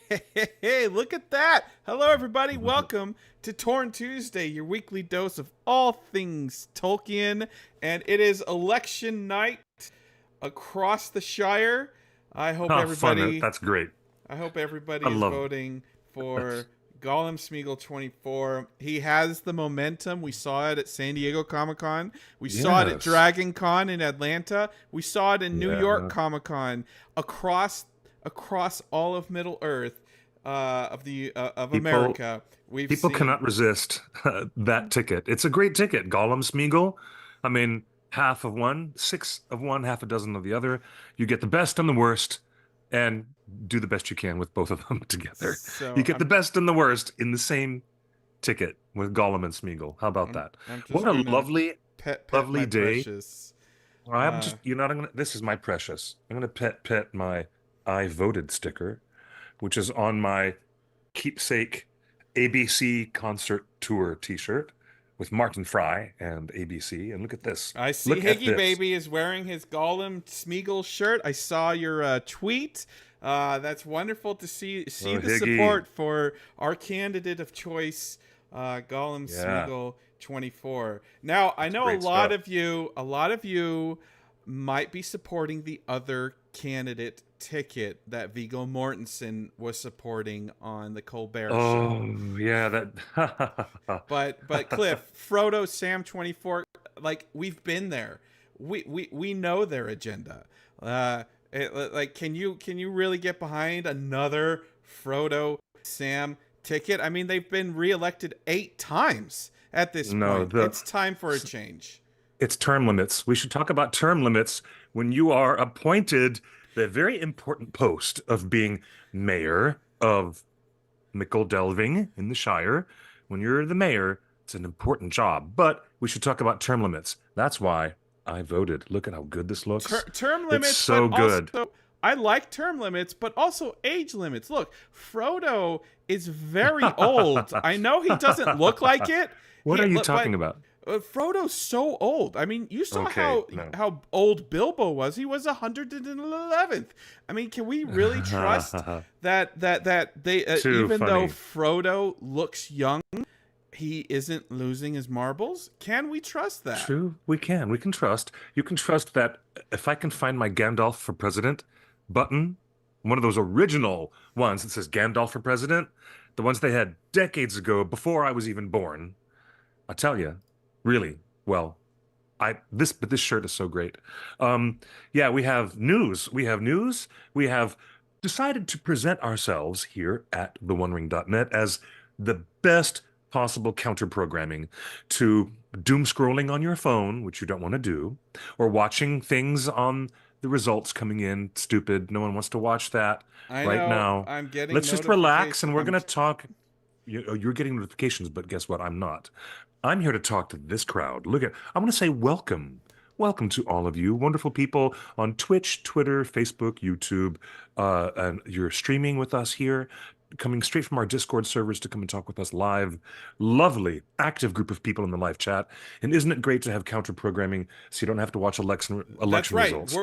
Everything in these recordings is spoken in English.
Hey, look at that. Hello, everybody. Welcome to Torn Tuesday, your weekly dose of all things Tolkien. And it is election night across the Shire. I hope Oh, fun. everybody That's great. I hope everybody I is love voting for that's Gollum Smeagol 24. He has the momentum. We saw it at San Diego Comic Con. We saw it at yes. Dragon Con in Atlanta. We saw it in New York Yeah. Comic Con. Across all of Middle Earth, of People America, we've people seen. cannot resist that ticket. It's a great ticket. Gollum Smeagol. I mean, half of one, six of one, half a dozen of the other. You get the best and the worst, and do the best you can with both of them together. You So get the best and the worst in the same ticket with Gollum and Smeagol. How about that? I'm What just a gonna lovely, pet my lovely day. precious. I'm Uh, just, you know, what I'm gonna, this is my precious. I'm gonna pet my I voted sticker, which is on my keepsake ABC concert tour t-shirt with Martin Fry and ABC. And look at this. I see Look at Higgy this. Baby is wearing his Gollum Smeagol shirt. I saw your tweet. That's wonderful to see Oh, the Higgy. support for our candidate of choice, Gollum Yeah, Smeagol 24. Now, I it's know great stuff. a lot of you might be supporting the other candidate ticket that Viggo Mortensen was supporting on the Colbert show. Oh, yeah, that. But Cliff, Frodo, Sam 24, like we've been there. We know their agenda. Like can you really get behind another Frodo Sam ticket? I mean, they've been reelected 8 times at this No, point. It's time for a change. it's term limits. We should talk about term limits when you are appointed the very important post of being mayor of Mickle Delving in the Shire. When you're the mayor, it's an important job, but we should talk about term limits. That's why I voted. Look at how good this looks. Term It's limits, but so also good. I like term limits, but also age limits. Look, Frodo is very old. I know he doesn't look like it. What are you But talking about? Frodo's so old. I mean, you saw Okay, no. how old Bilbo was. He was 111th. I mean, can we really trust that they Too even though funny. Frodo looks young, he isn't losing his marbles? Can we trust that? True, we can. We can trust. You can trust that if I can find my Gandalf for president button, one of those original ones that says Gandalf for president, the ones they had decades ago before I was even born, I tell you, really, well, but this shirt is so great. Yeah, we have news. We have news. We have decided to present ourselves here at theonering.net as the best possible counter programming to doom scrolling on your phone, which you don't want to do, or watching things on the results coming in stupid. No one wants to watch that I right know now. I'm getting Let's just relax notification. and we're going to talk. You're getting notifications, but guess what? I'm not. I'm here to talk to this crowd. Look at, I want to say welcome. Welcome to all of you, wonderful people on Twitch, Twitter, Facebook, YouTube, and you're streaming with us here, coming straight from our Discord servers to come and talk with us live. Lovely, active group of people in the live chat. And isn't it great to have counter programming so you don't have to watch That's election right. results?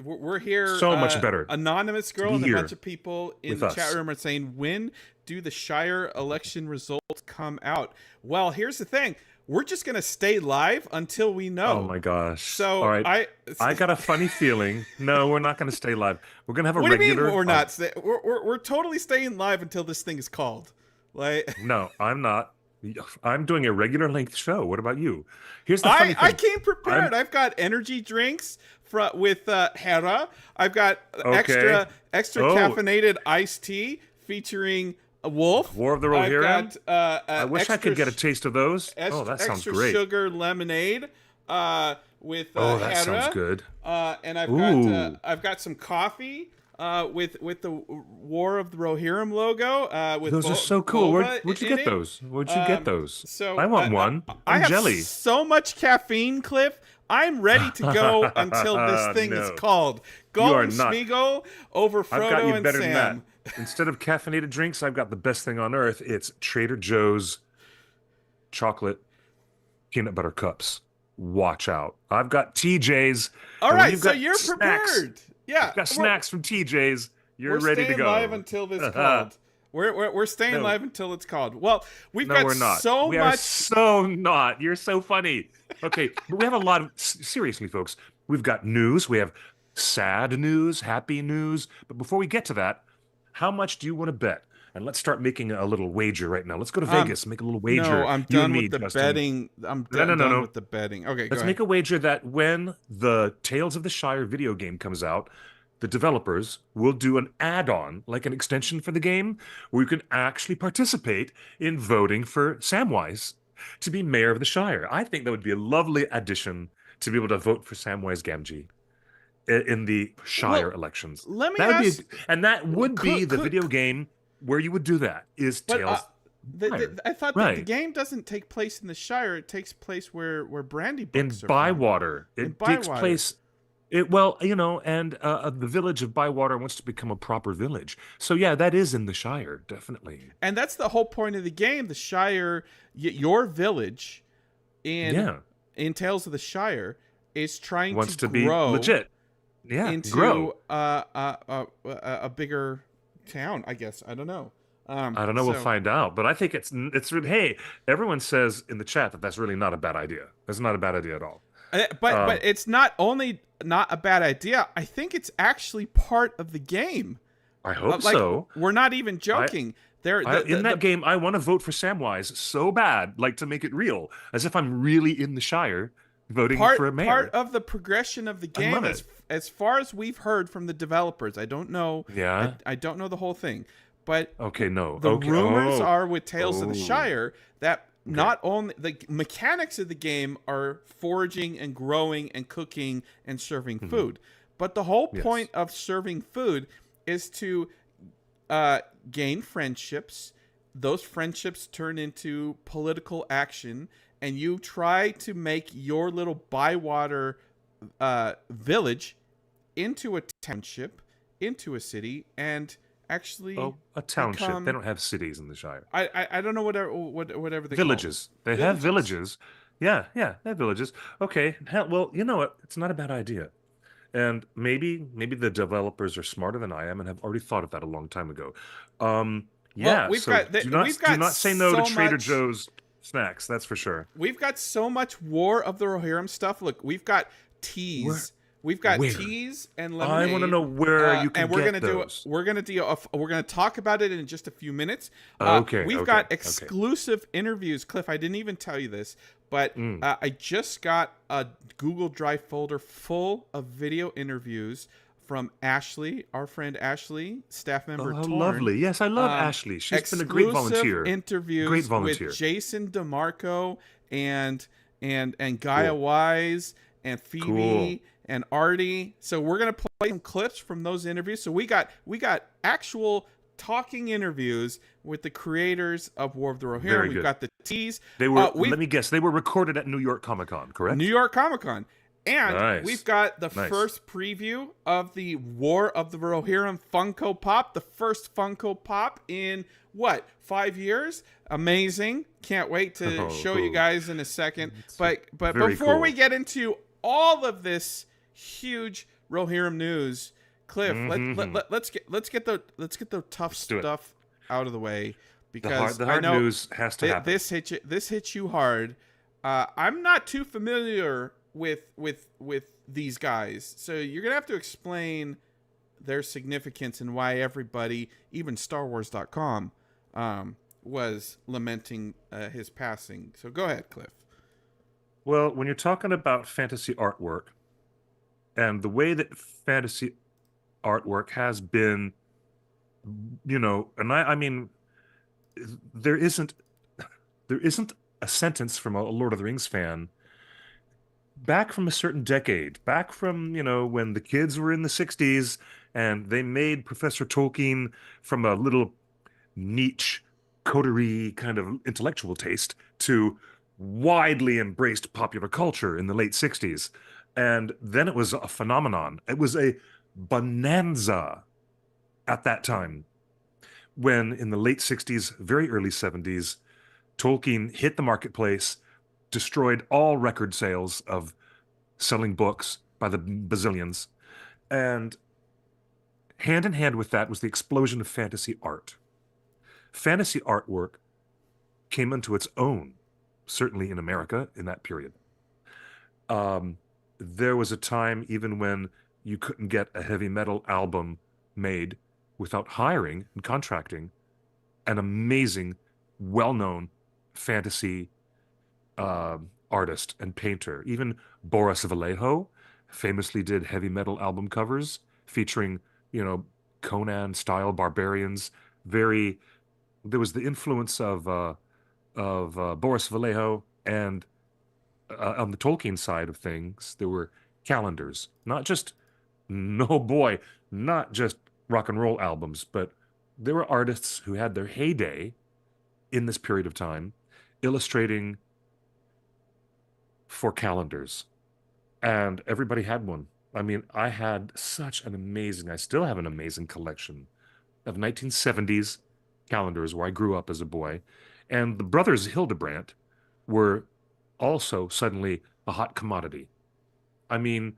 We're here. So much better Anonymous to girl be and a bunch here of people in with the chat us. room are saying, "When do the Shire election results come out?" Well, here's the thing: we're just gonna stay live until we Oh know. my gosh. All So right. I got a funny feeling. No, we're not going to stay live. We're going to have a what do you mean regular. we're not? We're totally staying live until this thing is called. Like No, I'm not. I'm doing a regular length show. What about you? Here's the funny I thing. came prepared. I'm I've got energy drinks with Hera. I've got okay. extra Oh, caffeinated iced tea featuring a wolf. War of the I've Rohirrim. got I wish I could get a taste of those. Oh, that sounds extra great. sugar lemonade with Oh, that sounds Hera, good. and Ooh, I've got some coffee with the War of the Rohirrim logo with those are so cool. boba Where'd you in get it. those? Where'd you get those? So I want one. I I'm have jelly. so much caffeine, Cliff. I'm ready to go until this thing is No, called you are Gollum not. Smeagol over I've got you Frodo and better than that. Sam. Instead of caffeinated drinks, I've got the best thing on earth. It's Trader Joe's chocolate peanut butter cups. Watch out. I've got TJ's. All And when right, you've so got you're snacks, prepared. Yeah, you've got snacks from TJ's, we're you're ready to staying live go. until this called. We're staying No, live until it's called. Well, we've no, got we're not. so We are much. so not. You're so funny. Okay, but we have a lot of seriously, folks. We've got news. We have sad news, happy news. But before we get to that, how much do you want to bet? And let's start making a little wager right now. Let's go to Um, Vegas, make a little no, wager. I'm You and done me, with the Justin. betting. No, no, no, Done no. with the betting. Okay, go Let's ahead. make a wager that when the Tales of the Shire video game comes out, the developers will do an add-on, like an extension for the game, where you can actually participate in voting for Samwise to be mayor of the Shire. I think that would be a lovely addition to be able to vote for Samwise Gamgee in the Shire Well, elections. let me That would be, ask. and that would be the Could video game where you would do that, is but Tales of the Shire. I thought that the Right. game doesn't take place in the Shire. It takes place where Brandy In books are from. Bywater. In It takes Bywater. place. Well, and the village of Bywater wants to become a proper village. So yeah, that is in the Shire, definitely. And that's the whole point of the game. The Shire, your village in Yeah, Tales of the Shire is trying wants to to be grow legit. Yeah, into grow. a bigger town, I guess. I don't know. I don't know. We'll So, find out. But I think it's really. Hey, everyone says in the chat that that's really not a bad idea. That's not a bad idea at all. but it's not only not a bad idea. I think it's actually part of the game. I hope Like so. we're not even joking. In that game, I want to vote for Samwise so bad, like to make it real, as if I'm really in the Shire voting for a mayor. Part of the progression of the I love game, it. as far as we've heard from the developers, I don't know. Yeah. I don't know the whole thing, but Okay, no. the Okay. rumors Oh. are with Tales of the Oh. Shire that not only the mechanics of the game are foraging and growing and cooking and serving food, but the whole Yes. point of serving food is to gain friendships. Those friendships turn into political action, and you try to make your little Bywater village into a township, into a city, and actually A township. become- They don't have cities in the Shire. I don't know whatever they Villages. call They have villages. Yeah, they have villages. Okay. Hell, well, you know what? It's not a bad idea. And maybe the developers are smarter than I am and have already thought of that a long time ago. Yeah, we've so got do not say no to so Trader much- Joe's snacks, that's for sure. We've got so much War of the Rohirrim stuff. Look, we've got teas. We've got Where? teas and I lemonade. want to know where you can and we're get gonna those. we're gonna talk about it in just a few minutes. Okay, we've okay, got okay. exclusive interviews. Cliff, I didn't even tell you this, but I just got a Google Drive folder full of video interviews from Ashley, our friend Ashley, staff member. Oh, how Torn. lovely. Yes, I love Ashley. She's been a great volunteer. Interviews Great volunteer. with Jason DeMarco and Gaia Wise and Phoebe Cool. and Artie. So we're gonna play some clips from those interviews. So we got actual talking interviews with the creators of War of the Rohirrim. Very We've good. got the teas. They were, we've- let me guess, they were recorded at New York Comic Con, correct? New York Comic Con. And Nice. we've got the Nice. first preview of the War of the Rohirrim Funko Pop, the first Funko Pop in 5 years? Amazing. Can't wait to show you guys in a second. But very before cool. we get into all of this huge Rohirrim news, Cliff, let's get the tough do it. stuff out of the way, The because hard I know news has to happen. this hits you hard. I'm not too familiar with these guys, so you're gonna have to explain their significance and why everybody, even StarWars.com, was lamenting his passing. So go ahead, Cliff. Well, when you're talking about fantasy artwork and the way that fantasy artwork has been, and I mean, there isn't a sentence from a Lord of the Rings fan back from a certain decade, back from, when the kids were in the 60s and they made Professor Tolkien from a little niche coterie kind of intellectual taste to widely embraced popular culture in the late 60s. And then it was a phenomenon. It was a bonanza at that time when in the late 60s, very early 70s, Tolkien hit the marketplace, destroyed all record sales of selling books by the bazillions. And hand in hand with that was the explosion of fantasy art. fantasy artwork came into its own, certainly in America in that period. Um, there was a time even when you couldn't get a heavy metal album made without hiring and contracting an amazing, well-known fantasy artist and painter. Even Boris Vallejo famously did heavy metal album covers featuring, you know, Conan style barbarians. Very, there was the influence of Boris Vallejo, and on the Tolkien side of things, there were calendars, not just, no boy, not just rock and roll albums, but there were artists who had their heyday in this period of time illustrating for calendars, and everybody had one. I mean, I had such an amazing, I still have an amazing collection of 1970s calendars where I grew up as a boy. And the brothers Hildebrandt were also suddenly a hot commodity. I mean,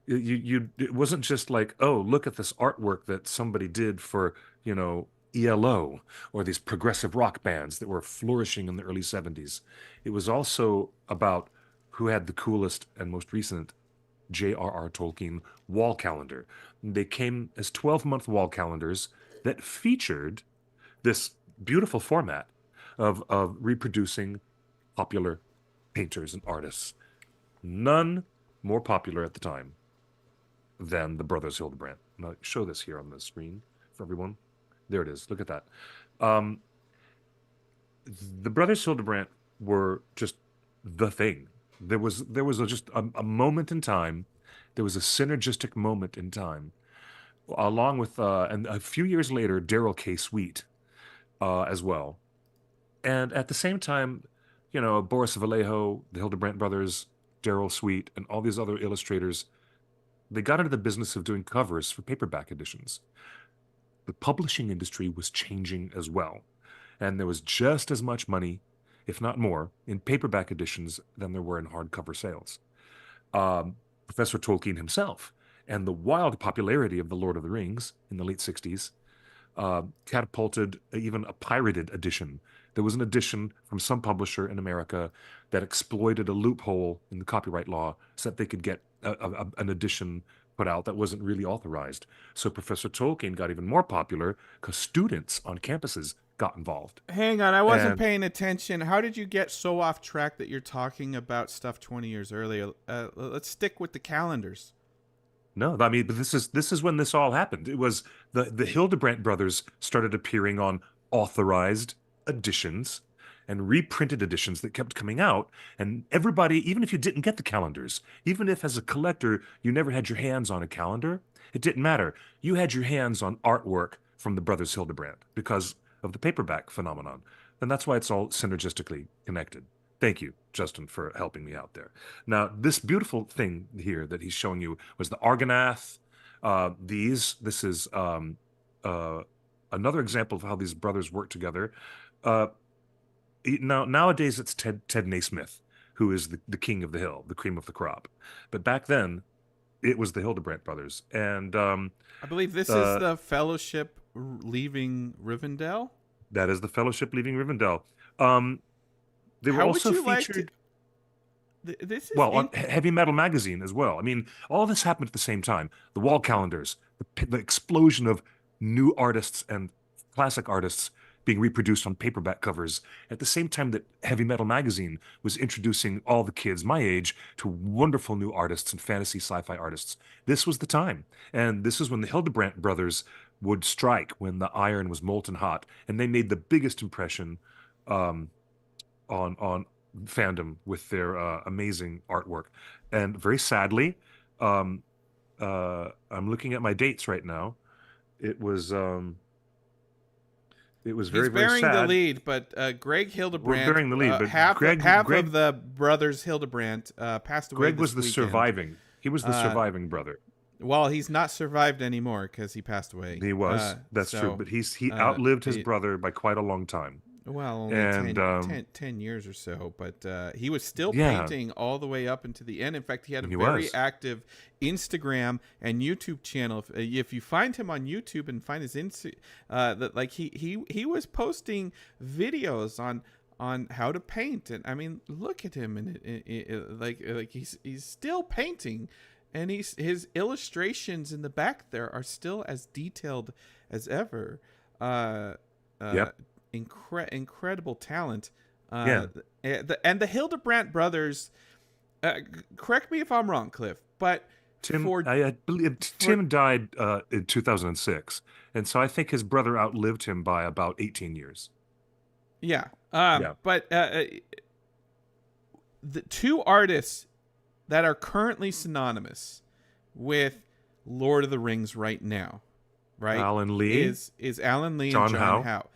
it wasn't just like, oh, look at this artwork that somebody did for, ELO or these progressive rock bands that were flourishing in the early 70s. It was also about who had the coolest and most recent J.R.R. Tolkien wall calendar. They came as 12-month wall calendars that featured this beautiful format of reproducing popular painters and artists. None more popular at the time than the Brothers Hildebrandt. Now, show this here on the screen for everyone. There it is. Look at that. Um, the Brothers Hildebrandt were just the thing. There was just a moment in time. There was a synergistic moment in time, along with and a few years later, Daryl K. Sweet as well. And at the same time, Boris Vallejo, the Hildebrandt brothers, Daryl Sweet, and all these other illustrators, they got into the business of doing covers for paperback editions. The publishing industry was changing as well, and there was just as much money, if not more, in paperback editions than there were in hardcover sales. Professor Tolkien himself and the wild popularity of The Lord of the Rings in the late 60s catapulted even a pirated edition. There was an edition from some publisher in America that exploited a loophole in the copyright law so that they could get an edition put out that wasn't really authorized. So Professor Tolkien got even more popular because students on campuses got involved. Hang on, I wasn't And paying attention. How did you get so off track that you're talking about stuff 20 years earlier? Let's stick with the calendars. no, I mean, but this is when this all happened. It was the Hildebrandt brothers started appearing on authorized editions and reprinted editions that kept coming out. And everybody, even if you didn't get the calendars, even if as a collector you never had your hands on a calendar, it didn't matter. You had your hands on artwork from the brothers Hildebrandt because of the paperback phenomenon. And that's why it's all synergistically connected. Thank you, Justin, for helping me out there. Now, this beautiful thing here that he's showing you was the Argonath. This is another example of how these brothers work together. Uh, Nowadays, it's Ted Naismith, who is the king of the hill, the cream of the crop. But back then, it was the Hildebrandt brothers. And I believe this is the Fellowship leaving Rivendell. that is the Fellowship leaving Rivendell. They were How would also you like to? featured. This is Well, on Heavy Metal Magazine as well. I mean, all this happened at the same time. The wall calendars, the explosion of new artists and classic artists being reproduced on paperback covers at the same time that Heavy Metal Magazine was introducing all the kids my age to wonderful new artists and fantasy sci-fi artists. This was the time. And this is when the Hildebrandt brothers would strike, when the iron was molten hot, and they made the biggest impression um, on fandom with their amazing artwork. And very sadly, I'm looking at my dates right now. It was he's very bearing the sad. lead, but Greg We're Hildebrandt, bearing the lead, but half Greg of the brothers Hildebrandt passed away Greg was this the weekend. surviving. He was the surviving brother. Well, he's not survived anymore because he passed away. He was. That's true. But he outlived his brother by quite a long time. Well, only And 10 years or so, but he was still yeah, painting all the way up into the end. In fact, he had a he very was. active Instagram and YouTube channel. If you find him on YouTube and find his that like he was posting videos on how to paint, and I mean, look at him, and like he's still painting, and his illustrations in the back there are still as detailed as ever. Uh, uh, Yep. incredible talent. Yeah. And the Hildebrandt brothers. Correct me if I'm wrong, Cliff, but Tim, for I believe for Tim died in 2006, and so I think his brother outlived him by about 18 years. yeah, Yeah. but the two artists that are currently synonymous with Lord of the Rings right now, right, Alan Lee, is Alan Lee and John John Howe. Howe.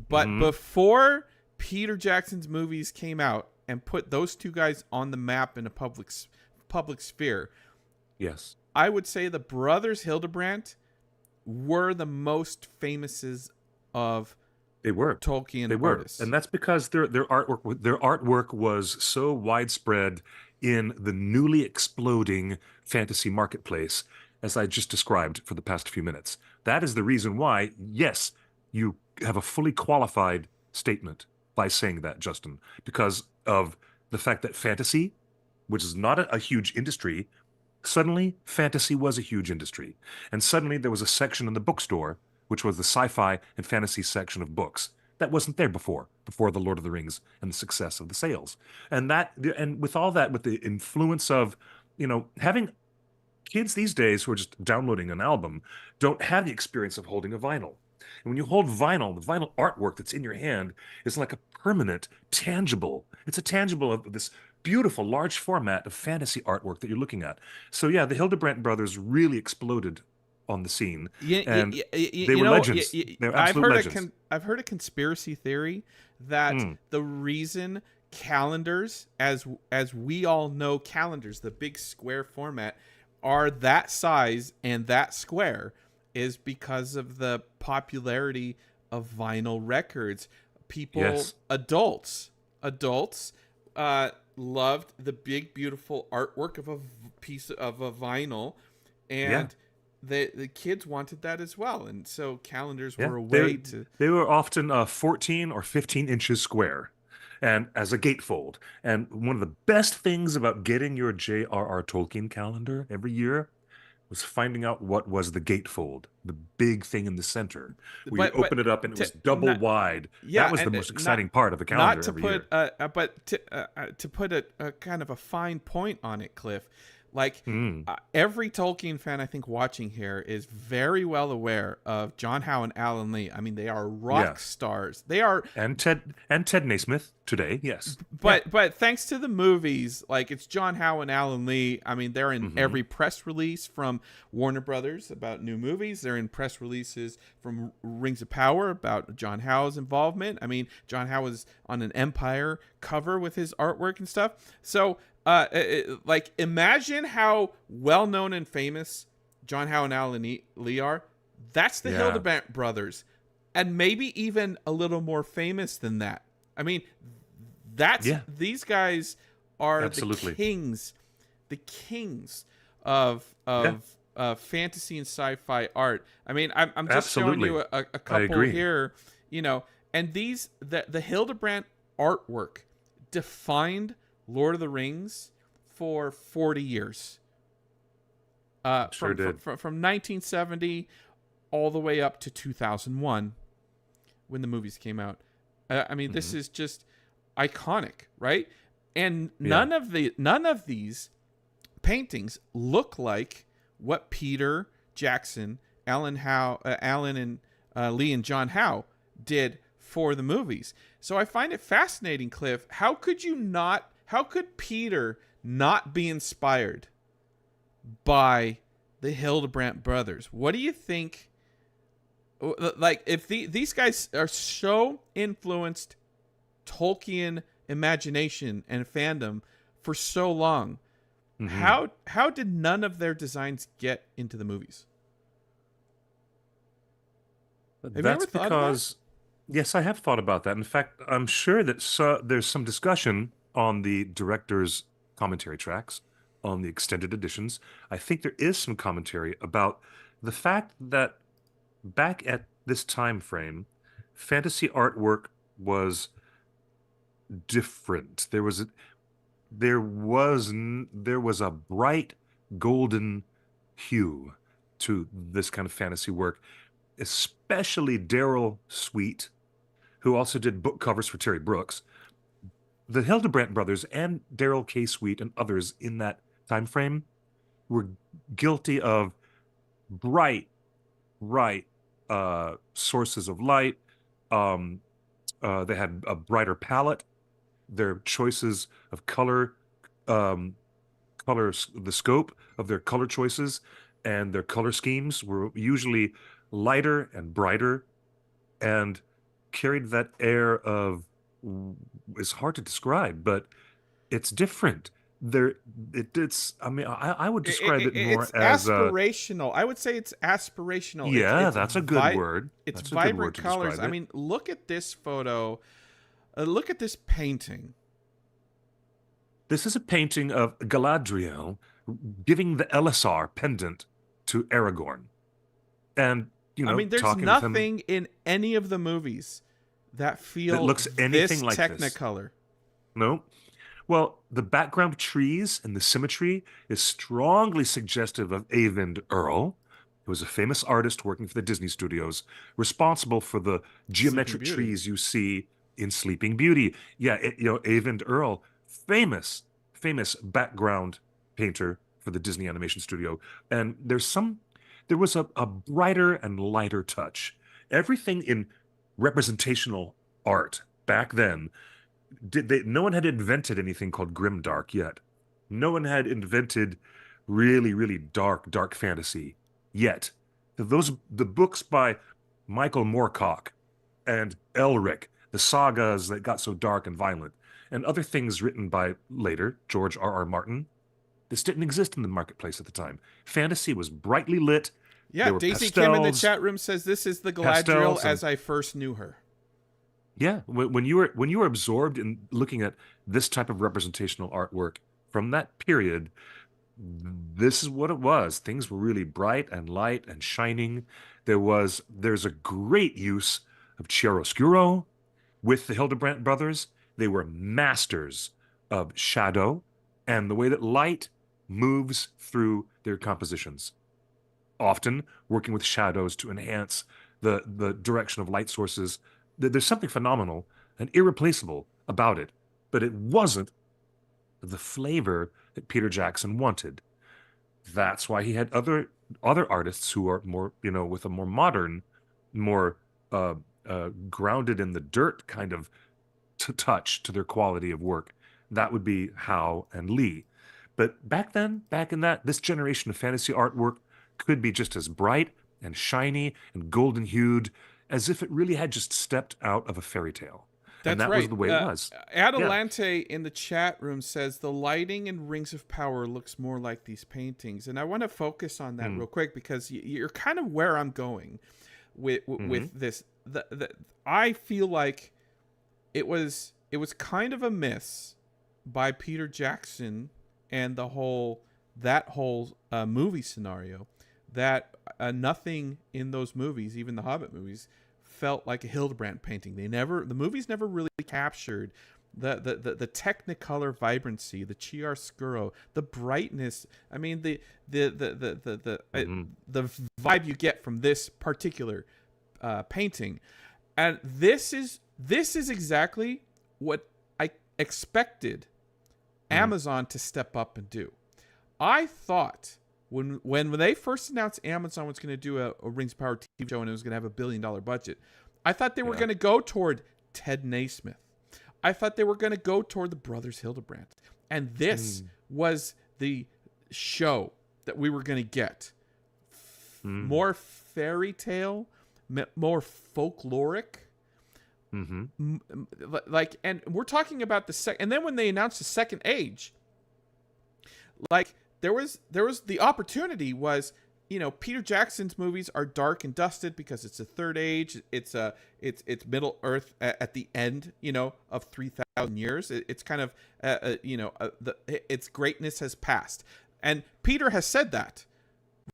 But Hmm. before Peter Jackson's movies came out and put those two guys on the map in a public sphere, Yes, I would say the brothers Hildebrandt were the most famous of they were. Tolkien They were, artists. and that's because their artwork was so widespread in the newly exploding fantasy marketplace, as I just described for the past few minutes. That is the reason why, yes, you have a fully qualified statement by saying that, Justin, because of the fact that fantasy, which is not a huge industry, suddenly fantasy was a huge industry, and suddenly there was a section in the bookstore which was the sci-fi and fantasy section of books that wasn't there before the Lord of the Rings and the success of the sales. And with all that, with the influence of, having kids these days who are just downloading an album don't have the experience of holding a vinyl. And when you hold vinyl, the vinyl artwork that's in your hand is like a permanent, tangible. It's a tangible of this beautiful, large format of fantasy artwork that you're looking at. So yeah, the Hildebrandt brothers really exploded on the scene, and they were legends. They're absolute legends. I've heard a conspiracy theory that Mm, the reason calendars, as we all know calendars, the big square format, are that size and that square is because of the popularity of vinyl records. People, yes. adults loved the big beautiful artwork of a piece of a vinyl, Yeah. and the kids wanted that as well, and so calendars Yeah, were a way to. they were often 14 or 15 inches square, and as a gatefold. And one of the best things about getting your J.R.R. Tolkien calendar every year was finding out what was the gatefold, the big thing in the center, where you But open it up and it to, was double not, wide. That yeah, was the and most exciting part of the not calendar to every put year. but to put a kind of a fine point on it, Cliff, like Mm, every Tolkien fan I think watching here is very well aware of John Howe and Alan Lee. I mean, they are yeah, rock stars. They are. and Ted Naismith today. Yes. Yeah. But thanks to the movies, like it's John Howe and Alan Lee. I mean, they're in Hmm. every press release from Warner Brothers about new movies. They're in press releases from Rings of Power about John Howe's involvement. I mean, John Howe was on an Empire cover with his artwork and stuff. So, like, imagine how well known and famous John Howe and Alan Lee are. That's the Yeah. Hildebrandt brothers, and maybe even a little more famous than that. I mean, Yeah. these guys are Absolutely. the kings of Yeah. fantasy and sci-fi art. I mean, I'm just showing Absolutely. you a I couple agree. here, and the Hildebrandt artwork defined Lord of the Rings for 40 years. Sure did. From 1970 all the way up to 2001 when the movies came out. I mean, this Hmm. is just iconic, right? And Yeah. none of these paintings look like what Peter Jackson, Alan and Lee and John Howe did for the movies. So I find it fascinating, Cliff. How could Peter not be inspired by the Hildebrandt brothers? What do you think? Like, if these guys are so influenced Tolkien imagination and fandom for so long, Hmm. how did none of their designs get into the movies? Have you ever That's thought of that? because Yes, I have thought about that. In fact, I'm sure that there's some discussion on the director's commentary tracks, on the extended editions. I think there is some commentary about the fact that back at this time frame, fantasy artwork was different. There was a bright golden hue to this kind of fantasy work, especially Daryl Sweet, who also did book covers for Terry Brooks. The Hildebrandt brothers and Daryl K. Sweet and others in that time frame were guilty of bright, bright sources of light. Um, they had a brighter palette. Their choices of color, um, the scope of their color choices and their color schemes were usually lighter and brighter and carried that air of, it's hard to describe, but it's different. There, it's. I mean, I would describe it It's more as aspirational. I would say it's aspirational. yeah, that's a good word. It's That's a good vibrant word to colors. describe I it. mean, look at this photo. Look at this painting. This is a painting of Galadriel giving the Elisar pendant to Aragorn, and I mean, there's talking with him nothing in any of the movies that that feel looks this anything like this. Technicolor. No. Well, the background trees and the symmetry is strongly suggestive of Eyvind Earl, who was a famous artist working for the Disney studios, responsible for the Sleeping geometric Beauty. trees you see in Sleeping Beauty. Yeah, Eyvind Earl, famous, famous background painter for the Disney animation studio. And there was a brighter and lighter touch. Everything in representational art back then no one had invented anything called grimdark yet. No one had invented really, really dark fantasy yet. The books by Michael Moorcock and Elric, the sagas that got so dark and violent, and other things written by later George R. R. Martin, this didn't exist in the marketplace at the time. Fantasy was brightly lit. Yeah, There were Daisy Kim in the pastels, chat room says this is the Galadriel pastels, and as I first knew her. yeah, when you were absorbed in looking at this type of representational artwork from that period, this is what it was. Things were really bright and light and shining. There's a great use of chiaroscuro with the Hildebrandt brothers. They were masters of shadow and the way that light moves through their compositions, often working with shadows to enhance the direction of light sources. There's something phenomenal and irreplaceable about it, but it wasn't the flavor that Peter Jackson wanted. That's why he had other artists who are more, with a more modern, more grounded in the dirt kind of touch to their quality of work. That would be Howe and Lee. But back then, back in this generation of fantasy artwork could be just as bright and shiny and golden hued as if it really had just stepped out of a fairy tale. And That's that was right. the way it was. Yeah. Adelante in the chat room says the lighting in Rings of Power looks more like these paintings, and I want to focus on that real quick because you're kind of where I'm going with this. I feel like it was kind of a miss by Peter Jackson and that whole movie scenario that nothing in those movies, even the Hobbit movies, felt like a Hildebrandt painting. The movies never really captured the technicolor vibrancy, the chiaroscuro, the brightness. I mean, the vibe you get from this particular painting, and this is exactly what I expected Amazon to step up and do. I thought when they first announced Amazon was going to do a Rings of Power TV show and it was going to have $1 billion budget, I thought they were going to go toward Ted Naismith. I thought they were going to go toward the Brothers Hildebrandt. And this was the show that we were going to get. More fairy tale, more folkloric. Like, and we're talking about and then when they announced the Second Age, like, there was the opportunity was Peter Jackson's movies are dark and dusted because it's a third age. It's Middle Earth at the end, of 3,000 years. It's kind of, its greatness has passed, and Peter has said that,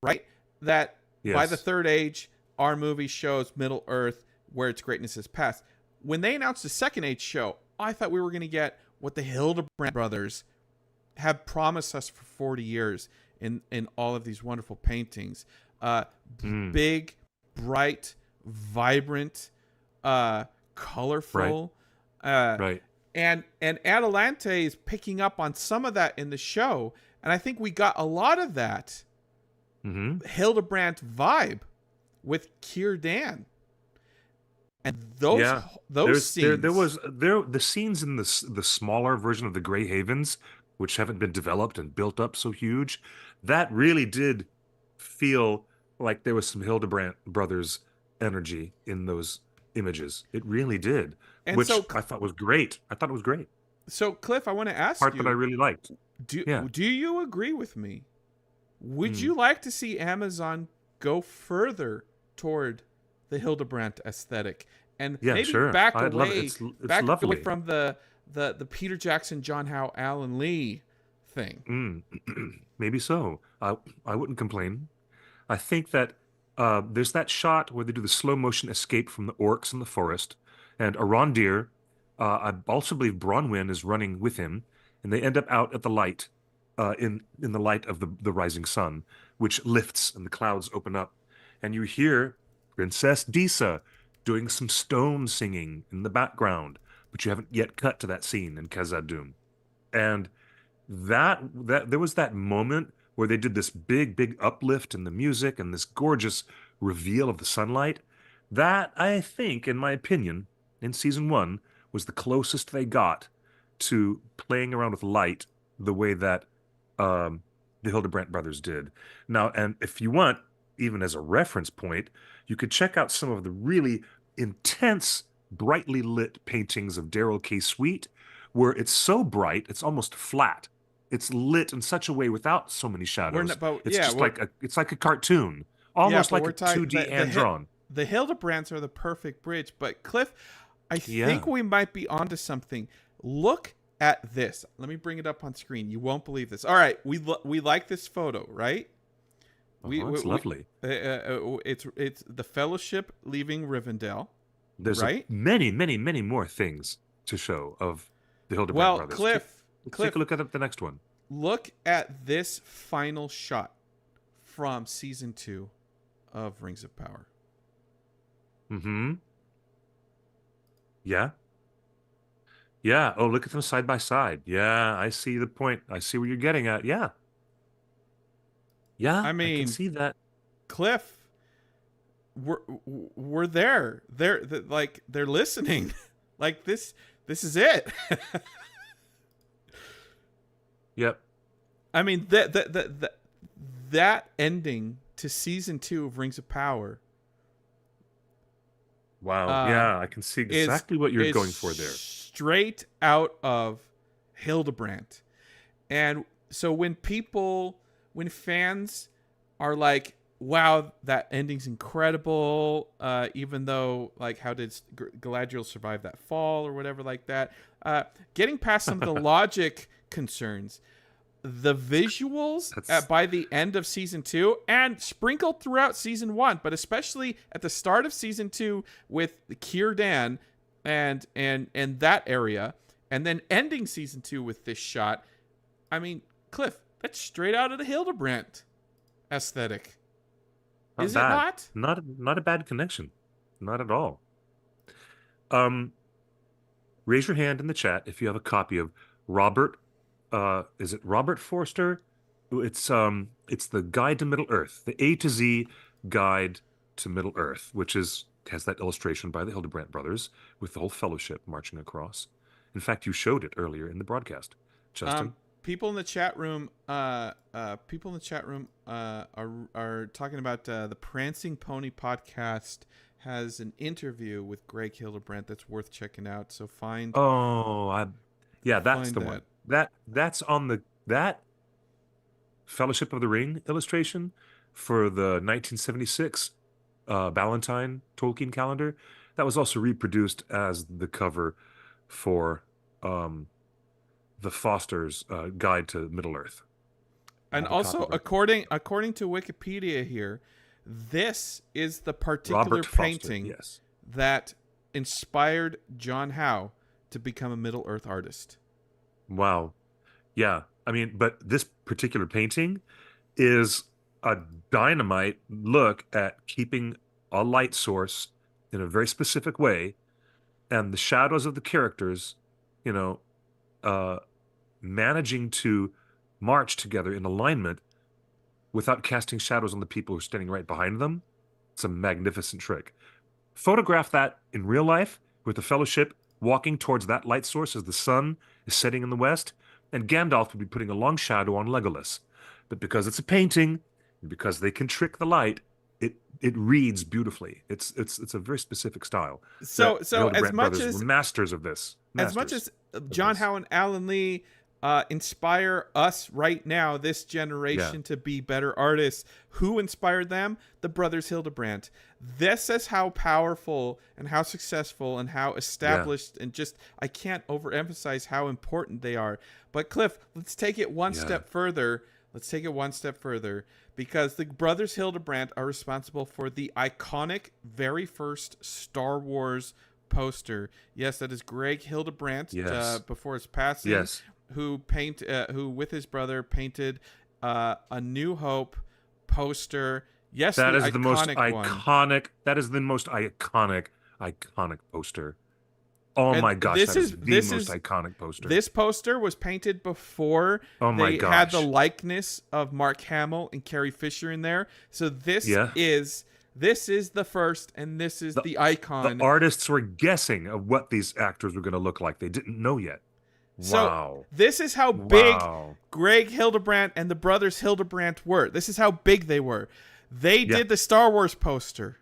right? That by the Yes. third age, our movie shows Middle Earth where its greatness has passed. When they announced the second age show, I thought we were going to get what the Hildebrandt brothers have promised us for 40 years in all of these wonderful paintings. Mm. Big, bright, vibrant, colorful. Right. And Adelante is picking up on some of that in the show. And I think we got a lot of that Mm-hmm. Hildebrandt vibe with Círdan. And those scenes. The scenes in the smaller version of the Grey Havens, which haven't been developed and built up so huge, that really did feel like there was some Hildebrandt brothers energy in those images. It really did, And which so, I thought was great. I thought it was great. so Cliff, I want to ask Part that I you, really liked. Yeah. do you agree with me? Would Mm. you like to see Amazon go further toward the Hildebrandt aesthetic and Yeah, maybe sure. back I'd love it. away, It's back away lovely. from the Peter Jackson, John Howe, Alan Lee thing? Maybe so. I wouldn't complain. I think that there's that shot where they do the slow motion escape from the orcs in the forest, and Arondir, I also believe Bronwyn is running with him, and they end up out at the light, in the light of the rising sun, which lifts and the clouds open up, and you hear Princess Disa doing some stone singing in the background, but you haven't yet cut to that scene in Khazad-dûm. And that there was that moment where they did this big uplift in the music and this gorgeous reveal of the sunlight. That, I think, in my opinion, in season one, was the closest they got to playing around with light the way that the Hildebrandt brothers did. Now, and if you want, even as a reference point, you could check out some of the really intense, brightly lit paintings of Darrell K. Sweet, where it's so bright, it's almost flat. It's lit in such a way without so many We're shadows. not, but It's yeah, just like a cartoon, almost but like we're a talking 2D hand drawn. the Hildebrands are the perfect bridge. But Cliff, I Yeah. think we might be onto something. Look at this. Let me bring it up on screen. You won't believe this. All right, we like this photo, right? It's lovely. It's the Fellowship leaving Rivendell, There's right? many more things to show of the Hildebrandt Well, brothers. Cliff, Let's take a look at the next one. look at this final shot from season 2 of Rings of Power. Mm-hmm. Yeah. Yeah. Oh, look at them side by side. Yeah, I see the point. I see where you're getting at. Yeah. Yeah, I I can mean, see that. Cliff, we're there. They're listening. Like this is it. Yep. I mean that ending to season 2 of Rings of Power Wow. Yeah, I can see exactly what you're is going for there. straight out of Hildebrandt. And so when fans are like, wow, that ending's incredible, even though, like, how did Galadriel survive that fall or whatever like that, getting past some of the logic concerns, the visuals by the end of season 2 and sprinkled throughout season 1, but especially at the start of season 2 with the Círdan and that area, and then ending season 2 with this shot. I mean, Cliff, that's straight out of the Hildebrandt aesthetic. Not Is bad. it not? Not a bad connection. Not at all. Raise your hand in the chat if you have a copy of Robert. Is it Robert Forster? It's the Guide to Middle Earth, the A to Z Guide to Middle Earth, which has that illustration by the Hildebrandt brothers with the whole fellowship marching across. In fact, you showed it earlier in the broadcast, Justin. People in the chat room are talking about the Prancing Pony podcast has an interview with Greg Hildebrandt that's worth checking out. So find. Yeah, that's find the that. one. That's on that Fellowship of the Ring illustration. for the 1976 Ballantine Tolkien calendar. That was also reproduced as the cover for um, the Foster's Guide to Middle Earth. I And have a copy also, right here. according to Wikipedia here, this is the particular Robert Foster, painting yes. that inspired John Howe to become a Middle Earth artist. Wow. Yeah. I mean, but this particular painting is a dynamite look at keeping a light source in a very specific way and the shadows of the characters, you know, uh, managing to march together in alignment without casting shadows on the people who are standing right behind them. It's a magnificent trick. Photograph that in real life with the Fellowship walking towards that light source as the sun is setting in the west, and Gandalf would be putting a long shadow on Legolas. But because it's a painting, and because they can trick the light, it reads beautifully. It's a very specific style. So That the so as Hildebrandt much brothers as were masters of this. as much Masters as of John this. Howe and Alan Lee inspire us right now, this Yeah. generation, to be better artists, who inspired them? The brothers Hildebrandt. This is how powerful and how successful and how established and just, I can't overemphasize how important they are. But Cliff, let's take it one Yeah. step further. Let's take it one step further, because the brothers Hildebrandt are responsible for the iconic very first Star Wars poster. Yes, that is Greg Hildebrandt, Yes. before his passing, Yes. who with his brother painted a New Hope poster. Yes, That the is the most iconic one. iconic. That is the most iconic poster. Oh And my gosh, this that is is the this most is iconic poster. this poster was painted before Oh my they had the gosh. likeness of Mark Hamill and Carrie Fisher in there. So Yeah. this is the first, and this is the icon. The artists were guessing of what these actors were going to look like. They didn't know yet. So Wow. this is how big Wow. Greg Hildebrandt and the brothers Hildebrandt were. This is how big they were. They Yeah. did the Star Wars poster.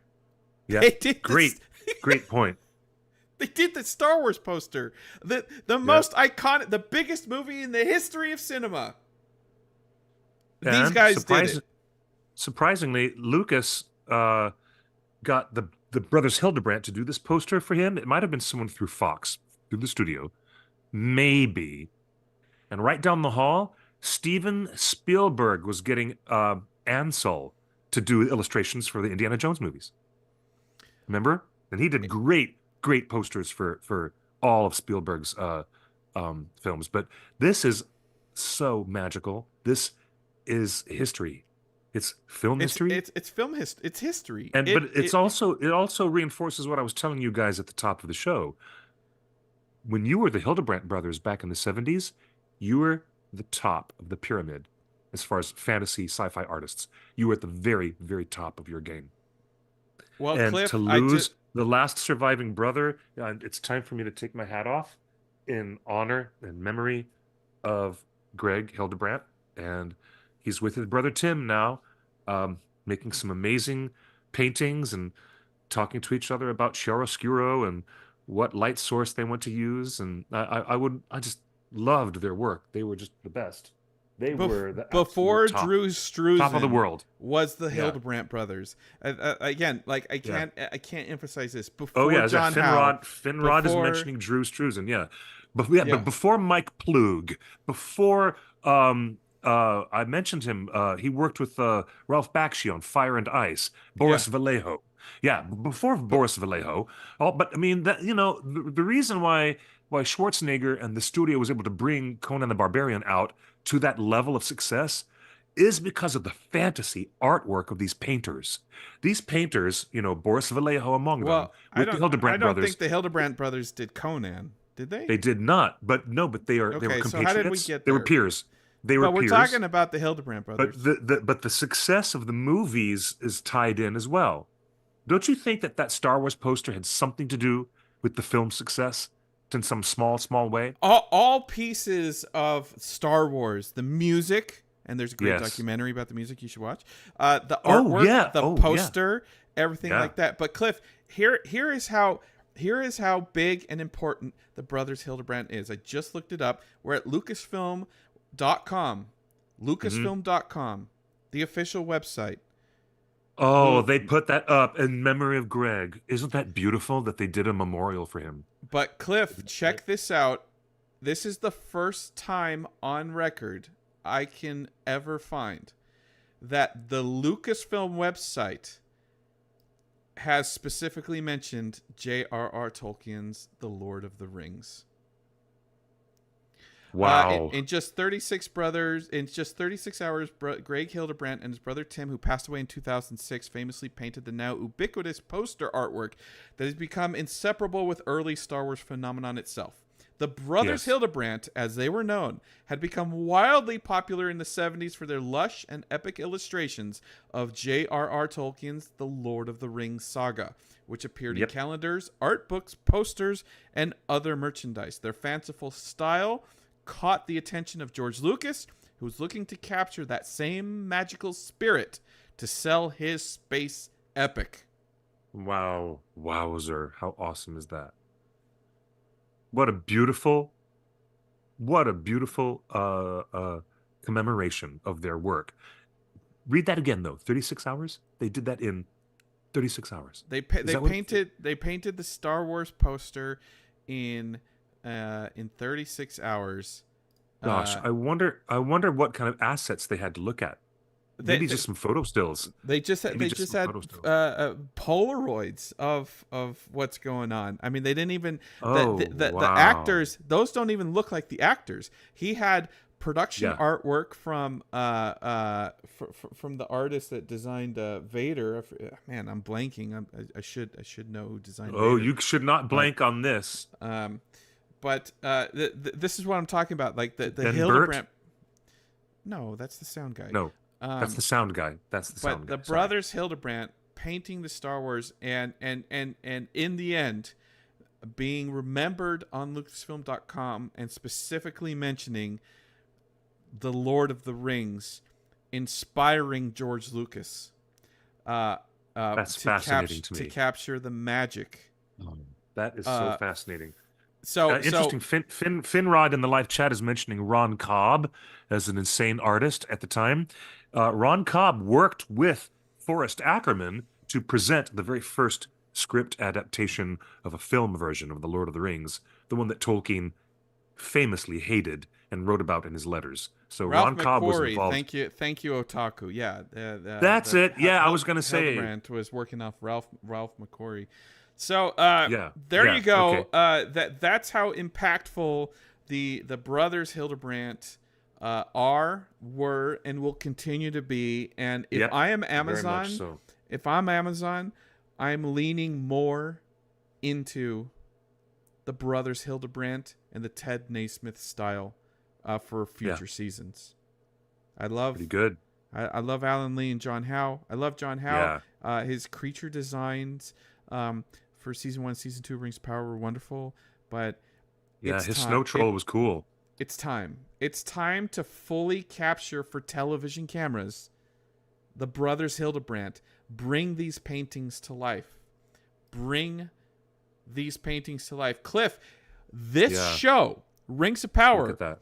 Yeah. They did Great. Great point. They did the Star Wars poster. The most iconic, the biggest movie in the history of cinema. These And guys did it. surprisingly, Lucas got the brothers Hildebrandt to do this poster for him. It might have been someone through Fox, through the studio. Maybe. And right down the hall, Steven Spielberg was getting Ansel to do illustrations for the Indiana Jones movies. Remember? And he did great posters for all of Spielberg's films. But this is so magical. This is history. It's film history. It's film history. It's history. And but it also reinforces what I was telling you guys at the top of the show. When you were the Hildebrandt brothers back in the 70s, you were the top of the pyramid as far as fantasy sci-fi artists. You were at the very, very top of your game. Well, And Cliff, to lose the last surviving brother, it's time for me to take my hat off in honor and memory of Greg Hildebrandt. And he's with his brother Tim now, making some amazing paintings and talking to each other about chiaroscuro and what light source they want to use. And I just loved their work. They were just the best. They were the before absolute top, Drew Struzan top of the world. Was the Yeah. Hildebrandt brothers. Again, like I can't emphasize this. Before Oh yeah, John Howe, Finrod is before- mentioning Drew Struzan, yeah. But Yeah. before Mike Plug, before I mentioned him, he worked with Ralph Bakshi on Fire and Ice, Boris Vallejo. Yeah, before Boris Vallejo. But I mean that the reason why Schwarzenegger and the studio was able to bring Conan the Barbarian out to that level of success is because of the fantasy artwork of these painters. These painters, Boris Vallejo among them, well, with the Hildebrandt I don't brothers. think the Hildebrandt brothers did Conan. Did they? They did not, but they were Okay, so compatriots. how did we get They were there? peers. They were But we're peers. talking about the Hildebrandt brothers. But the success of the movies is tied in as well. Don't you think that Star Wars poster had something to do with the film's success in some small way? All pieces of Star Wars, the music, and there's a great Yes. documentary about the music you should watch. The artwork, the poster, everything like that. But Cliff, here is how big and important the brothers Hildebrandt is. I just looked it up. We're at lucasfilm.com. Lucasfilm.com, the official website. Oh, who they put that up in memory of Greg. Isn't that beautiful that they did a memorial for him? But Cliff, check this out. This is the first time on record I can ever find that the Lucasfilm website has specifically mentioned J.R.R. Tolkien's The Lord of the Rings. Wow. In just 36 hours, Greg Hildebrandt and his brother Tim, who passed away in 2006, famously painted the now ubiquitous poster artwork that has become inseparable with early Star Wars phenomenon itself. The brothers Yes. Hildebrandt, as they were known, had become wildly popular in the 70s for their lush and epic illustrations of J.R.R. Tolkien's The Lord of the Rings saga, which appeared in calendars, art books, posters, and other merchandise. Their fanciful style caught the attention of George Lucas, who was looking to capture that same magical spirit to sell his space epic. Wow. Wowzer. How awesome is that? What a beautiful, commemoration of their work. Read that again, though. 36 hours? They did that in 36 hours. They painted the Star Wars poster in 36 hours. Gosh, I wonder what kind of assets they had to look at. Maybe just some photo stills. They just had Polaroids of what's going on. I mean, they didn't even the actors. Those don't even look like the actors. He had production artwork from the artist that designed Vader. Man, I'm blanking. I should know who designed. Oh, Vader. you should not blank on this. But this is what I'm talking about. Like the Hildebrandt. No, that's the sound guy. No. That's the sound guy. That's the sound guy. But the brothers Hildebrandt painting the Star Wars and in the end being remembered on Lucasfilm.com and specifically mentioning the Lord of the Rings, inspiring George Lucas. That's fascinating to me. To capture the magic. That is so fascinating. So interesting. Finrod in the live chat is mentioning Ron Cobb as an insane artist at the time. Ron Cobb worked with Forrest Ackerman to present the very first script adaptation of a film version of The Lord of the Rings, the one that Tolkien famously hated and wrote about in his letters. So Ron Cobb was involved. Thank you, Otaku. Yeah, that's it. Yeah, I was going to say Hildebrandt was working off Ralph McQuarrie. So there you go. Okay. That's how impactful the brothers Hildebrandt were, and will continue to be. And if I am Amazon, if I'm Amazon, I'm leaning more into the brothers Hildebrandt and the Ted Naismith style for future seasons. I love pretty good. I love Alan Lee and John Howe. I love John Howe. Yeah. His creature designs for season 1, season 2 Rings of Power were wonderful, but his Snow Troll was cool. It's time. It's time to fully capture for television cameras the brothers Hildebrandt. Bring these paintings to life. Bring these paintings to life. Cliff, this show, Rings of Power, look at that,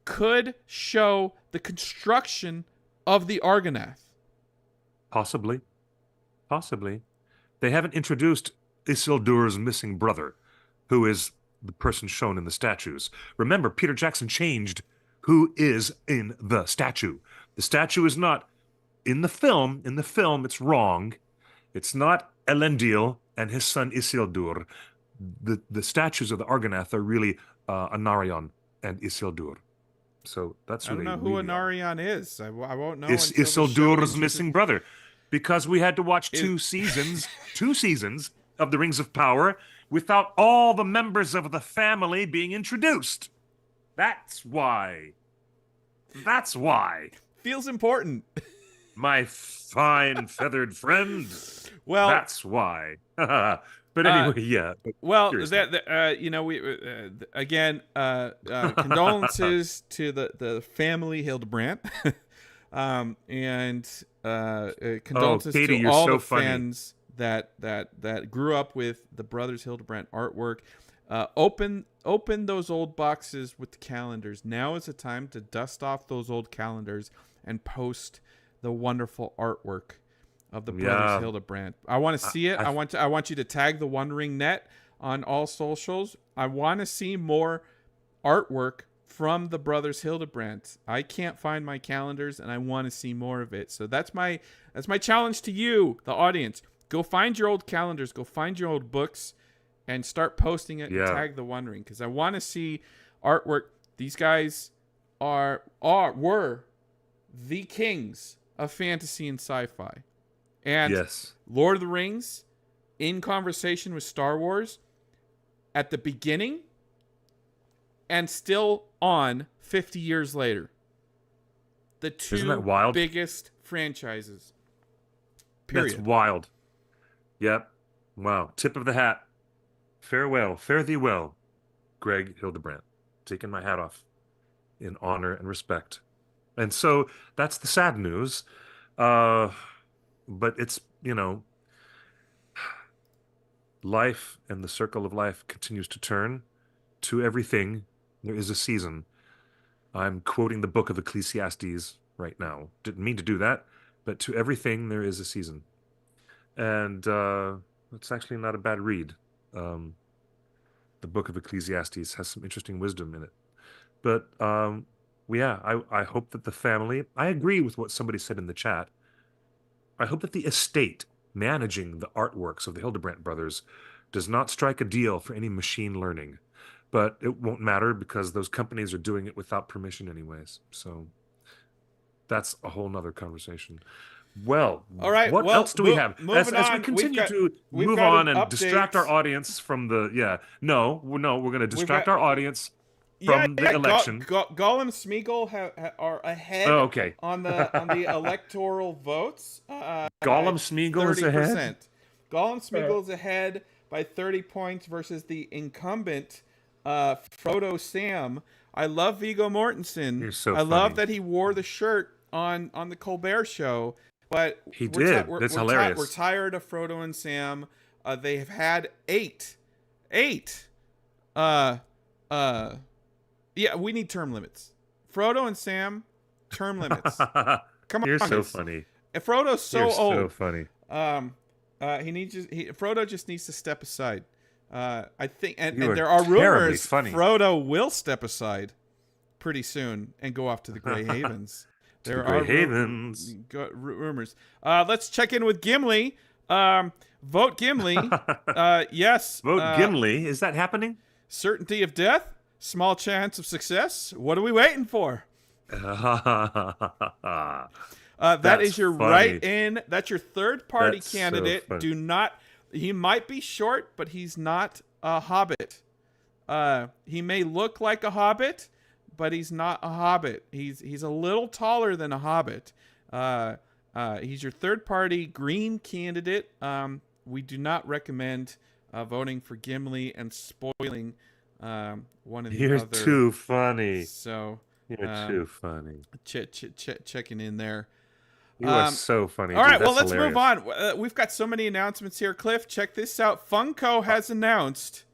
could show the construction of the Argonath. Possibly. They haven't introduced Isildur's missing brother, who is the person shown in the statues. Remember, Peter Jackson changed who is in the statue. The statue is not in the film. In the film, it's wrong. It's not Elendil and his son Isildur. The statues of the Argonath are really Anarion and Isildur. So that's who I don't know who Anarion is. I won't know. Isildur's missing brother. Because we had to watch two seasons of the Rings of Power without all the members of the family being introduced. That's why. Feels important. My fine feathered friend. Well, that's why. But anyway, yeah. Well, we again condolences to the family Hildebrandt, and condolences Katie, to all so the funny. fans that grew up with the brothers Hildebrandt artwork. Open those old boxes with the calendars. Now is the time to dust off those old calendars and post the wonderful artwork of the brothers Yeah. Hildebrand. I want to I, see it. I I want you to tag the One Ring Net on all socials. I want to see more artwork from the brothers Hildebrand. I can't find my calendars, and I want to see more of it. So that's my challenge to you, the audience. Go find your old calendars. Go find your old books, and start posting it and yeah. tag the One Ring, because I want to see artwork. These guys were the kings of fantasy and sci-fi, and Yes. Lord of the Rings, in conversation with Star Wars, at the beginning and still on 50 years later. The Isn't that two wild? biggest franchises. Period. That's wild. Yep. Wow. Tip of the hat. Farewell. Fare thee well, Greg Hildebrandt. Taking my hat off in honor and respect. And so that's the sad news. But it's, life and the circle of life continues to turn. To everything, there is a season. I'm quoting the book of Ecclesiastes right now. Didn't mean to do that, but to everything, there is a season. And it's actually not a bad read. The book of Ecclesiastes has some interesting wisdom in it. But yeah, I hope that the family, I agree with what somebody said in the chat. I hope that the estate managing the artworks of the Hildebrandt brothers does not strike a deal for any machine learning. But it won't matter because those companies are doing it without permission anyways. So that's a whole nother conversation. Well, All right. what Well, else do we have? moving As we on, continue to we've move got on an and distract update. our audience from the, no, we're going to We've distract got our audience yeah, from the election. Gollum Smeagol are ahead Oh, okay. on the electoral votes. Gollum Smeagol is ahead? Gollum Smeagol is ahead by 30 points versus the incumbent Frodo Sam. I love Viggo Mortensen. You're so I funny. love that he wore the shirt on the Colbert Show. But He did. That's hilarious. We're tired of Frodo and Sam. They have had eight. Yeah, we need term limits. Frodo and Sam, term limits. Come on, You're so funny. If Frodo's so You're old, so funny. Frodo just needs to step aside. I think, and You are there are terribly rumors funny. Frodo will step aside pretty soon and go off to the Grey Havens. There Grey are Havens. rumors. Let's check in with Gimli. Vote Gimli. Yes. Vote Gimli. Is that happening? Certainty of death. Small chance of success. What are we waiting for? That is your funny. write-in. That's your third-party That's candidate. so funny. Do not. He might be short, but he's not a hobbit. He may look like a hobbit, but he's not a hobbit. He's a little taller than a hobbit. He's your third-party green candidate. We do not recommend voting for Gimli and spoiling one of the You're other. too funny. So You're too funny. checking in there. You are so funny. All dude. right, well, That's let's hilarious. move on. We've got so many announcements here. Cliff, check this out. Funko has announced.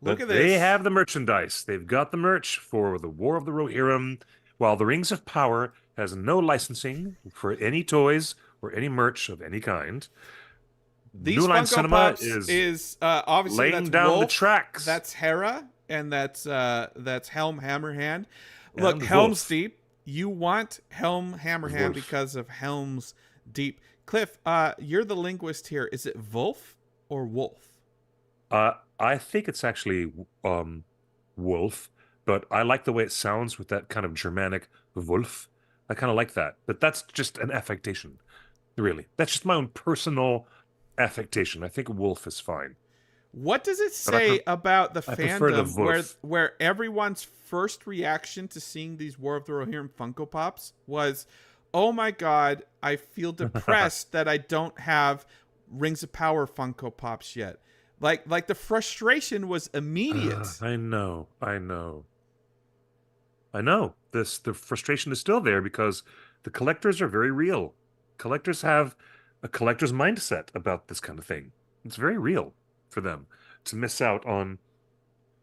Look But at this. They have the merchandise. They've got the merch for the War of the Rohirrim, while the Rings of Power has no licensing for any toys or any merch of any kind. These New Line Funko Cinema Pops is obviously laying that's down Wolf, the tracks. That's Hera, and that's Helm Hammerhand. Look, And Helm's Wolf. Deep. You want Helm Hammerhand Wolf. because of Helm's Deep. Cliff, you're the linguist here. Is it Wolf or Wolf? I think it's actually Wolf, but I like the way it sounds with that kind of Germanic Wolf. I kind of like that, but that's just an affectation, really. That's just my own personal affectation. I think Wolf is fine. What does it But I say about the I prefer the fandom Wolf. where everyone's first reaction to seeing these War of the Rohirrim Funko Pops was, oh my god, I feel depressed that I don't have Rings of Power Funko Pops yet. Like the frustration was immediate. I know. The frustration is still there because the collectors are very real. Collectors have a collector's mindset about this kind of thing. It's very real for them to miss out on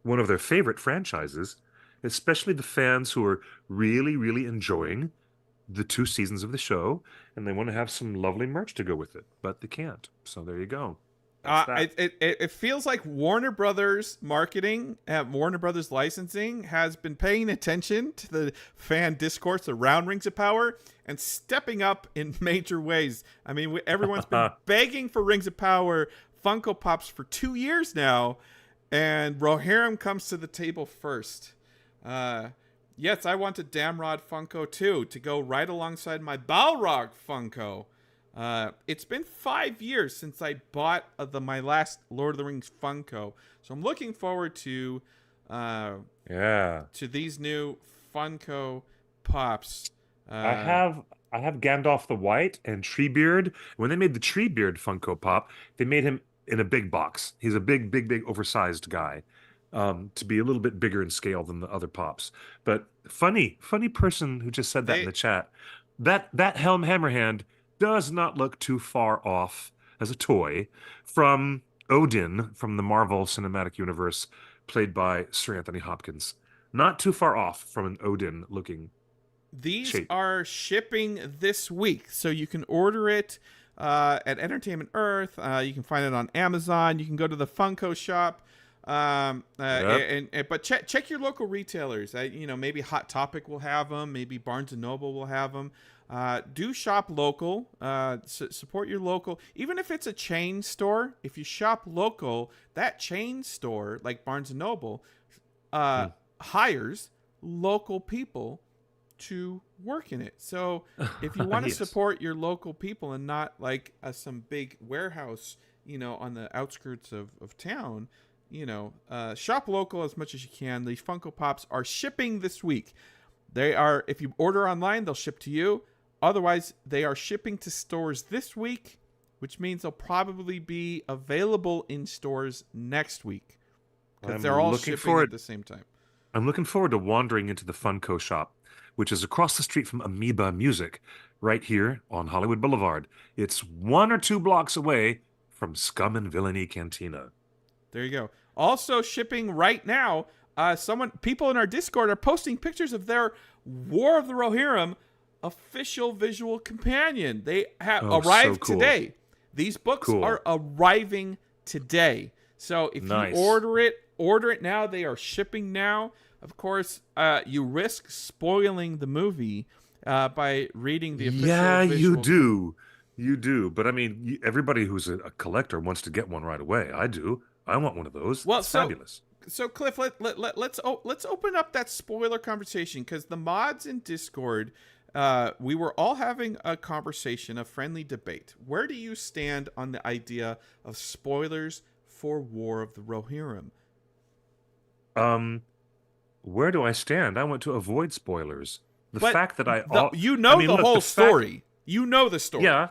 one of their favorite franchises, especially the fans who are really, really enjoying the 2 seasons of the show, and they want to have some lovely merch to go with it, but they can't. So there you go. That's that. It feels like Warner Brothers marketing, Warner Brothers licensing has been paying attention to the fan discourse around Rings of Power and stepping up in major ways. I mean, everyone's been begging for Rings of Power Funko Pops for 2 years now, and Rohirrim comes to the table first. Yes, I want a Damrod Funko too to go right alongside my Balrog Funko. It's been 5 years since I bought my last Lord of the Rings Funko, so I'm looking forward to these new Funko Pops. I have Gandalf the White and Treebeard. When they made the Treebeard Funko Pop, they made him in a big box. He's a big, oversized guy, to be a little bit bigger in scale than the other pops. But funny person who just said that in the chat. That Helm Hammerhand does not look too far off as a toy from Odin from the Marvel Cinematic Universe, played by Sir Anthony Hopkins. Not too far off from an Odin looking. These shape. are shipping this week, so you can order it at Entertainment Earth. You can find it on Amazon. You can go to the Funko shop. But check your local retailers. Maybe Hot Topic will have them. Maybe Barnes and Noble will have them. Do shop local. Support your local, even if it's a chain store. If you shop local, that chain store like Barnes and Noble hires local people to work in it. So if you want to Yes. support your local people and not like some big warehouse, on the outskirts of town, shop local as much as you can. These Funko Pops are shipping this week. They are, if you order online, they'll ship to you. Otherwise, they are shipping to stores this week, which means they'll probably be available in stores next week because they're all shipping at the same time. I'm looking forward to wandering into the Funko shop, which is across the street from Amoeba Music, right here on Hollywood Boulevard. It's 1 or 2 blocks away from Scum and Villainy Cantina. There you go. Also shipping right now, people in our Discord are posting pictures of their War of the Rohirrim official visual companion. They have arrived today. These books are arriving today. So if you order it now. They are shipping now. Of course, you risk spoiling the movie by reading the official visual. You do. But I mean, everybody who's a collector wants to get one right away. I do. I want one of those. Well, it's fabulous. So Cliff, let's open up that spoiler conversation, because the mods in Discord, we were all having a conversation, a friendly debate. Where do you stand on the idea of spoilers for War of the Rohirrim? Where do I stand? I want to avoid spoilers. The whole story. You know the story. Yeah,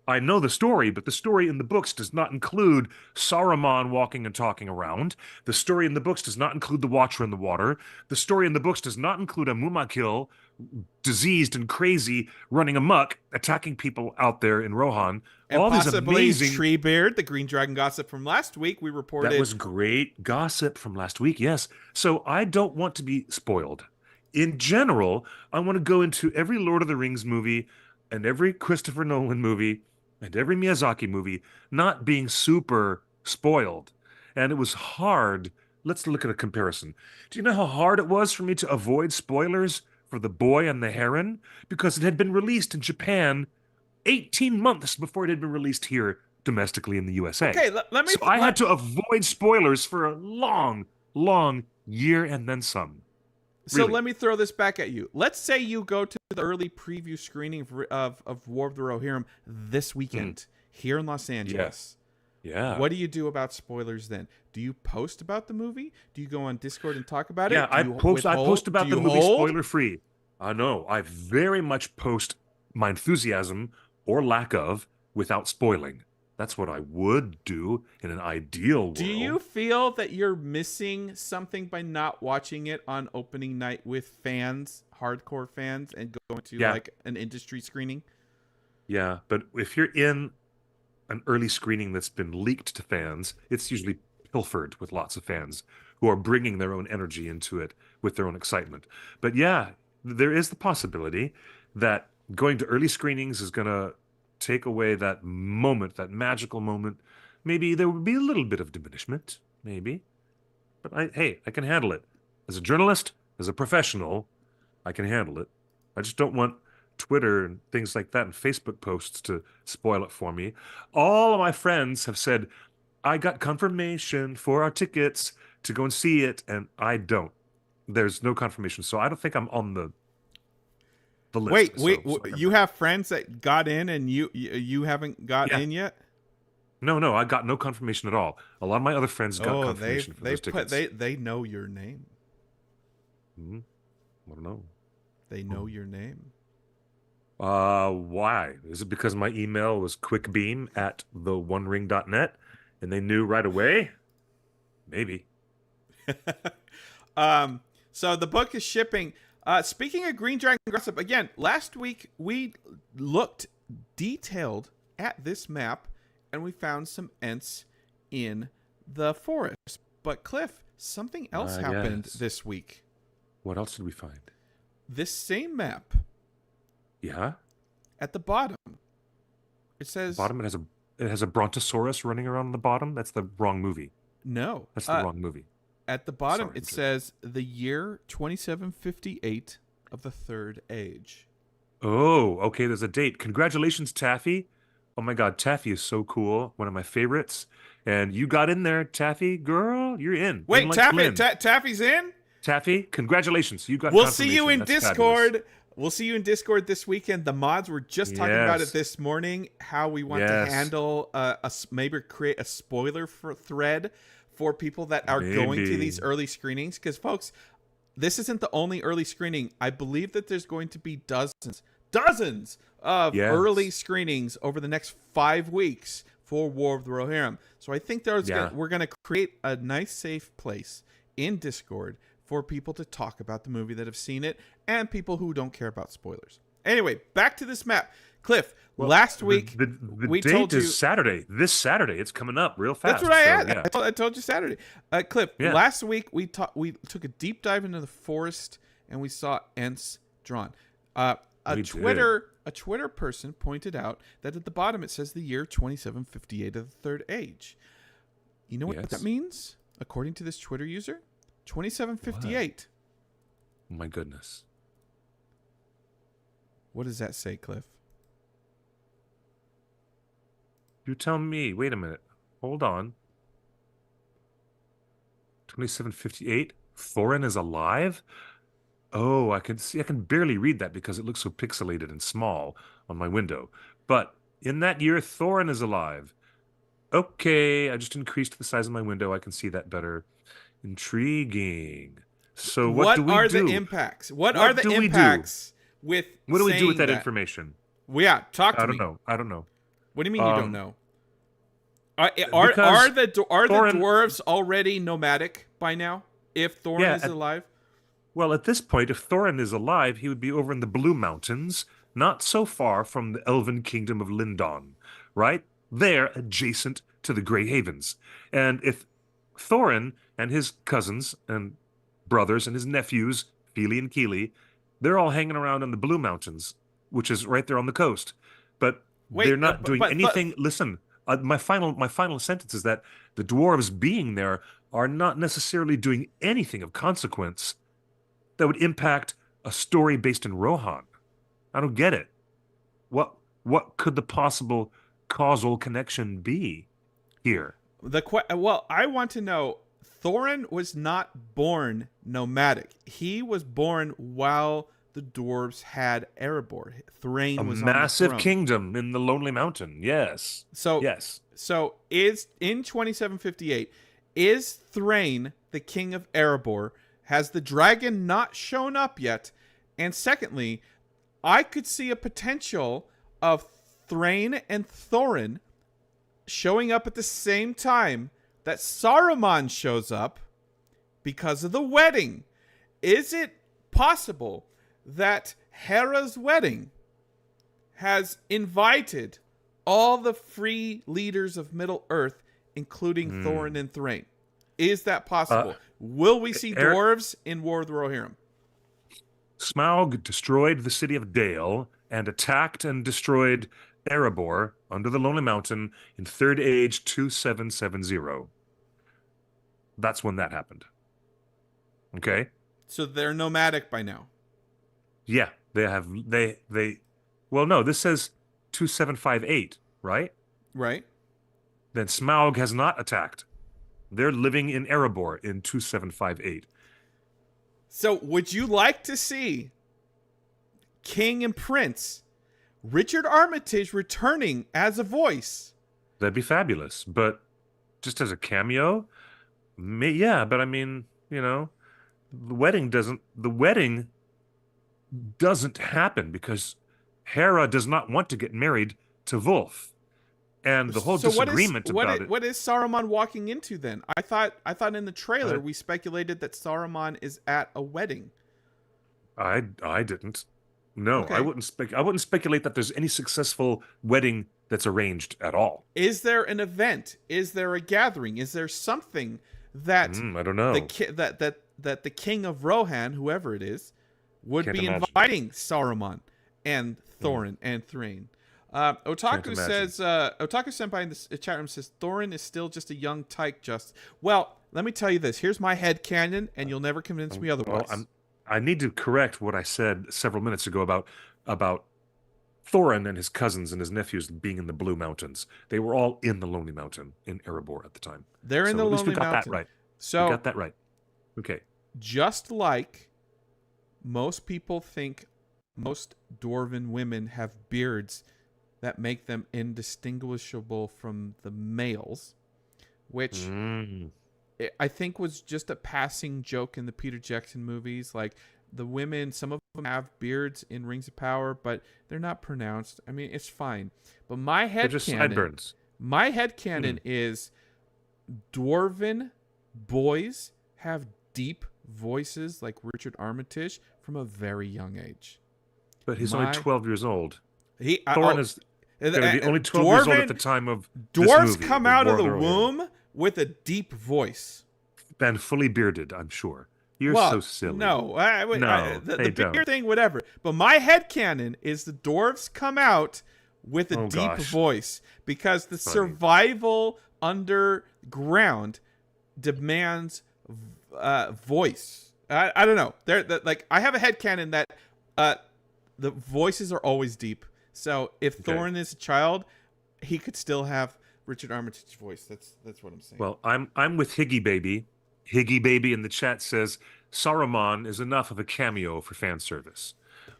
I know the story, but the story in the books does not include Saruman walking and talking around. The story in the books does not include the Watcher in the water. The story in the books does not include a Mumakil, diseased and crazy, running amok, attacking people out there in Rohan. And all possibly these amazing Treebeard, the Green Dragon gossip from last week. We reported that was great gossip from last week. Yes, so I don't want to be spoiled. In general, I want to go into every Lord of the Rings movie and every Christopher Nolan movie and every Miyazaki movie not being super spoiled. And it was hard. Let's look at a comparison. Do you know how hard it was for me to avoid spoilers for The Boy and the Heron? Because it had been released in Japan 18 months before it had been released here domestically in the USA. Okay, I had to avoid spoilers for a long, long year and then some. So let me throw this back at you. Let's say you go to the early preview screening of War of the Rohirrim this weekend here in Los Angeles. Yeah. What do you do about spoilers then? Do you post about the movie? Do you go on Discord and talk about it? Yeah, I post about the movie spoiler free. I know. I very much post my enthusiasm or lack of without spoiling. That's what I would do in an ideal world. Do you feel that you're missing something by not watching it on opening night with fans, hardcore fans, and going to like an industry screening? Yeah, but if you're in an early screening that's been leaked to fans, it's usually pilfered with lots of fans who are bringing their own energy into it with their own excitement. But yeah, there is the possibility that going to early screenings is gonna take away that moment, that magical moment. Maybe there would be a little bit of diminishment, maybe. But I can handle it. As a journalist, as a professional, I can handle it. I just don't want Twitter and things like that and Facebook posts to spoil it for me. All of my friends have said, I got confirmation for our tickets to go and see it, and I don't. There's no confirmation, so I don't think I'm on the list. Wait, So you have friends that got in and you haven't got in yet? No, I got no confirmation at all. A lot of my other friends got confirmation for those tickets. They know your name. I don't know. They know your name. Why? Is it because my email was quickbeam@theonering.net and they knew right away? Maybe. So the book is shipping. Speaking of Green Dragon Gossip, again, last week we looked detailed at this map and we found some Ents in the forest. But Cliff, something else happened this week. What else did we find? This same map. Yeah? At the bottom. It says... Bottom, it has a brontosaurus running around on the bottom? That's the wrong movie. No. That's the wrong movie. At the bottom, it says the year 2758 of the Third Age. Oh, okay, there's a date. Congratulations, Taffy. Oh my God, Taffy is so cool. One of my favorites. And you got in there, Taffy. Girl, you're in. Wait, in like Taffy's in? Taffy, congratulations. You got We'll see you in That's Discord. fabulous. We'll see you in Discord this weekend. The mods were just talking about it this morning, how we want to handle maybe create a spoiler thread for people that are going to these early screenings. Because, folks, this isn't the only early screening. I believe that there's going to be dozens of early screenings over the next 5 weeks for War of the Rohirrim. So I think we're going to create a nice, safe place in Discord for people to talk about the movie that have seen it and people who don't care about spoilers. Anyway, back to this map. Cliff, last week we told you is Saturday. This Saturday, it's coming up real fast. That's what I had. Yeah. I told you Saturday. Cliff, last week we took a deep dive into the forest and we saw Ents drawn. A Twitter person pointed out that at the bottom it says the year 2758 of the Third Age. You know what that means? According to this Twitter user, 2758. What? My goodness. What does that say, Cliff? You tell me. Wait a minute. Hold on. 2758. Thorin is alive? Oh, I can barely read that because it looks so pixelated and small on my window. But in that year, Thorin is alive. Okay, I just increased the size of my window. I can see that better. Intriguing. So what do we do? What are the impacts? What are the impacts with What do we do with that information? Well, yeah, talk to me. I don't know. What do you mean you don't know? Are the dwarves already nomadic by now? If Thorin is alive? Well, at this point, if Thorin is alive, he would be over in the Blue Mountains, not so far from the Elven Kingdom of Lindon, right? There, adjacent to the Grey Havens. And if Thorin and his cousins and brothers and his nephews, Fili and Kili, they're all hanging around in the Blue Mountains, which is right there on the coast. But they're not doing anything. Listen, my final sentence is that the dwarves being there are not necessarily doing anything of consequence that would impact a story based in Rohan. I don't get it. What could the possible causal connection be here? Well, I want to know. Thorin was not born nomadic. He was born while the dwarves had Erebor. Thrain was on the massive throne. Kingdom in the Lonely Mountain. Yes. So is in 2758 is Thrain the king of Erebor? Has the dragon not shown up yet? And secondly, I could see a potential of Thrain and Thorin showing up at the same time that Saruman shows up because of the wedding. Is it possible that Hera's wedding has invited all the free leaders of Middle-earth, including Thorin and Thrain? Is that possible? Will we see dwarves in War of the Rohirrim? Smaug destroyed the city of Dale and attacked and destroyed Erebor under the Lonely Mountain in Third Age 2770. That's when that happened. Okay? So they're nomadic by now. Yeah, they well, no, this says 2758, right? Right? Then Smaug has not attacked. They're living in Erebor in 2758. So would you like to see King and Prince Richard Armitage returning as a voice? That'd be fabulous, but just as a cameo, yeah, but I mean, the wedding doesn't happen because Hera does not want to get married to Wolf. And the whole disagreement about it. What is Saruman walking into then? I thought in the trailer we speculated that Saruman is at a wedding. I didn't. No, Okay. I wouldn't speculate that there's any successful wedding that's arranged at all. Is there an event? Is there a gathering? Is there something that I don't know. that the King of Rohan, whoever it is, would Can't be imagine. inviting Saruman and Thorin and Thrain? Otaku says, Otaku Senpai in the chat room says, Thorin is still just a young tyke, just. Well, let me tell you this. Here's my headcanon, and you'll never convince me otherwise. Well, I need to correct what I said several minutes ago about Thorin and his cousins and his nephews being in the Blue Mountains. They were all in the Lonely Mountain in Erebor at the time. They're in the at least Lonely we got Mountain. that right. So, We got that right. Okay. just like most people think most dwarven women have beards that make them indistinguishable from the males, which I think was just a passing joke in the Peter Jackson movies. Like, the women, some of them have beards in Rings of Power, but they're not pronounced. I mean, it's fine. But my They're just headcanon, sideburns. my headcanon is dwarven boys have deep voices like Richard Armitage from a very young age. But he's only 12 years old. Thorin is going to be only 12 years old at the time of this dwarves movie, come the out of War the Rohirrim. womb with a deep voice. And fully bearded, I'm sure. You're Well, so silly. No, the they beard don't. thing, whatever. But my headcanon is the dwarves come out with a deep gosh. voice because the Funny. survival underground demands voice. I don't know. Like, I have a headcanon that the voices are always deep. So if Okay. Thorin is a child, he could still have Richard Armitage's voice. That's what I'm saying. Well, I'm with Higgy Baby. Higgy Baby in the chat says Saruman is enough of a cameo for fan service.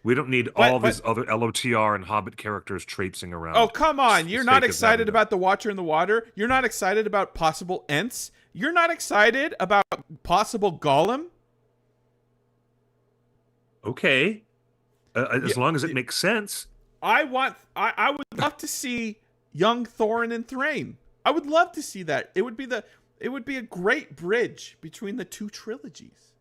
We don't need all these other LOTR and Hobbit characters traipsing around. Oh, come on. You're not excited about about the Watcher in the Water? You're not excited about possible Ents? You're not excited about possible Gollum? Okay. As long as it makes sense. I would love to see young Thorin and Thrain. I would love to see that. It would be a great bridge between the two trilogies.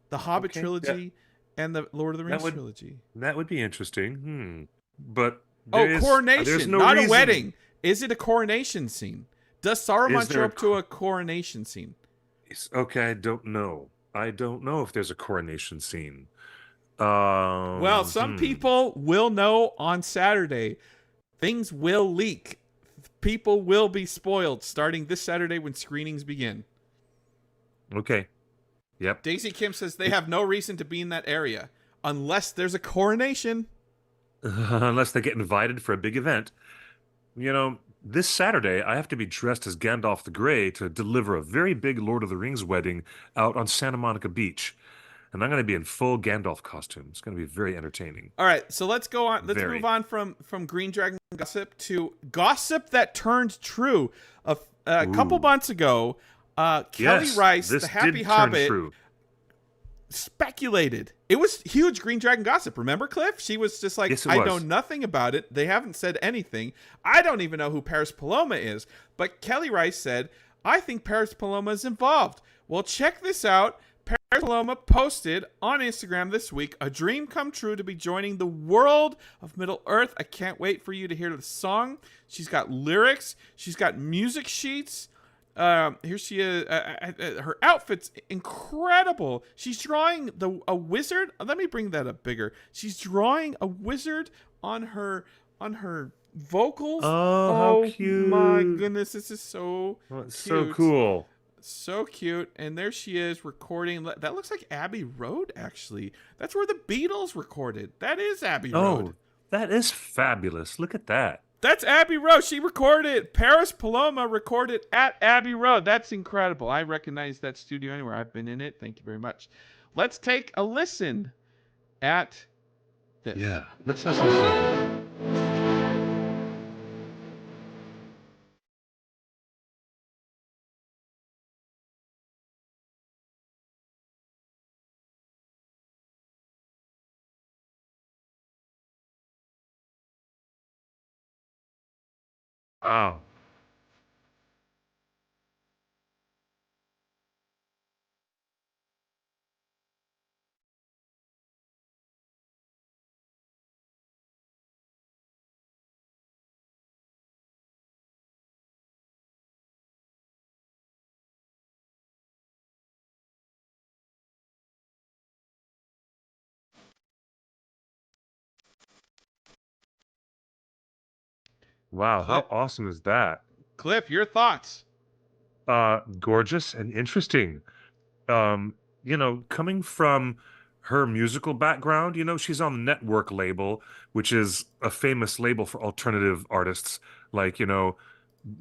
The Hobbit trilogy and the Lord of the Rings trilogy. That would be interesting. But coronation, there's no not reason. a wedding. Is it a coronation scene? Does Saruman Is there show a up to a coronation scene? Okay, I don't know. I don't know if there's a coronation scene. Well, some people will know on Saturday. Things will leak. People will be spoiled starting this Saturday when screenings begin. Okay. Yep. Daisy Kim says they have no reason to be in that area unless there's a coronation. Unless they get invited for a big event. This Saturday, I have to be dressed as Gandalf the Grey to deliver a very big Lord of the Rings wedding out on Santa Monica Beach. And I'm going to be in full Gandalf costume. It's going to be very entertaining. All right, so let's go on. Let's move on from Green Dragon gossip to gossip that turned true. A couple months ago, Kelly Rice, the Happy Hobbit, speculated. It was huge Green Dragon gossip. Remember, Cliff? She was just like, Yes, I know nothing about it. They haven't said anything. I don't even know who Paris Paloma is. But Kelly Rice said, I think Paris Paloma is involved. Well, check this out. Paris Paloma posted on Instagram this week, a dream come true to be joining the world of Middle-earth. I can't wait for you to hear the song. She's got lyrics. She's got music sheets. Here she is. Her outfit's incredible. She's drawing a wizard. Let me bring that up bigger. She's drawing a wizard on her vocals. Oh, how Oh my cute. goodness, this is so Oh, it's so cute. cool. So cute. And there she is recording. That looks like Abbey Road, actually. That's where the Beatles recorded. That is Abbey Road. Oh, that is fabulous. Look at that. That's Abbey Road. She recorded. Paris Paloma recorded at Abbey Road. That's incredible. I recognize that studio anywhere. I've been in it. Thank you very much. Let's take a listen at this. Yeah, let's listen to it. Oh, wow. Cliff, How awesome is that? Cliff, your thoughts? Gorgeous and interesting. Um, coming from her musical background, she's on the Network label, which is a famous label for alternative artists. Like,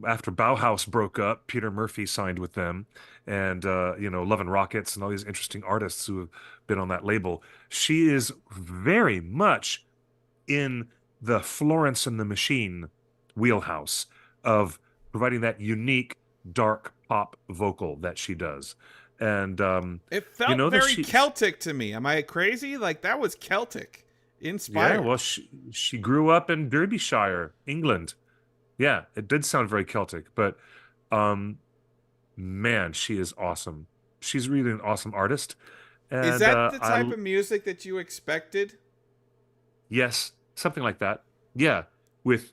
after Bauhaus broke up, Peter Murphy signed with them, and Love and Rockets and all these interesting artists who have been on that label. She is very much in the Florence and the Machine wheelhouse of providing that unique dark pop vocal that she does. And It you felt know that very she Celtic to me. Am I crazy? Like, that was Celtic yeah, inspired. well she grew up in Derbyshire, England. Yeah, it did sound very Celtic, but um man, she is awesome. She's really an awesome artist. Is And that the type I of music that you expected? yes, something like that. Yeah, with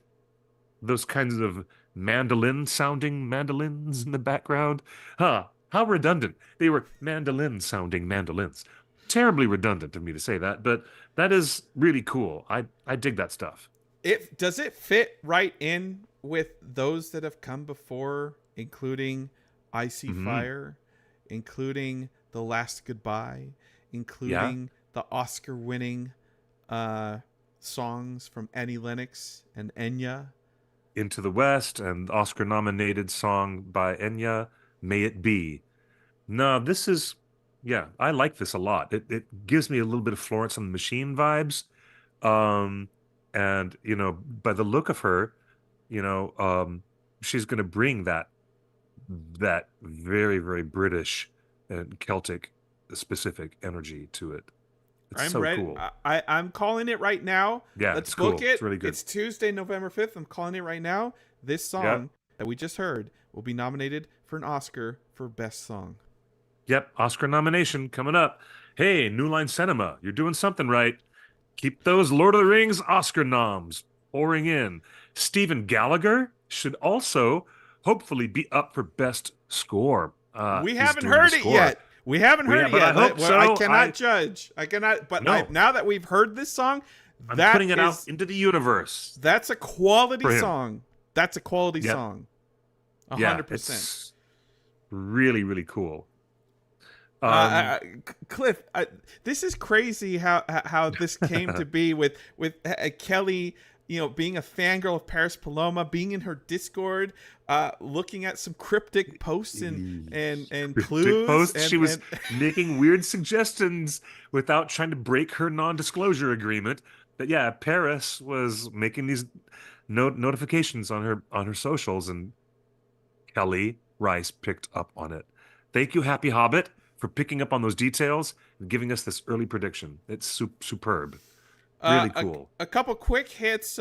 those kinds of mandolin sounding mandolins in the background. Huh, how redundant. They were mandolin sounding mandolins. Terribly redundant of me to say that, but that is really cool. I dig that stuff. Does it fit right in with those that have come before, including Icy Hmm. Fire, including The Last Goodbye, Yeah, including the Oscar-winning uh, songs from Annie Lennox and Enya? Into the West and Oscar nominated song by Enya, May It Be. No, this is yeah, I like this a lot. It gives me a little bit of Florence and the Machine vibes. Um, and by the look of her, you know, um, she's going to bring that very, very British and Celtic specific energy to it. It's I'm so ready. cool. I'm calling it right now. Yeah, Let's it's book cool. It's it. really good. It's Tuesday, November 5th. I'm calling it right now. This Yep. song that we just heard will be nominated for an Oscar for Best Song. Yep. Oscar nomination coming up. Hey, New Line Cinema, you're doing something right. Keep those Lord of the Rings Oscar noms pouring in. Stephen Gallagher should also hopefully be up for Best Score. We He's haven't doing the heard it score. yet. We haven't heard it But I yet. hope Well, I so. cannot judge. I cannot. But No, now that we've heard this song, I'm that putting it out is into the universe that's a quality for him. song. That's a quality Yep. song. Yeah, 100%. it's really, really cool. Um, Cliff, this is crazy how this came to be with Kelly, being a fangirl of Paris Paloma, being in her Discord, looking at some cryptic posts and cryptic clues, posts. She was making weird suggestions without trying to break her non-disclosure agreement. But yeah, Paris was making these notifications on her socials, and Kelly Rice picked up on it. Thank you, Happy Hobbit, for picking up on those details and giving us this early prediction. It's superb. Really A, cool. a couple quick hits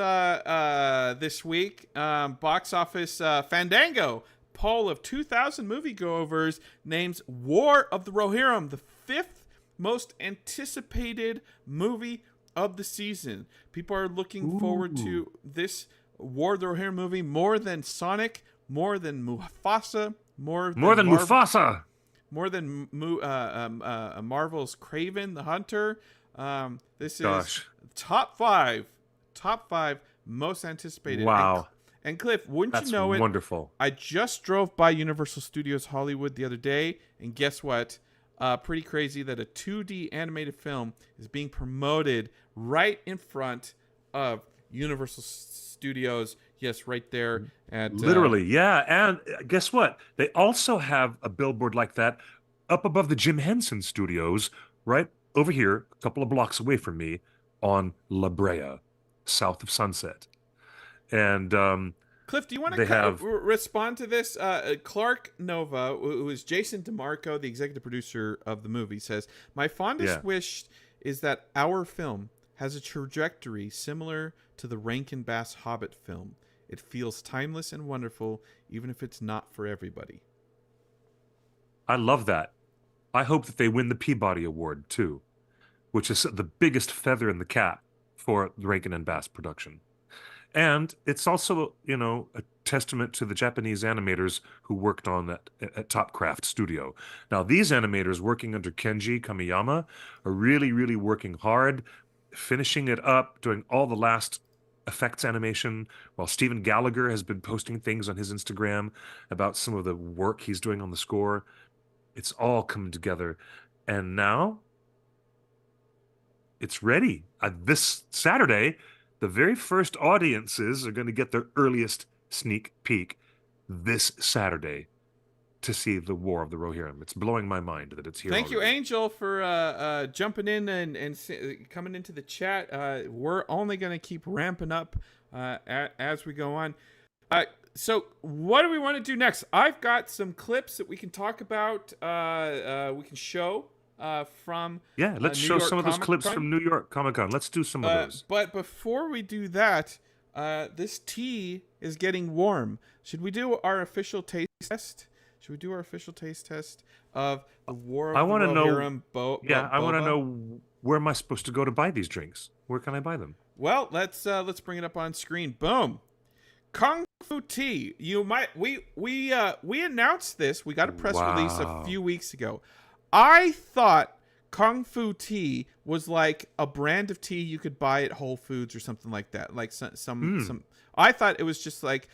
this week. Box office Fandango poll of 2,000 moviegoers names War of the Rohirrim the fifth most anticipated movie of the season. People are looking forward Ooh. to this War of the Rohirrim movie more than Sonic, more than Mufasa, more More than than Mufasa. more than Marvel's Kraven the Hunter. This is Gosh. top five most anticipated. Wow. And Cliff, wouldn't That's you know it? wonderful. I just drove by Universal Studios Hollywood the other day, and guess what? Pretty crazy that a 2D animated film is being promoted right in front of Universal Studios. Yes, right there at Literally, yeah. And guess what? They also have a billboard like that up above the Jim Henson Studios, right over here, a couple of blocks away from me, on La Brea, south of Sunset. And Cliff, do you want they to have, respond to this? Clark Nova, who is Jason DeMarco, the executive producer of the movie, says, "My yeah. fondest wish is that our film has a trajectory similar to the Rankin Bass Hobbit film. It feels timeless and wonderful, even if it's not for everybody." I love that. I hope that they win the Peabody Award too, which is the biggest feather in the cap for the Rankin and Bass production. And it's also, a testament to the Japanese animators who worked on that at Topcraft Studio. Now, these animators working under Kenji Kamiyama are really, really working hard, finishing it up, doing all the last effects animation, while Stephen Gallagher has been posting things on his Instagram about some of the work he's doing on the score. It's all coming together. And now it's ready. This Saturday, the very first audiences are going to get their earliest sneak peek this Saturday to see the War of the Rohirrim. It's blowing my mind that it's here. Thank you, already. Angel, for jumping in and coming into the chat. We're only going to keep ramping up as we go on. So what do we want to do next? I've got some clips that we can talk about. We can show from let's New show York some of those clips Comic-Con. from New York Comic-Con. Let's do some of those. But before we do that, this tea is getting warm. Should we do our official taste test? Should we do our official taste test of the War of I the want to know. Rohirrim? I want to know, where am I supposed to go to buy these drinks? Where can I buy them? Well, let's bring it up on screen. Boom. Kung Fu Tea. We announced this. We got a press release a few weeks ago. I thought Kung Fu Tea was like a brand of tea you could buy at Whole Foods or something like that. Like some. I thought it was just like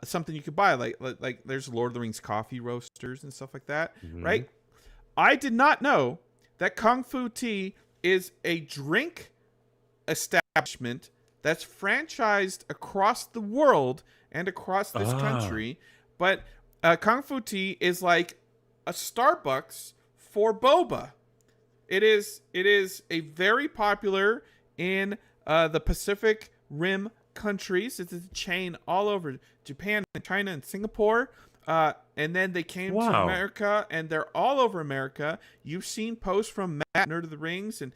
something you could buy. Like there's Lord of the Rings coffee roasters and stuff like that, right? I did not know that Kung Fu Tea is a drink establishment that's franchised across the world and across this country. But Kung Fu Tea is like a Starbucks for boba. It is a very popular in the Pacific Rim countries. It's a chain all over Japan, China, and Singapore. And then they came to America, and they're all over America. You've seen posts from Matt, Nerd of the Rings, and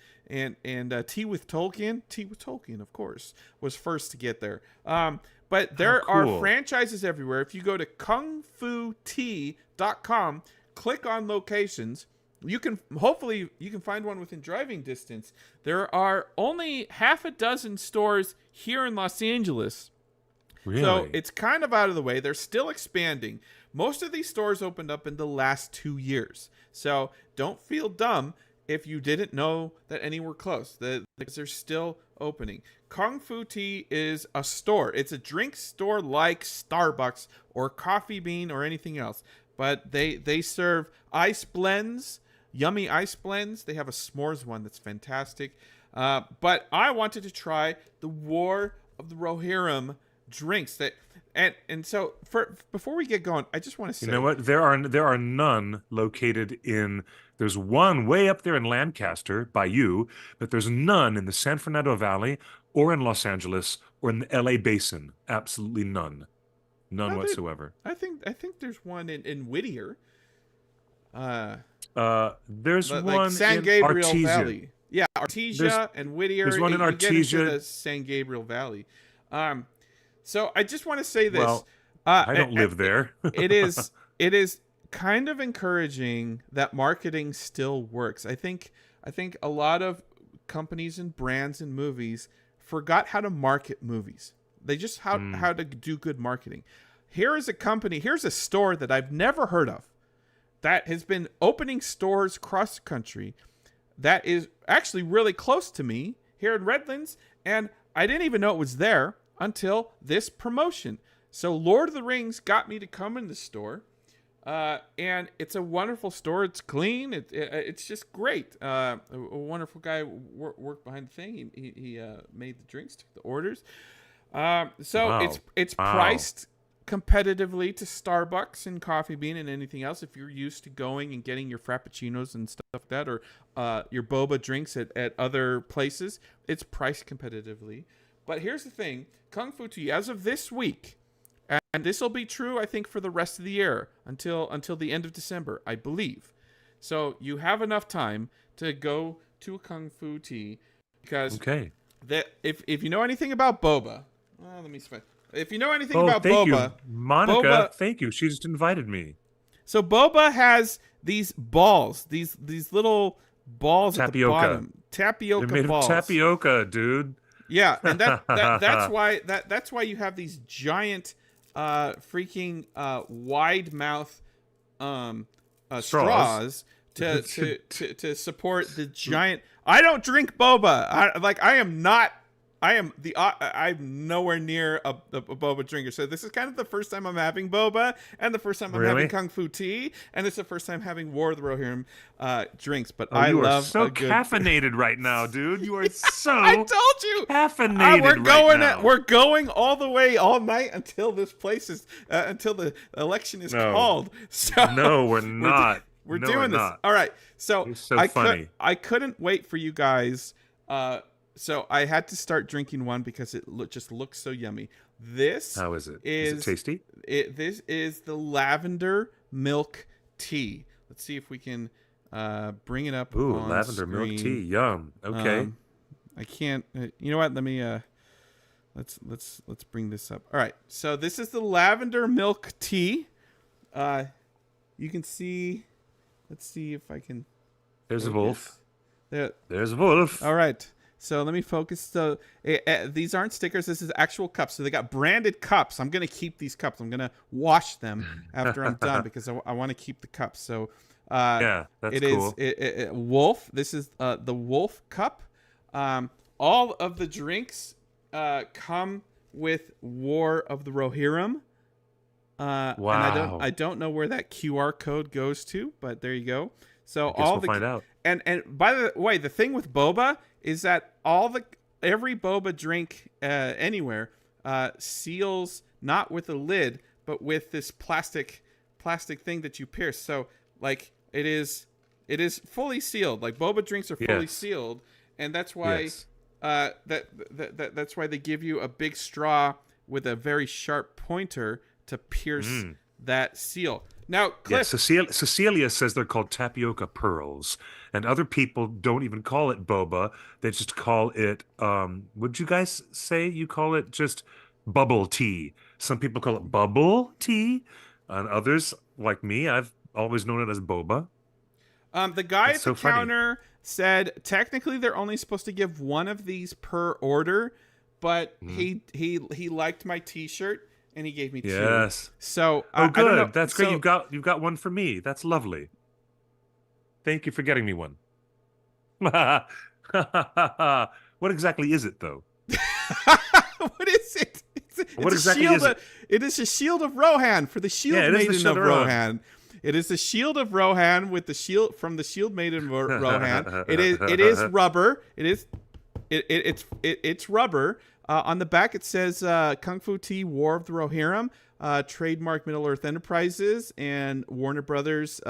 Tea with Tolkien. Tea with Tolkien, of course, was first to get there. But there are franchises everywhere. If you go to kungfutea.com, click on locations, you can find one within driving distance. There are only half a dozen stores here in Los Angeles. Really? So it's kind of out of the way. They're still expanding. Most of these stores opened up in the last 2 years. So don't feel dumb if you didn't know that any were close. Because they're still opening. Kung Fu Tea is a store. It's a drink store like Starbucks or Coffee Bean or anything else. But they serve ice blends, yummy ice blends. They have a s'mores one that's fantastic. But I wanted to try the War of the Rohirrim drinks so before we get going, I just want to say, you know what, there are none located in, there's one way up there in Lancaster by you, but there's none in the San Fernando Valley or in Los Angeles or in the LA basin. Absolutely none whatsoever. I think there's one in Whittier. There's one like San in Gabriel Artesia. Valley. Yeah, Artesia and Whittier. There's one in You get into Artesia. the San Gabriel Valley. So I just want to say this. Well, I don't live there. it is kind of encouraging that marketing still works. I think a lot of companies and brands and movies forgot how to market movies. They just how to do good marketing. here is a company, here's a store that I've never heard of that has been opening stores across the country that is actually really close to me here in Redlands, and I didn't even know it was there until this promotion. So Lord of the Rings got me to come in the store, and it's a wonderful store. It's clean. It's just great. A wonderful guy worked behind the thing. He made the drinks, took the orders. So Wow. it's Wow. priced competitively to Starbucks and Coffee Bean and anything else. If you're used to going and getting your frappuccinos and stuff like that, or your boba drinks at other places, it's priced competitively. But here's the thing, Kung Fu Tea, as of this week, and this will be true, I think, for the rest of the year until the end of December, I believe. So you have enough time to go to a Kung Fu Tea, because Okay. that if you know anything about boba, let me spend. If you know anything Oh, about thank boba, you, Monica. boba. Thank you. She just invited me. So boba has these balls, these little balls at the Tapioca. bottom, They're tapioca made balls. of tapioca, dude. Yeah, and that's why you have these giant, freaking wide mouth straws to support the giant. I don't drink boba. I'm nowhere near a boba drinker. So this is kind of the first time I'm having boba, and the first time I'm having Kung Fu Tea, and it's the first time having War of the Rohirrim drinks. But I you love are so a good... caffeinated right now, dude. You are so I told you, caffeinated we're going all the way all night until this place is until the election is called. So no, we're not. We're doing this. Not. All right. So, You're so funny. I couldn't wait for you guys. So I had to start drinking one because it just looks so yummy. This How is it? Is it tasty? This is the lavender milk tea. Let's see if we can bring it up. Ooh, on lavender screen. milk tea. Yum. Okay. I can't. You know what? Let me. Let's bring this up. All right. So this is the lavender milk tea. You can see. Let's see if I can. There's a wolf. There. There's a wolf. All right. So let me focus. So these aren't stickers. This is actual cups. So they got branded cups. I'm going to keep these cups. I'm going to wash them after I'm done because I want to keep the cups. So yeah, that's cool. It wolf. This is the wolf cup. All of the drinks come with War of the Rohirrim. Wow. And I don't know where that QR code goes to, but there you go. So we'll find out. And by the way, the thing with boba is that every boba drink anywhere seals not with a lid, but with this plastic thing that you pierce. So like it is fully sealed. Like boba drinks are fully sealed, and that's why that's why they give you a big straw with a very sharp pointer to pierce that seal. Now, Cliff, Cecilia says they're called tapioca pearls, and other people don't even call it boba. They just call it, would you guys say you call it just bubble tea? Some people call it bubble tea, and others, like me, I've always known it as boba. The guy at the counter said technically they're only supposed to give one of these per order, but he liked my T-shirt. And he gave me two. Yes. So good. I don't know. That's great. You've got one for me. That's lovely. Thank you for getting me one. What exactly is it, though? What is it? What exactly is it? It is a shield of Rohan for the Shield Maiden of Rohan. It is the shield of Rohan with the shield from the Shield Maiden of Rohan. It is rubber. It's rubber. On the back, it says Kung Fu Tea, War of the Rohirrim, trademark Middle Earth Enterprises and Warner Brothers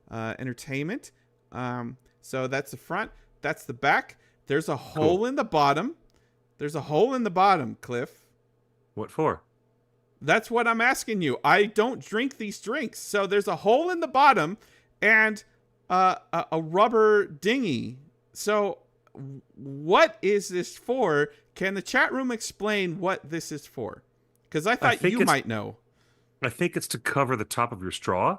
Entertainment. So that's the front. That's the back. There's a hole in the bottom. There's a hole in the bottom, Cliff. What for? That's what I'm asking you. I don't drink these drinks. So there's a hole in the bottom and a rubber dinghy. So what is this for? Can the chat room explain what this is for? Because I thought you might know. I think it's to cover the top of your straw.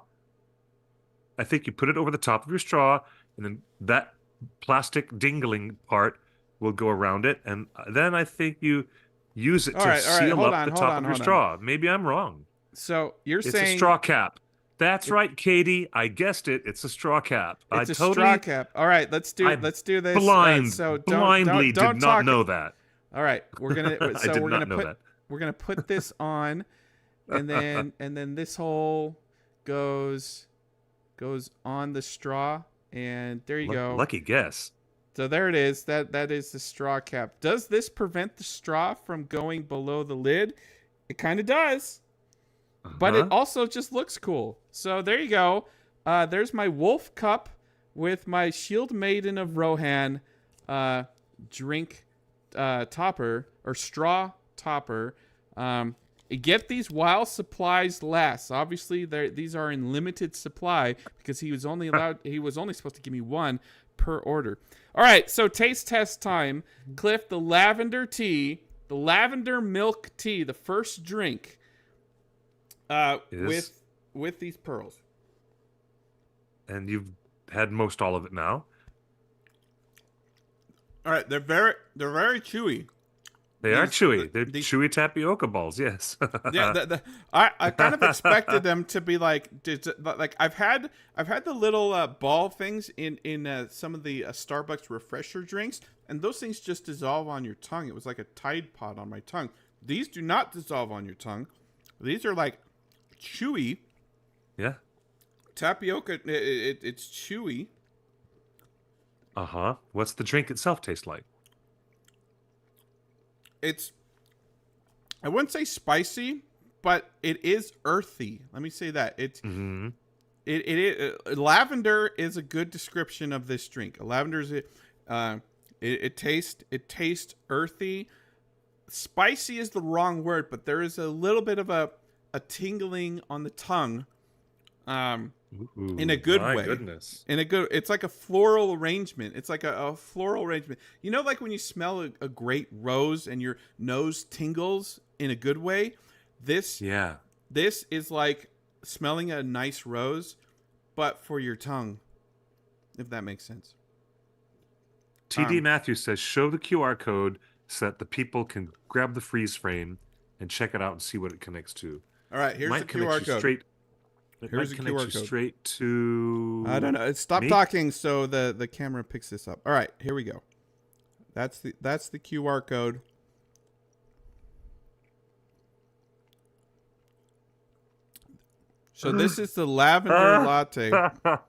I think you put it over the top of your straw, and then that plastic dingling part will go around it, and then I think you use it to seal up the top of your straw. Maybe I'm wrong. So you're It's saying a straw cap. That's right, Katie. I guessed it. It's a straw cap. it's a straw cap. All right, let's do I this. So blindly did don't not talk. know that. All right, we're gonna I did not know that. we're gonna put this on, and then this hole goes on the straw, and there you go. Lucky guess. So there it is. That is the straw cap. Does this prevent the straw from going below the lid? It kind of does. But it also just looks cool. So there you go. There's my wolf cup with my Shield Maiden of Rohan drink topper or straw topper. Get these while supplies last. Obviously, these are in limited supply because he was only supposed to give me one per order. All right, so taste test time. Cliff, the lavender tea, the lavender milk tea, the first drink. With these pearls. And you've had most all of it now. All right, they're very chewy. They are chewy. They're chewy tapioca balls. Yes. Yeah, I kind of expected them to be like I've had the little ball things in some of the Starbucks refresher drinks, and those things just dissolve on your tongue. It was like a Tide Pod on my tongue. These do not dissolve on your tongue. These are like chewy. Yeah. Tapioca, it's chewy. Uh-huh. What's the drink itself taste like? I wouldn't say spicy, but it is earthy. Let me say that. Lavender is a good description of this drink. Lavender is it tastes earthy. Spicy is the wrong word, but there is a little bit of a tingling on the tongue. In a good way. Goodness. It's like a floral arrangement. It's like a floral arrangement. You know, like when you smell a great rose and your nose tingles in a good way. This is like smelling a nice rose, but for your tongue, if that makes sense. TD Matthews says, show the QR code so that the people can grab the freeze frame and check it out and see what it connects to. All right, here's the QR code. Here's the QR code. Straight to... I don't know. Stop talking so the camera picks this up. All right, here we go. That's the QR code. So this is the lavender latte. That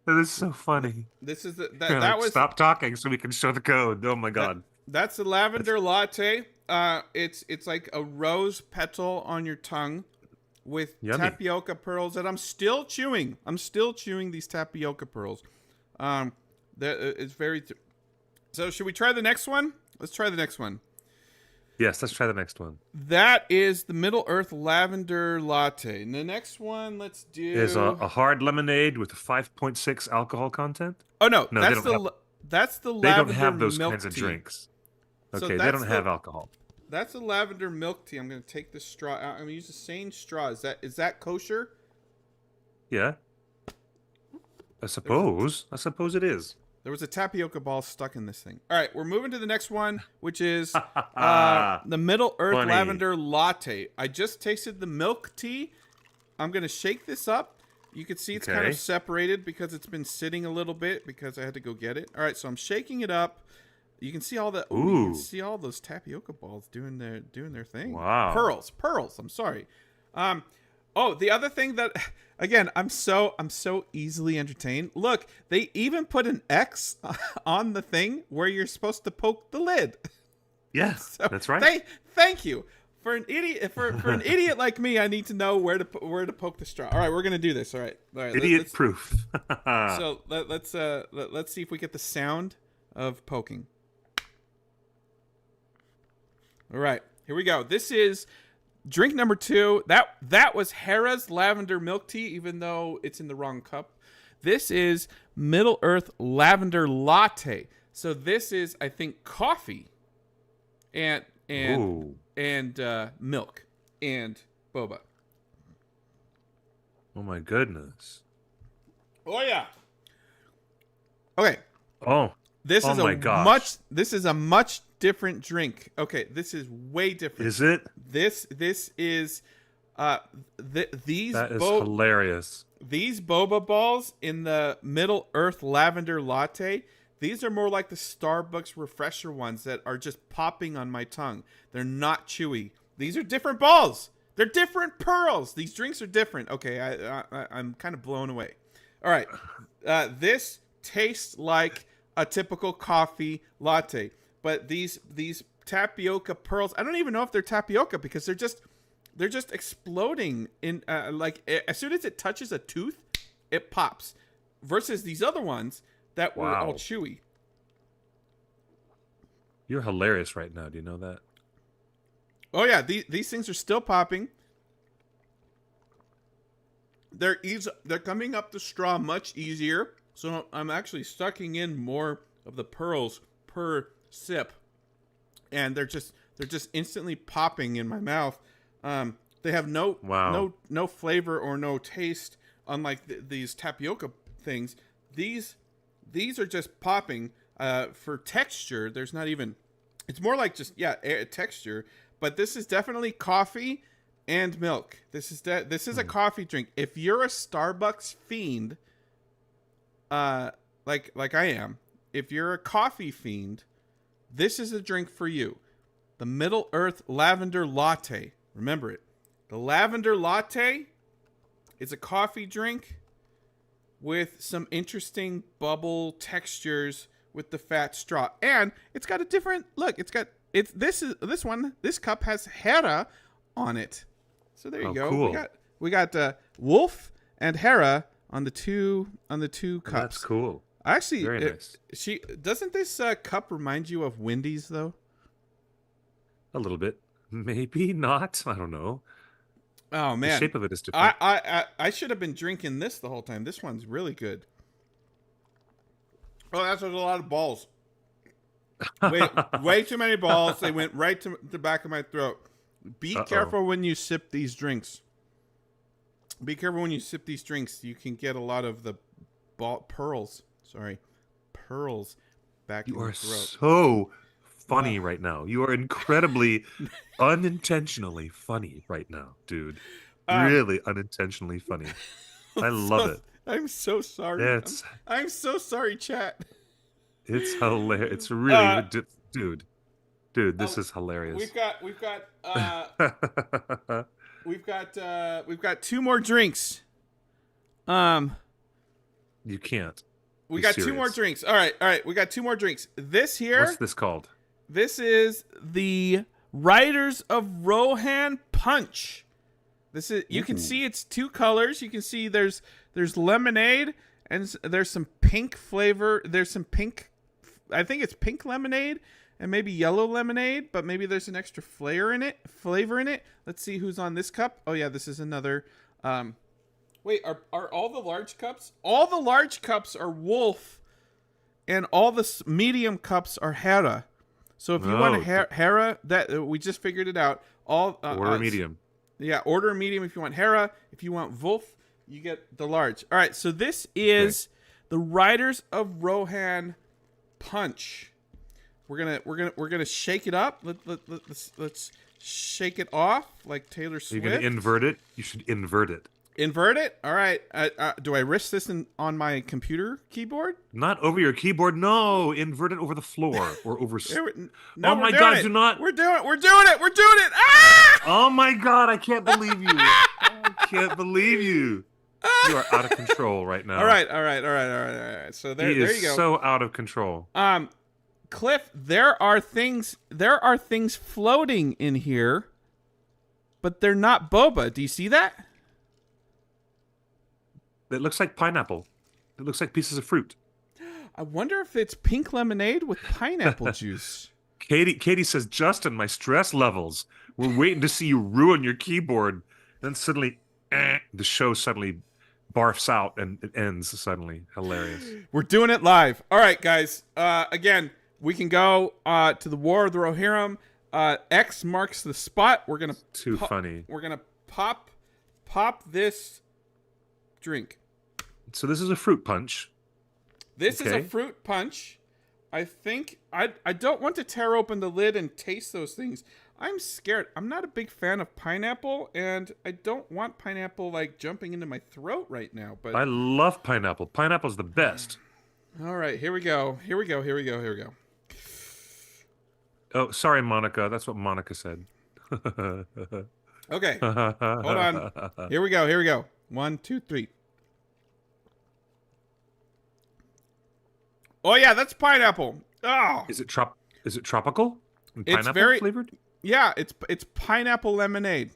is so funny. This is stop talking so we can show the code. Oh my god. That's the lavender latte. It's like a rose petal on your tongue with tapioca pearls that I'm still chewing. I'm still chewing these tapioca pearls. That is very. So should we try the next one? Let's try the next one. Yes, let's try the next one. That is the Middle Earth Lavender Latte. And the next one, let's do... is a hard lemonade with a 5.6 alcohol content? Oh, no. That's the lavender milk tea. They don't have those kinds of drinks. Okay, so they don't have alcohol. That's the lavender milk tea. I'm going to take the straw out. I'm going to use the same straw. Is that kosher? Yeah. I suppose it is. There was a tapioca ball stuck in this thing. All right, we're moving to the next one, which is the Middle Earth Lavender Latte. I just tasted the milk tea. I'm going to shake this up. You can see it's kind of separated because it's been sitting a little bit because I had to go get it. All right, so I'm shaking it up. You can see all the you can see all those tapioca balls doing their thing. Wow. Pearls. I'm sorry. The other thing that, again, I'm so easily entertained. Look, they even put an X on the thing where you're supposed to poke the lid. Yes, so that's right. Thank you. For an idiot, for an idiot like me, I need to know where to poke the straw. All right, we're gonna do this. All right. Idiot proof. So let's see if we get the sound of poking. All right, here we go. This is drink number 2. That was Hera's lavender milk tea, even though it's in the wrong cup. This is Middle Earth Lavender Latte. So this is, I think, coffee and milk and boba. Oh my goodness. Oh yeah. Okay. Oh. This is a much different drink. Okay, this is way different. Is it? This is Uh, these That is hilarious. These boba balls in the Middle Earth lavender latte, these are more like the Starbucks refresher ones that are just popping on my tongue. They're not chewy. These are different balls. They're different pearls. These drinks are different. Okay, I'm kind of blown away. All right, this tastes like a typical coffee latte, but these tapioca pearls, I don't even know if they're tapioca because they're just exploding in like as soon as it touches a tooth, it pops. Versus these other ones that were all chewy. You're hilarious right now. Do you know that? Oh yeah, these things are still popping. They're coming up the straw much easier, so I'm actually sucking in more of the pearls per sip, and they're just instantly popping in my mouth. They have no flavor or no taste, unlike these tapioca things. These are just popping. For texture, there's not even. It's more like just texture. But this is definitely coffee and milk. This is a coffee drink. If you're a Starbucks fiend, like I am, if you're a coffee fiend, this is a drink for you. The Middle Earth Lavender Latte. Remember it. The Lavender Latte is a coffee drink with some interesting bubble textures with the fat straw, and it's got a different look. This cup has Hera on it. So there you go. Cool. We got Wolf and Hera on the two cups. That's cool. Actually, very nice. Doesn't this cup remind you of Wendy's though? A little bit, maybe not. I don't know. Oh man, the shape of it is different. I should have been drinking this the whole time. This one's really good. Oh, that's a lot of balls. Way too many balls. They went right to the back of my throat. Be careful when you sip these drinks. Be careful when you sip these drinks. You can get a lot of the pearls. Sorry, pearls back in your throat. You are so funny right now. You are incredibly unintentionally funny right now, dude. Really unintentionally funny. I love it. I'm so sorry. I'm so sorry, chat. It's hilarious. It's really dude. This is hilarious. We've got two more drinks. You can't. We got two more drinks. All right. We got two more drinks. This here. What's this called? This is the Riders of Rohan Punch. This is. You can see it's two colors. You can see there's lemonade and there's some pink flavor. There's some pink. I think it's pink lemonade and maybe yellow lemonade, but maybe there's an extra flavor in it. Let's see who's on this cup. Oh yeah, this is another. Wait, are all the large cups? All the large cups are Wolf, and all the medium cups are Hera. So if you want Hera, that we just figured it out. Order medium. Yeah, order medium if you want Hera. If you want Wolf, you get the large. All right, so this is the Riders of Rohan Punch. We're gonna shake it up. Let's shake it off like Taylor Swift. You're gonna invert it. You should invert it. Invert it. All right. Do I risk this on my computer keyboard? Not over your keyboard. No, invert it over the floor or over. No, oh my God! Do not. We're doing it. Ah! Oh my God! I can't believe you. I can't believe you. You are out of control right now. All right. So there you go. So out of control. Cliff, there are things floating in here, but they're not boba. Do you see that? It looks like pineapple. It looks like pieces of fruit. I wonder if it's pink lemonade with pineapple juice. Katie says, Justin, my stress levels. We're waiting to see you ruin your keyboard. Then suddenly, the show suddenly barfs out and it ends suddenly. Hilarious. We're doing it live. All right, guys. Again, we can go to the War of the Rohirrim. X marks the spot. We're gonna funny. We're gonna pop this drink. So this is a fruit punch. This is a fruit punch. I think I don't want to tear open the lid and taste those things. I'm scared. I'm not a big fan of pineapple, and I don't want pineapple like jumping into my throat right now. But I love pineapple. Pineapple's the best. all right, here we go. Here we go. Here we go. Here we go. Oh, sorry, Monica. That's what Monica said. Okay, hold on. Here we go. Here we go. 1, 2, 3. Oh yeah, that's pineapple. Oh, Is it tropical? And It's pineapple very- flavored? yeah, it's pineapple lemonade.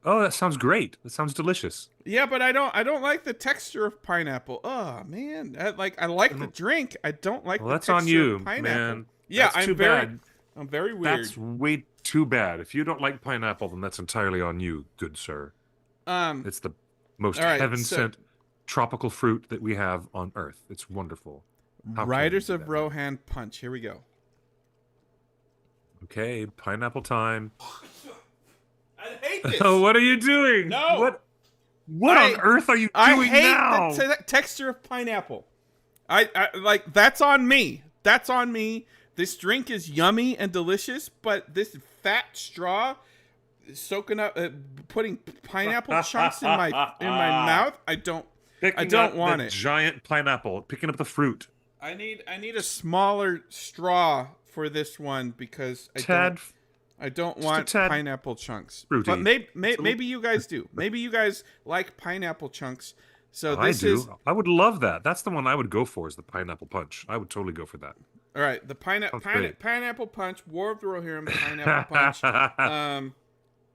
Oh, that sounds great. That sounds delicious. Yeah, but I don't like the texture of pineapple. Oh man, I like the drink. I don't like Well, the that's texture on you, of pineapple. man. Yeah, That's too bad. I'm very weird. That's way too bad. If you don't like pineapple, then that's entirely on you, good sir. It's the most all right, heaven-sent tropical fruit that we have on Earth. It's wonderful. How can Riders you of do that? Rohan Punch. Here we go. Okay, pineapple time. I hate this. Oh, what are you doing? No. What on earth are you doing I hate now? the texture of pineapple. I like that's on me. That's on me. This drink is yummy and delicious, but this fat straw soaking up, putting pineapple chunks in my mouth. I don't want it. Giant pineapple, picking up the fruit. I need a smaller straw for this one because I don't want tad pineapple chunks. fruity. But maybe you guys do. Maybe you guys like pineapple chunks. So I this do. is I would love that. That's the one I would go for. Is the pineapple punch? I would totally go for that. all right. The Sounds great. pineapple punch, War of the Rohirrim, pineapple punch.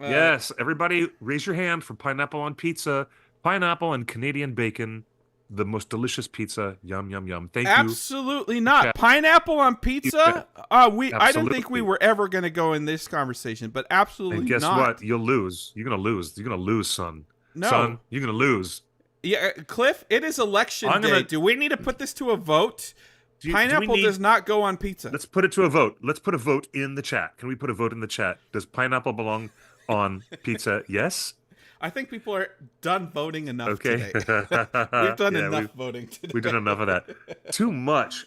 Yes, everybody, raise your hand for pineapple on pizza. Pineapple and Canadian bacon, the most delicious pizza. Yum yum yum. Thank you. Absolutely not. Yeah. Pineapple on pizza? I don't think Absolutely. we were ever going to go in this conversation, but absolutely And guess not. what? You'll lose. You're gonna lose. You're gonna lose, son. No. Son, you're gonna lose. Yeah, Cliff, it is election day. Do we need to put this to a vote? Do we Pineapple need- does not go on pizza. Let's put it to a vote. Let's put a vote in the chat. Can we put a vote in the chat? Does pineapple belong on pizza? Yes. I think people are done voting enough Okay. today. We've done Yeah, enough voting today. We've done enough of that. Too much.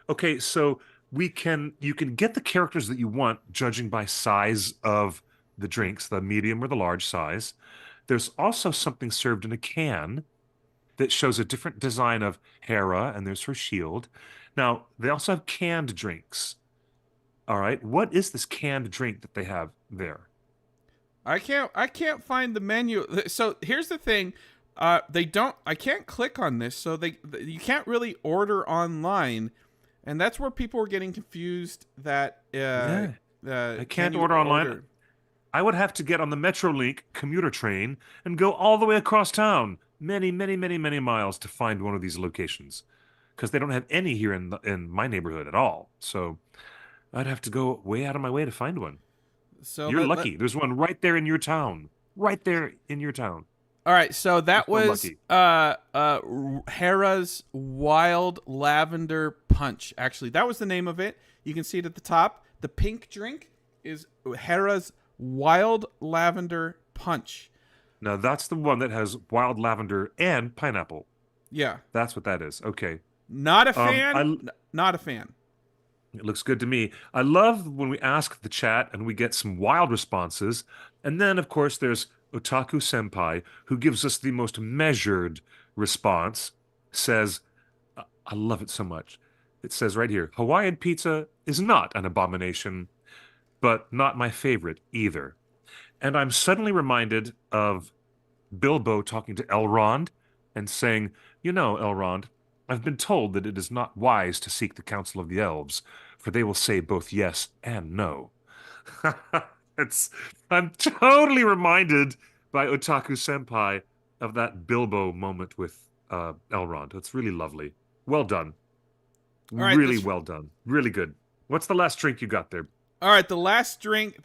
Okay, so you can get the characters that you want judging by size of the drinks, the medium or the large size. There's also something served in a can that shows a different design of Hera, and there's her shield. Now, they also have canned drinks. All right, what is this canned drink that they have there? I can't find the menu. So here's the thing. I can't click on this, so you can't really order online, and that's where people were getting confused that I can't order online. I would have to get on the Metrolink commuter train and go all the way across town, many, many, many, many miles to find one of these locations, because they don't have any here in my neighborhood at all. So I'd have to go way out of my way to find one. So You're lucky. There's one right there in your town. Right there in your town. All right, so that You're was lucky. Hera's Wild Lavender Punch. Actually, that was the name of it. You can see it at the top. The pink drink is Hera's Wild Lavender Punch. Now that's the one that has wild lavender and pineapple. Yeah. That's what that is. Okay. Not a fan. Not a fan. It looks good to me. I love when we ask the chat and we get some wild responses. And then, of course, there's Otaku Senpai, who gives us the most measured response, says, I love it so much. It says right here, Hawaiian pizza is not an abomination, but not my favorite either. And I'm suddenly reminded of Bilbo talking to Elrond and saying, you know, Elrond, I've been told that it is not wise to seek the counsel of the elves, for they will say both yes and no. I'm totally reminded by Otaku Senpai of that Bilbo moment with Elrond. It's really lovely. Well done. Right, really well done. Really good. What's the last drink you got there? All right, the last drink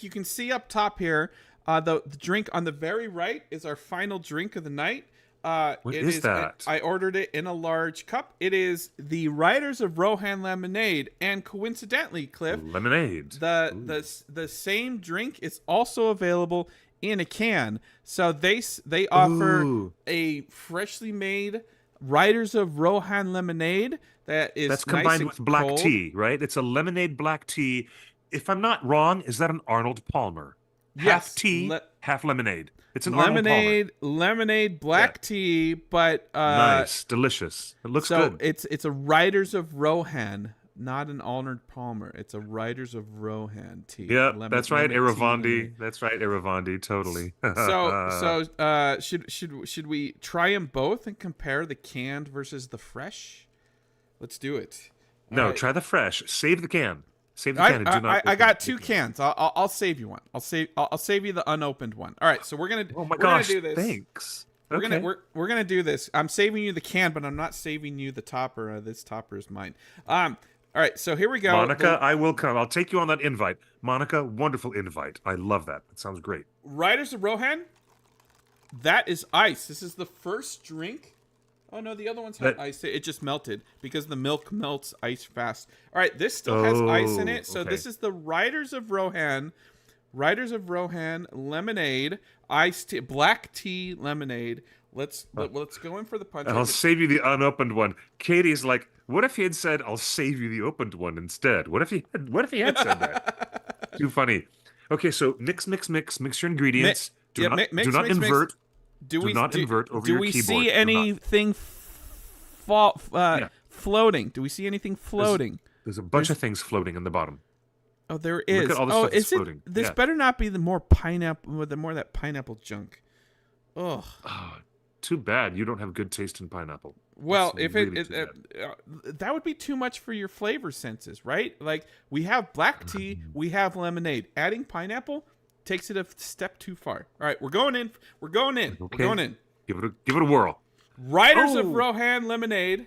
you can see up top here. The drink on the very right is our final drink of the night. What is that? I ordered it in a large cup. It is the Riders of Rohan lemonade, and coincidentally, Cliff, Lemonade. The same drink is also available in a can. So they offer a freshly made Riders of Rohan lemonade that's combined nice with and black cold. tea, right? It's a lemonade black tea if I'm not wrong, is that an Arnold Palmer? Half Yes, tea, half lemonade. It's an Arnold Palmer. lemonade, Yeah. black tea, but Nice, delicious. It looks so good. it's a Riders of Rohan, not an Arnold Palmer. It's a Riders of Rohan tea. Yep, that's right, Lemon tea lemonade. Iravandi. That's right, Iravandi. Totally. Should we try them both and compare the canned versus the fresh? Let's do it. All No, right. try the fresh. Save the can. Save the can and do not. I open got the two can. cans. I'll save you one. I'll save you the unopened one. All right, so Oh my we're gonna gosh! do this. Thanks. We're Okay. gonna we're gonna do this. I'm saving you the can, but I'm not saving you the topper. This topper is mine. All right, so here we go. Monica, I will come. I'll take you on that invite. Monica, wonderful invite. I love that. It sounds great. Riders of Rohan. That is ice. This is the first drink. Oh no, the other ones had That- ice. It just melted because the milk melts ice fast. All right, this still has ice in it. So okay. this is the Riders of Rohan. Riders of Rohan lemonade, iced tea, black tea lemonade. Let's go in for the punch. I'll save you the unopened one. Katie's like, what if he had said, "I'll save you the opened one" instead? What if he had said that? Too funny. Okay, so mix your ingredients. Do not invert. Do invert over do your we keyboard. see Do not. anything floating? Do we see anything floating? There's a bunch of things floating in the bottom. Oh, there is. Look at all the Oh, stuff that's is it? floating. This Yeah. better not be the more pineapple, the more that pineapple junk. Ugh. Oh, too bad you don't have good taste in pineapple. Well, That's if really it too bad. that would be too much for your flavor senses, right? Like we have black tea, we have lemonade. Adding pineapple takes it a step too far. All right, we're going in. We're going in. Okay. We're going in. Give it a whirl. Riders of Oh. Rohan lemonade.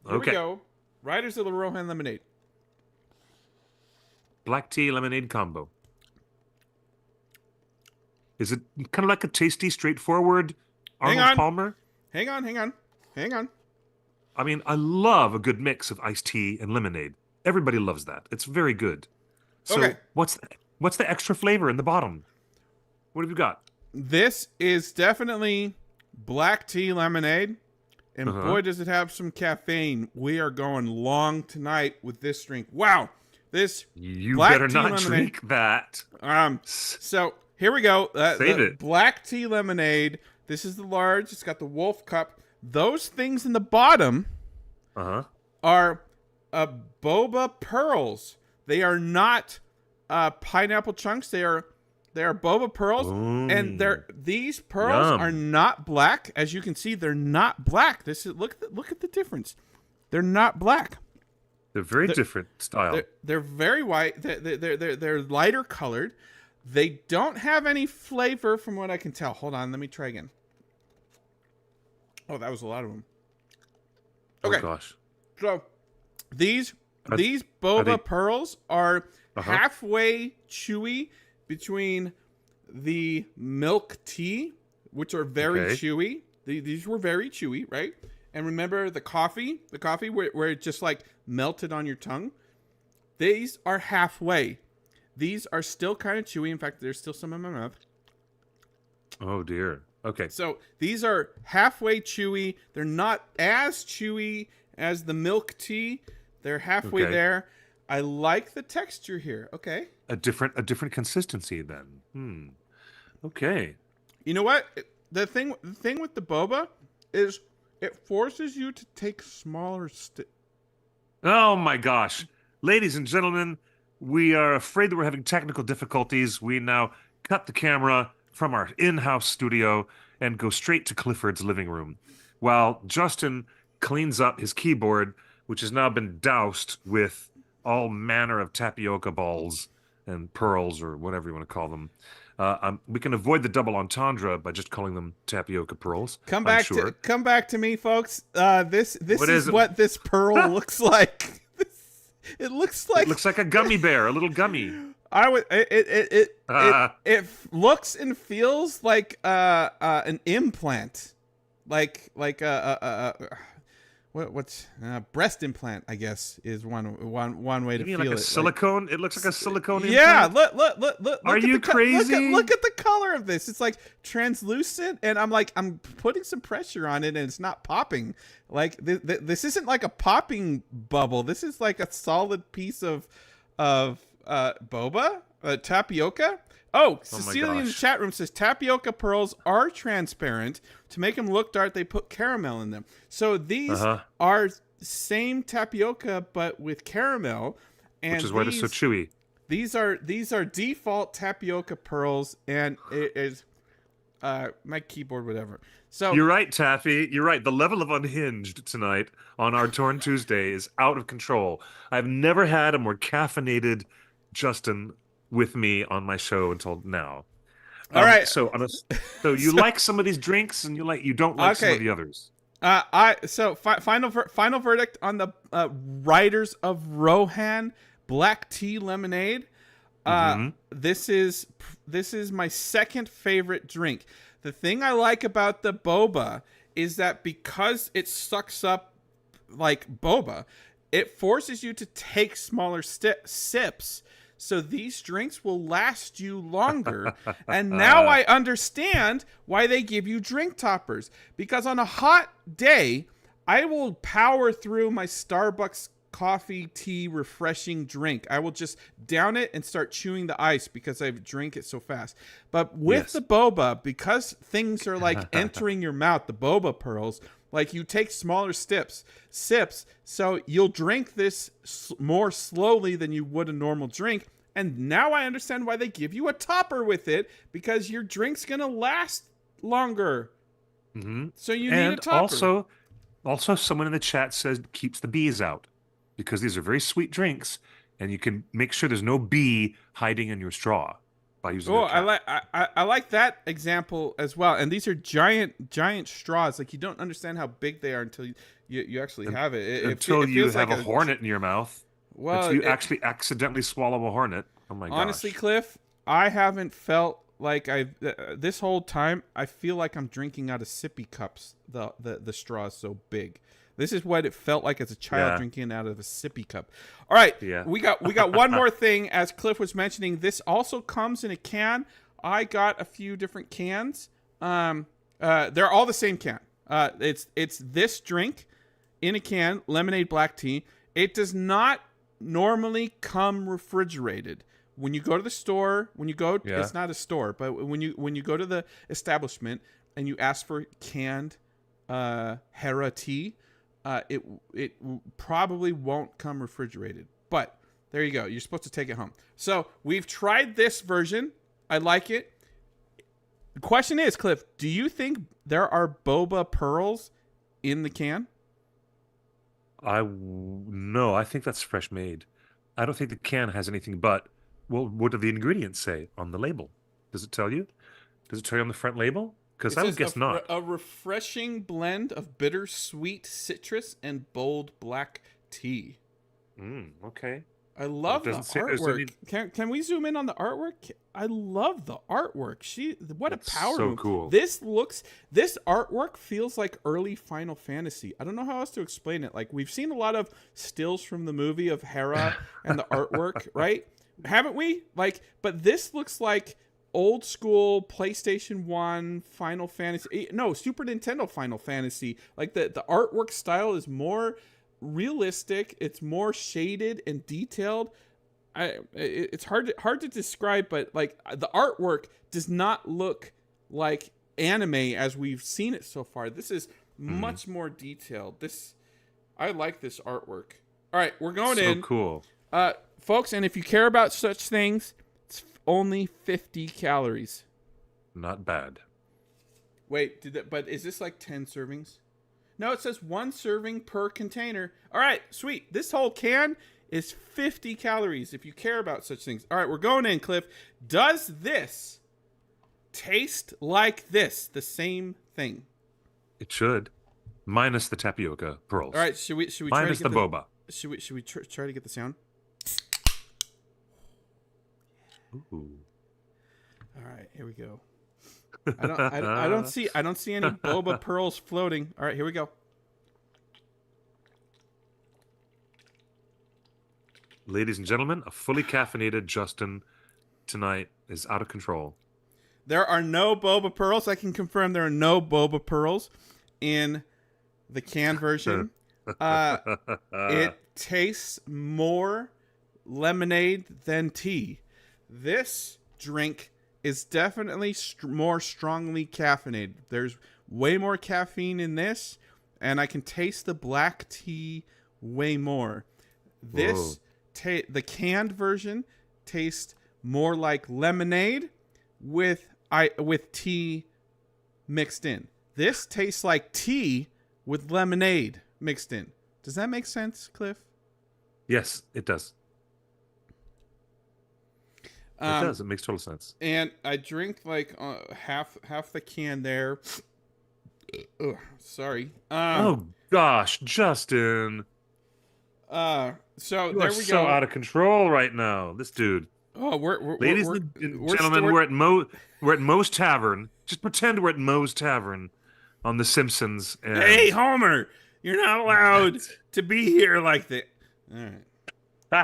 Here Okay. we go. Riders of the Rohan lemonade. Black tea lemonade combo. Is it kind of like a tasty, straightforward Hang Arnold on. Palmer? Hang on. I mean, I love a good mix of iced tea and lemonade. Everybody loves that. It's very good. So Okay. what's the extra flavor in the bottom? What have you got? This is definitely black tea lemonade. And boy, does it have some caffeine. We are going long tonight with this drink. Wow. This You black better tea not lemonade. drink that. So here we go. Save the it. Black tea lemonade. This is the large. It's got the wolf cup. Those things in the bottom Uh-huh. are boba pearls. They are not pineapple chunks. They are boba pearls, and these pearls Yum. are not black. As you can see, they're not black. This is look at the difference. They're not black. They're very different style. They're very white. They're lighter colored. They don't have any flavor from what I can tell. Hold on, let me try again. Oh, that was a lot of them. Okay. Oh gosh. So these Are boba they- pearls are Uh-huh. halfway chewy between the milk tea, which are very Okay. chewy. These were very chewy, right? And remember the coffee where it just like melted on your tongue? These are halfway. These are still kind of chewy. In fact, there's still some in my mouth. Oh dear. Okay. So these are halfway chewy. They're not as chewy as the milk tea. They're halfway Okay. there. I like the texture here. Okay. A different consistency then. Okay. You know what? The thing with the boba is it forces you to take smaller Oh my gosh. Ladies and gentlemen, we are afraid that we're having technical difficulties. We now cut the camera from our in-house studio and go straight to Clifford's living room while Justin cleans up his keyboard, which has now been doused with all manner of tapioca balls and pearls or whatever you want to call them. We can avoid the double entendre by just calling them tapioca pearls. Come I'm back sure. to me, folks. This What is is it? what this pearl looks like. It looks like It looks like a gummy bear, a little gummy. It looks and feels like an implant, like what's breast implant, I guess, is one way to You mean feel like a it. silicone? It looks like a silicone Yeah, implant? look. Are at you the crazy? Look at the color of this. It's like translucent, and I'm putting some pressure on it, and it's not popping. Like this isn't like a popping bubble. This is like a solid piece of boba? Tapioca? Oh, Oh my Cecilia in the gosh. chat room says tapioca pearls are transparent. To make them look dark, they put caramel in them. So these Uh-huh. are same tapioca but with caramel, Which and is why they're so chewy. these are default tapioca pearls, and it is my keyboard whatever. So You're right, Taffy. You're right. The level of unhinged tonight on our Torn Tuesday is out of control. I've never had a more caffeinated Justin with me on my show until now. all right. So you So like some of these drinks and you don't like some of okay. the others. Final verdict on the Riders of Rohan black tea lemonade. Hmm. This is my second favorite drink. The thing I like about the boba is that because it sucks up like boba, it forces you to take smaller sips. So these drinks will last you longer. And now I understand why they give you drink toppers. Because on a hot day, I will power through my Starbucks coffee, tea, refreshing drink. I will just down it and start chewing the ice because I drink it so fast. But with the boba, because things are like entering your mouth, the boba pearls, like you take smaller sips, so you'll drink this more slowly than you would a normal drink. And now I understand why they give you a topper with it, because your drink's gonna last longer. Hmm. So you need a And topper. also someone in the chat says keeps the bees out because these are very sweet drinks and you can make sure there's no bee hiding in your straw by using Oh, a cap. I like that example as well. And these are giant straws. Like you don't understand how big they are until you actually have it. Until It you feels have like a hornet in your mouth. well. Until you actually accidentally swallow a hornet. Oh my Honestly, gosh. Cliff, I haven't felt like this whole time. I feel like I'm drinking out of sippy cups. The straw is so big. This is what it felt like as a child Yeah. drinking out of a sippy cup. All right, Yeah. we got one more thing. As Cliff was mentioning, this also comes in a can. I got a few different cans. They're all the same can. It's this drink in a can, lemonade black tea. It does not normally come refrigerated. When you go to the store, Yeah. it's not a store, but when you go to the establishment and you ask for canned Hera tea, it probably won't come refrigerated. But there you go. You're supposed to take it home. So we've tried this version. I like it. The question is, Cliff, do you think there are boba pearls in the can? No, I think that's fresh made. I don't think the can has anything but, well, what do the ingredients say on the label? Does it tell you? Does it tell you on the front label? Because It I would says guess not. a refreshing blend of bittersweet citrus and bold black tea. Okay. I Well, it love the doesn't say there's any. artwork. Can we zoom in on the artwork? I love the artwork. What a That's power so move. cool. This artwork feels like early Final Fantasy. I don't know how else to explain it. Like we've seen a lot of stills from the movie of Hera and the artwork, right? Haven't we? Like, but this looks like old school PlayStation 1 Final Fantasy. No, Super Nintendo Final Fantasy. Like the artwork style is more realistic, it's more shaded and detailed. It's hard to describe, but like the artwork does not look like anime as we've seen it so far. This is much more detailed. I like this artwork. All right, we're going So in. cool. Folks, and if you care about such things, it's only 50 calories. Not bad. Wait, but is this like 10 servings? No, it says 1 serving per container. All right, sweet. This whole can is 50 calories if you care about such things. All right, we're going in, Cliff. Does this taste like this? The same thing. It should. Minus the tapioca pearls. All right, should we try Minus to the get boba. Should we try to get the sound? Ooh. All right, here we go. I don't see any boba pearls floating. All right, here we go. Ladies and gentlemen, a fully caffeinated Justin tonight is out of control. There are no boba pearls. I can confirm there are no boba pearls in the can version. It tastes more lemonade than tea. This drink is definitely more strongly caffeinated. There's way more caffeine in this, and I can taste the black tea way more. This the canned version tastes more like lemonade with tea mixed in. This tastes like tea with lemonade mixed in. Does that make sense, Cliff? Yes, it does. It does. It makes total sense. And I drink like half the can there. Ugh, sorry. Oh gosh, Justin. So You there are we so go. out of control right now. This dude. Oh, Ladies and gentlemen, we're at Moe's Tavern. Just pretend we're at Moe's Tavern on The Simpsons. And... Hey, Homer, you're not allowed to be here like that. All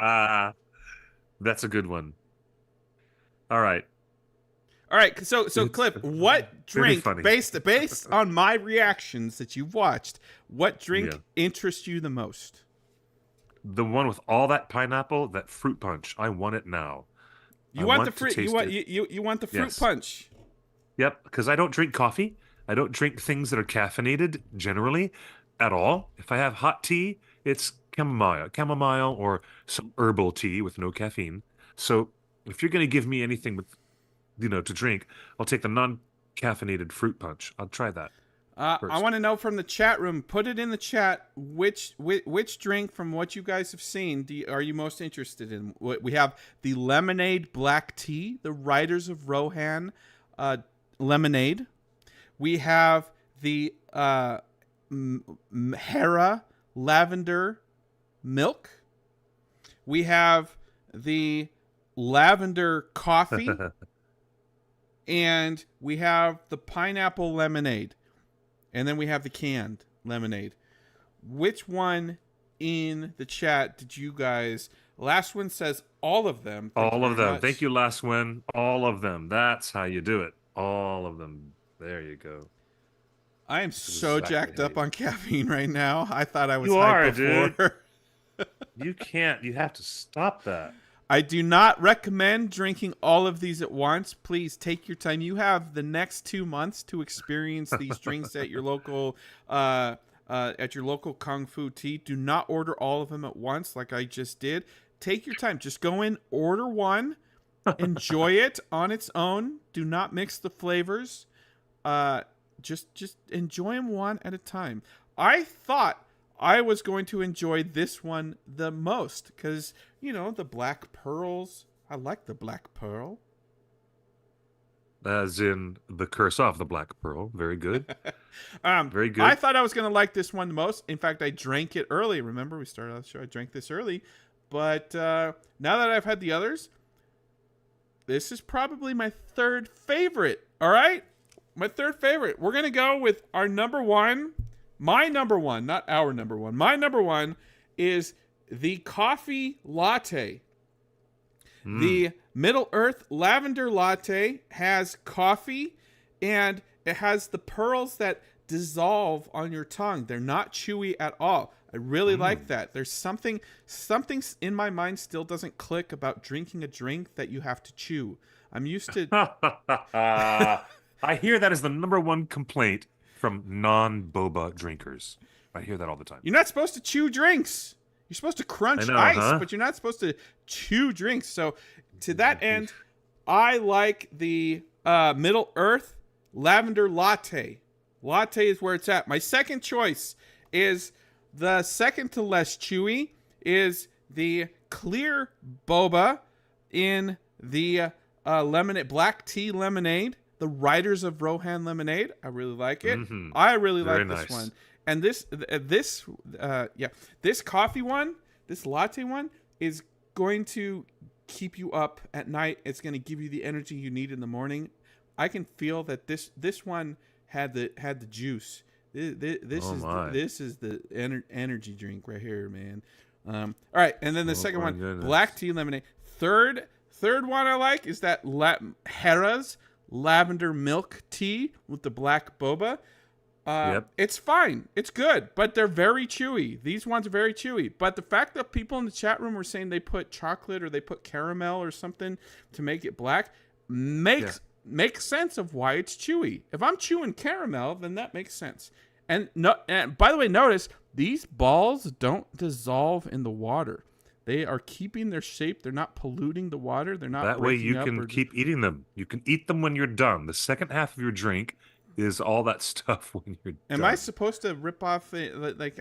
right. That's a good one. All right. So Cliff, what drink based on my reactions that you've watched, what drink interests you the most? The one with all that pineapple, that fruit punch. I want it now. You want the fruit? You want the fruit punch? Yep, because I don't drink coffee. I don't drink things that are caffeinated generally at all. If I have hot tea, it's chamomile or some herbal tea with no caffeine. So if you're going to give me anything with, to drink, I'll take the non-caffeinated fruit punch. I'll try that. I want to know from the chat room. Put it in the chat. Which drink from what you guys have seen are you most interested in? We have the lemonade black tea, the Riders of Rohan lemonade. We have the Hera lavender milk. We have the lavender coffee. And we have the pineapple lemonade. And then we have the canned lemonade. Which one in the chat did you guys... Last one says all of them. All of them. Thank you, last one. All of them. That's how you do it. All of them. There you go. I am so jacked up on caffeine right now. I thought I was hyped before. Dude. You can't. You have to stop that. I do not recommend drinking all of these at once. Please take your time. You have the next 2 months to experience these drinks at your local Kung Fu Tea. Do not order all of them at once like I just did. Take your time. Just go in, order one, enjoy it on its own. Do not mix the flavors. Just enjoy them one at a time. I thought I was going to enjoy this one the most because, the black pearls. I like the black pearl. As in the curse of the black pearl. Very good. Very good. I thought I was going to like this one the most. In fact, I drank it early. Remember, we started out the show. I drank this early. But now that I've had the others, this is probably my third favorite. All right? My third favorite. We're going to go with our number one. My number one, not our number one. My number one is the coffee latte. The Middle Earth lavender latte has coffee, and it has the pearls that dissolve on your tongue. They're not chewy at all. I really like that. There's something in my mind still doesn't click about drinking a drink that you have to chew. I'm used to... I hear that is the number one complaint from non-boba drinkers. I hear that all the time. You're not supposed to chew drinks. You're supposed to crunch ice, but you're not supposed to chew drinks. So to that end, I like the Middle Earth lavender latte. Latte is where it's at. My second choice is the second to less chewy is the clear boba in the lemonade, black tea lemonade. The Riders of Rohan lemonade. I really like it. I really like this one. And this coffee one, this latte one is going to keep you up at night. It's going to give you the energy you need in the morning. I can feel that this one had the juice. This is the energy drink right here, man. All right, and then the second one, goodness. Black tea lemonade. Third one I like is that Hera's lavender milk tea with the black boba. Yep. It's fine. It's good, but they're very chewy. These ones are very chewy. But the fact that people in the chat room were saying they put chocolate or they put caramel or something to make it black makes sense of why it's chewy. If I'm chewing caramel, then that makes sense. And by the way, notice these balls don't dissolve in the water. They are keeping their shape. They're not polluting the water. They're not That way you breaking up can keep eating them. You can eat them when you're done. The second half of your drink is all that stuff when you're Am done. I supposed to rip off like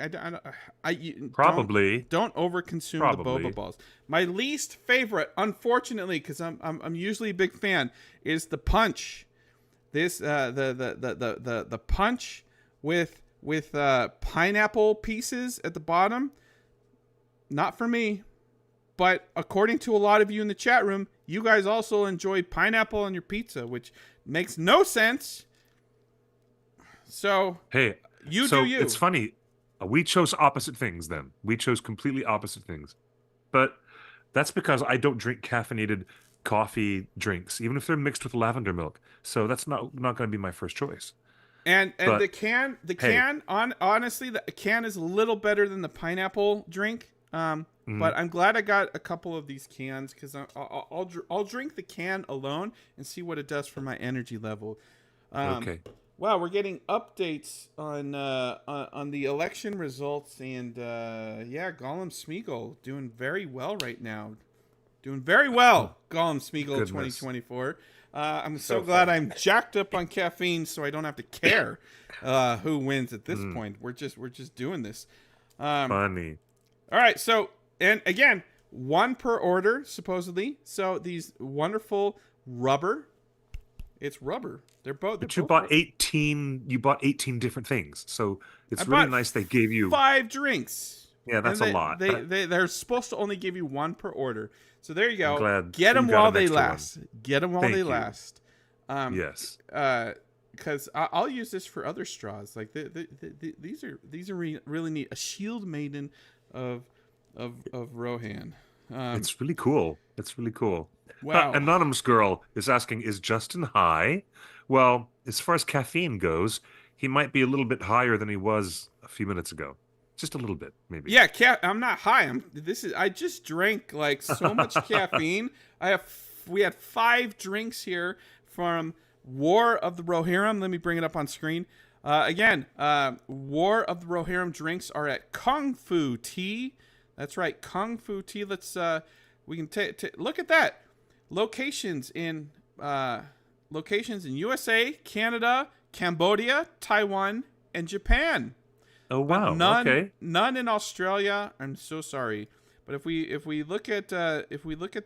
Probably. don't overconsume the boba balls. My least favorite, unfortunately, because I'm usually a big fan, is the punch. This the punch with pineapple pieces at the bottom. Not for me. But according to a lot of you in the chat room, you guys also enjoy pineapple on your pizza, which makes no sense. So, hey, do you. It's funny. We chose opposite things then. We chose completely opposite things. But that's because I don't drink caffeinated coffee drinks, even if they're mixed with lavender milk. So that's not going to be my first choice. And the can honestly, the can is a little better than the pineapple drink. But I'm glad I got a couple of these cans because I'll drink the can alone and see what it does for my energy level. Okay. Wow, we're getting updates on the election results, and Gollum Smeagol doing very well right now. Doing very well, Gollum Smeagol 2024. I'm so glad I'm jacked up on caffeine, so I don't have to care who wins at this point. We're just doing this. Funny. All right, so and again, one per order supposedly. So these wonderful rubber. It's rubber. They're both. But you bought 18. You bought 18 different things, so it's really nice they gave you 5 drinks. Yeah, that's a lot. They're supposed to only give you 1 per order. So there you go. I'm glad Get them while they last. Get them while they last. Yes. Because I'll use this for other straws. Like these are really neat. A shield maiden of Rohan. It's really cool. It's really cool. Wow. Anonymous Girl is asking, is Justin high? Well, as far as caffeine goes, he might be a little bit higher than he was a few minutes ago. Just a little bit, maybe. Yeah, I'm not high. I just drank like so much caffeine. We had 5 drinks here from War of the Rohirrim. Let me bring it up on screen. Again, War of the Rohirrim drinks are at Kung Fu Tea. That's right, Kung Fu Tea. Let's we can look at that. Locations in USA, Canada, Cambodia, Taiwan, and Japan. Oh wow! None in Australia. I'm so sorry, but if we look at the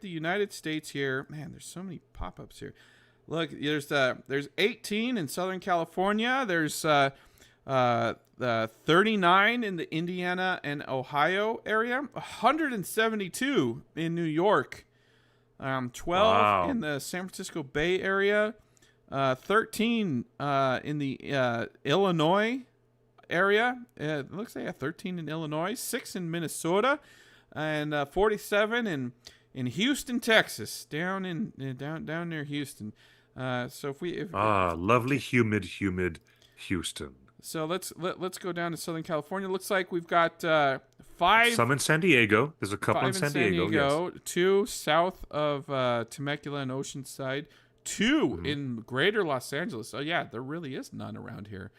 United States here, man, there's so many pop-ups here. Look, there's 18 in Southern California. There's 39 in the Indiana and Ohio area. 172 in New York. 12 in the San Francisco Bay Area. 13 in the Illinois area. It looks like 13 in Illinois, 6 in Minnesota, and 47 in Houston, Texas, down near Houston. So lovely humid Houston. So let's go down to Southern California. Looks like we've got 5. Some in San Diego. There's a couple in San Diego. Yes. 2 south of Temecula and Oceanside. 2 in Greater Los Angeles. Oh yeah, there really is none around here.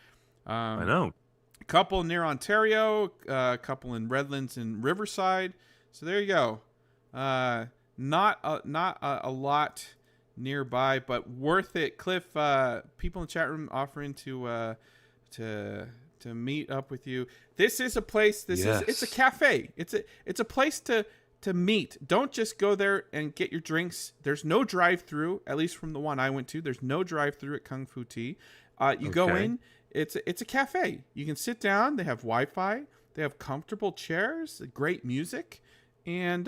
I know. A couple near Ontario, a couple in Redlands and Riverside. So there you go. Not a lot nearby, but worth it. Cliff, people in the chat room offering to meet up with you. This is a place. It's a cafe. It's a place to meet. Don't just go there and get your drinks. There's no drive-through, at least from the one I went to. There's no drive-through at Kung Fu Tea. You go in. It's a cafe. You can sit down. They have Wi-Fi. They have comfortable chairs, great music, and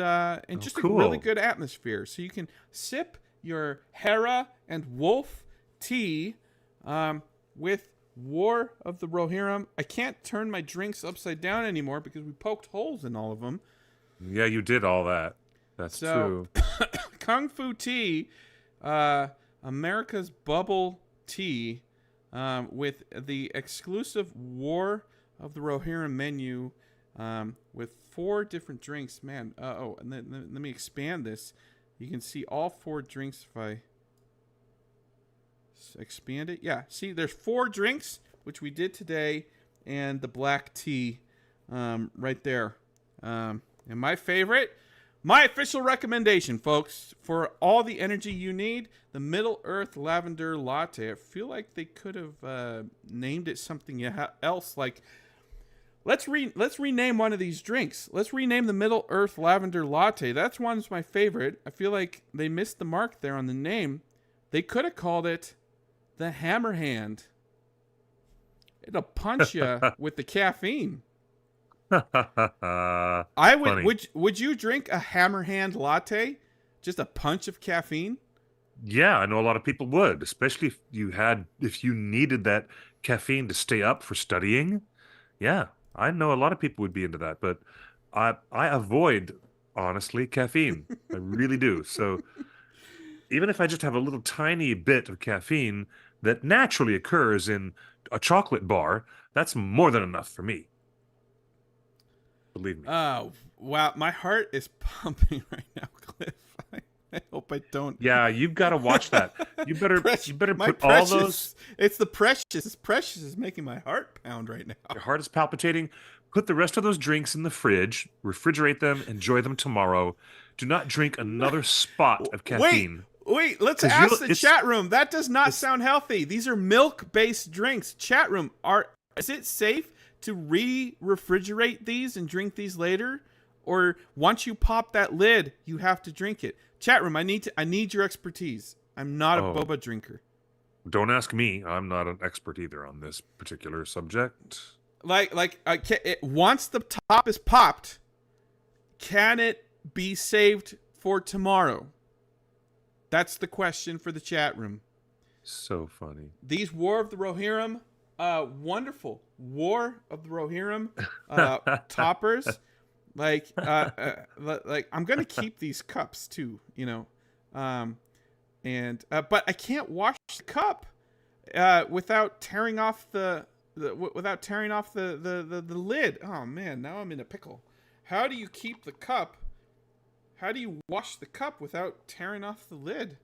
just a really good atmosphere. So you can sip your Hera and Wolf tea with War of the Rohirrim. I can't turn my drinks upside down anymore because we poked holes in all of them. Yeah, you did all that. That's true. Kung Fu Tea, America's bubble tea. with the exclusive War of the Rohirrim menu, with 4 different drinks. Man, and then let me expand this. You can see all 4 drinks if I expand it. Yeah, see, there's 4 drinks, which we did today, and the black tea right there. And my favorite, my official recommendation, folks, for all the energy you need, the Middle Earth Lavender Latte. I feel like they could have named it something else. Like, let's rename one of these drinks. Let's rename the Middle Earth Lavender Latte. That's one's my favorite. I feel like they missed the mark there on the name. They could have called it the Hammer Hand. It'll punch you with the caffeine. I would. Funny. Would you drink a Hammer Hand latte? Just a punch of caffeine? Yeah, I know a lot of people would, especially if you needed that caffeine to stay up for studying. Yeah, I know a lot of people would be into that, but I avoid, honestly, caffeine. I really do. So even if I just have a little tiny bit of caffeine that naturally occurs in a chocolate bar, that's more than enough for me. Believe me. Oh, wow. My heart is pumping right now, Cliff. I hope I don't. Yeah, you've got to watch that. You better put all those. It's the precious. Precious is making my heart pound right now. Your heart is palpitating. Put the rest of those drinks in the fridge, refrigerate them, enjoy them tomorrow. Do not drink another spot of caffeine. Wait, let's ask the chat room. That does not sound healthy. These are milk-based drinks. Chat room, is it safe to refrigerate these and drink these later? Or once you pop that lid, you have to drink it? Chat room, I need your expertise. I'm not a boba drinker. Don't ask me. I'm not an expert either on this particular subject. Once the top is popped, can it be saved for tomorrow? That's the question for the chat room. So funny. These War of the Rohirrim, wonderful War of the Rohirrim toppers. Like I'm gonna keep these cups too, but I can't wash the cup without tearing off the lid. Oh man, now I'm in a pickle. How do you keep the cup? How do you wash the cup without tearing off the lid?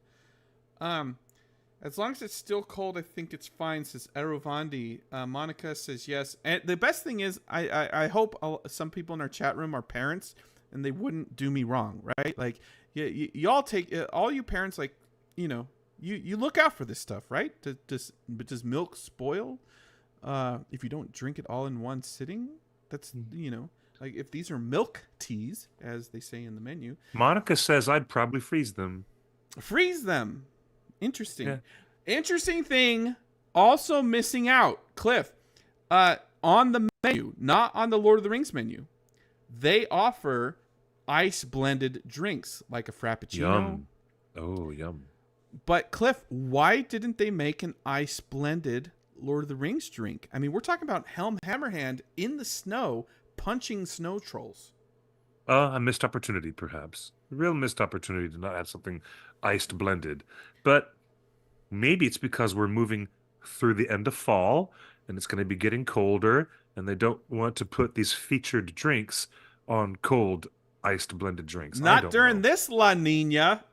As long as it's still cold, I think it's fine, says Erovandi. Monica says yes. And the best thing is, I hope some people in our chat room are parents, and they wouldn't do me wrong, right? Like, y'all take, all you parents, like, you look out for this stuff, right? Does milk spoil if you don't drink it all in one sitting? That's, like, if these are milk teas, as they say in the menu. Monica says I'd probably freeze them. Freeze them. Interesting. Yeah. Interesting thing. Also missing out, Cliff. On the menu, not on the Lord of the Rings menu, they offer ice blended drinks like a frappuccino. Yum. Oh, yum. But Cliff, why didn't they make an ice blended Lord of the Rings drink? I mean, we're talking about Helm Hammerhand in the snow punching snow trolls. A missed opportunity, perhaps. A real missed opportunity to not have something iced blended. But maybe it's because we're moving through the end of fall and it's going to be getting colder and they don't want to put these featured drinks on cold iced blended drinks. Not during this La Nina.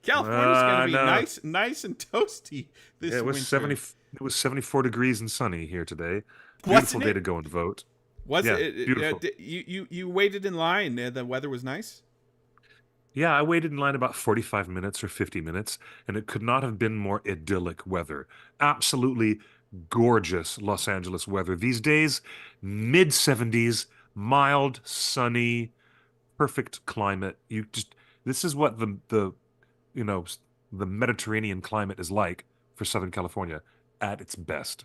California's going to be nice and toasty this winter. It was 74 degrees and sunny here today. Beautiful day to go and vote. Beautiful. You waited in line. The weather was nice. Yeah, I waited in line about 45 minutes or 50 minutes, and it could not have been more idyllic weather. Absolutely gorgeous Los Angeles weather. These days, mid-70s, mild, sunny, perfect climate. This is what the Mediterranean climate is like for Southern California at its best.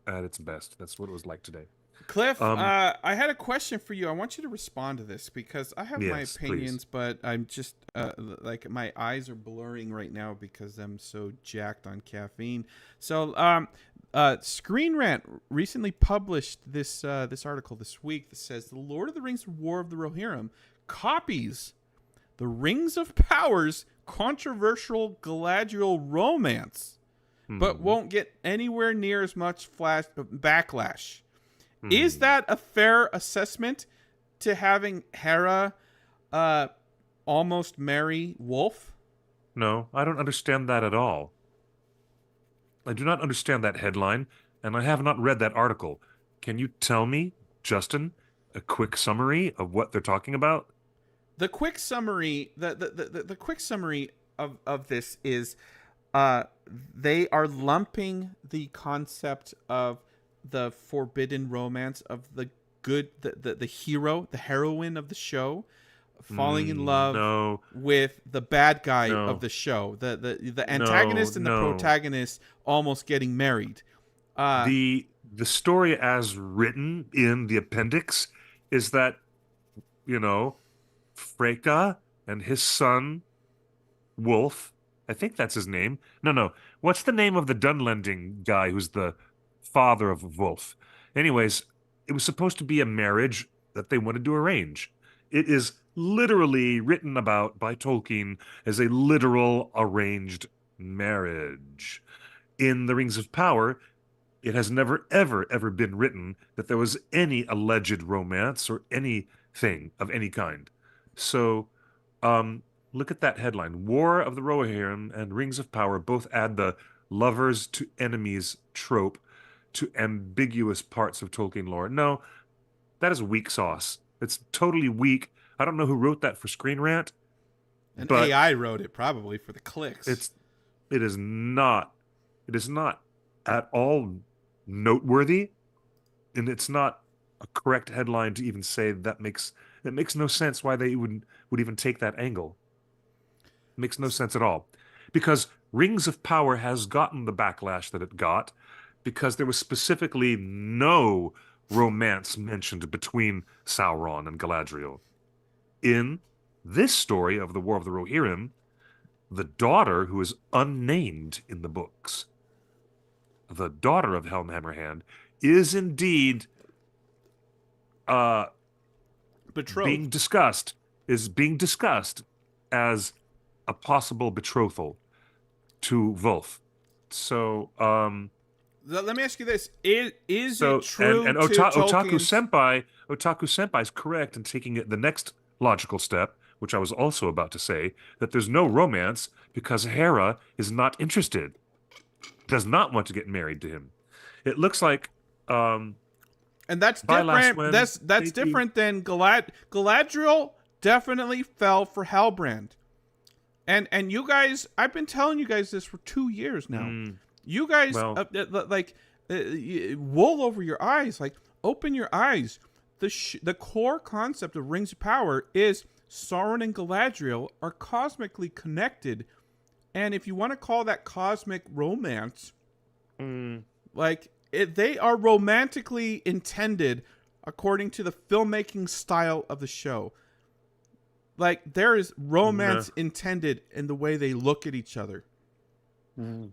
At its best. That's what it was like today. Cliff, I had a question for you. I want you to respond to this because I have my opinions, please. but I'm just like my eyes are blurring right now because I'm so jacked on caffeine. So, Screen Rant recently published this article this week that says the Lord of the Rings: War of the Rohirrim copies the Rings of Power's controversial Galadriel romance. but Hmm. won't get anywhere near as much backlash. Is Hmm. that a fair assessment to having Hera uh, almost marry Wolf? No, I don't understand that at all. I do not understand that headline, and I have not read that article. Can you tell me, Justin, a quick summary of what they're talking about? The quick summary, the quick summary of this is they are lumping the concept of the forbidden romance of the good the hero, the heroine of the show falling in love No, with the bad guy of no, the show, the no, antagonist and the no. protagonist almost getting married. uh The story as written in the appendix is that, you know, Freka and his son Wolf, I think that's his name. No, no. What's the name of the Dunlending guy who's the father of Wolf? Anyways, it was supposed to be a marriage that they wanted to arrange. It is literally written about by Tolkien as a literal arranged marriage. In The Rings of Power, it has never, ever, ever been written that there was any alleged romance or anything of any kind. So, um, look at that headline. War of the Rohirrim and Rings of Power both add the lovers to enemies trope to ambiguous parts of Tolkien lore. No, that is weak sauce. It's totally weak. I don't know who wrote that for Screen Rant, an but AI wrote it probably for the clicks. it's it is not it is not at all noteworthy, and it's not a correct headline to even say it makes no sense why they would even take that angle. It makes no sense at all. Because Rings of Power has gotten the backlash that it got because there was specifically no romance mentioned between Sauron and Galadriel. In this story of the War of the Rohirrim, the daughter, who is unnamed in the books, the daughter of Helm Hammerhand, is indeed uh, being Betrothed. discussed, is being discussed as a possible betrothal to Wolf. So, Let me ask you this: is it and true to Tolkien's? Otaku Senpai is correct in taking it the next logical step, which I was also about to say, that there's no romance because Hera is not interested, does not want to get married to him. It looks like um, And that's by last different. when That's they different than Galadriel definitely fell for Halbrand. And you guys, I've been telling you guys this for 2 years now. mm, You guys, well, wool over your eyes. Like, open your eyes. The core concept of Rings of Power is Sauron and Galadriel are cosmically connected, and if you want to call that cosmic romance, mm, they are romantically intended according to the filmmaking style of the show. Like, there is no, romance intended in the way they look at each other.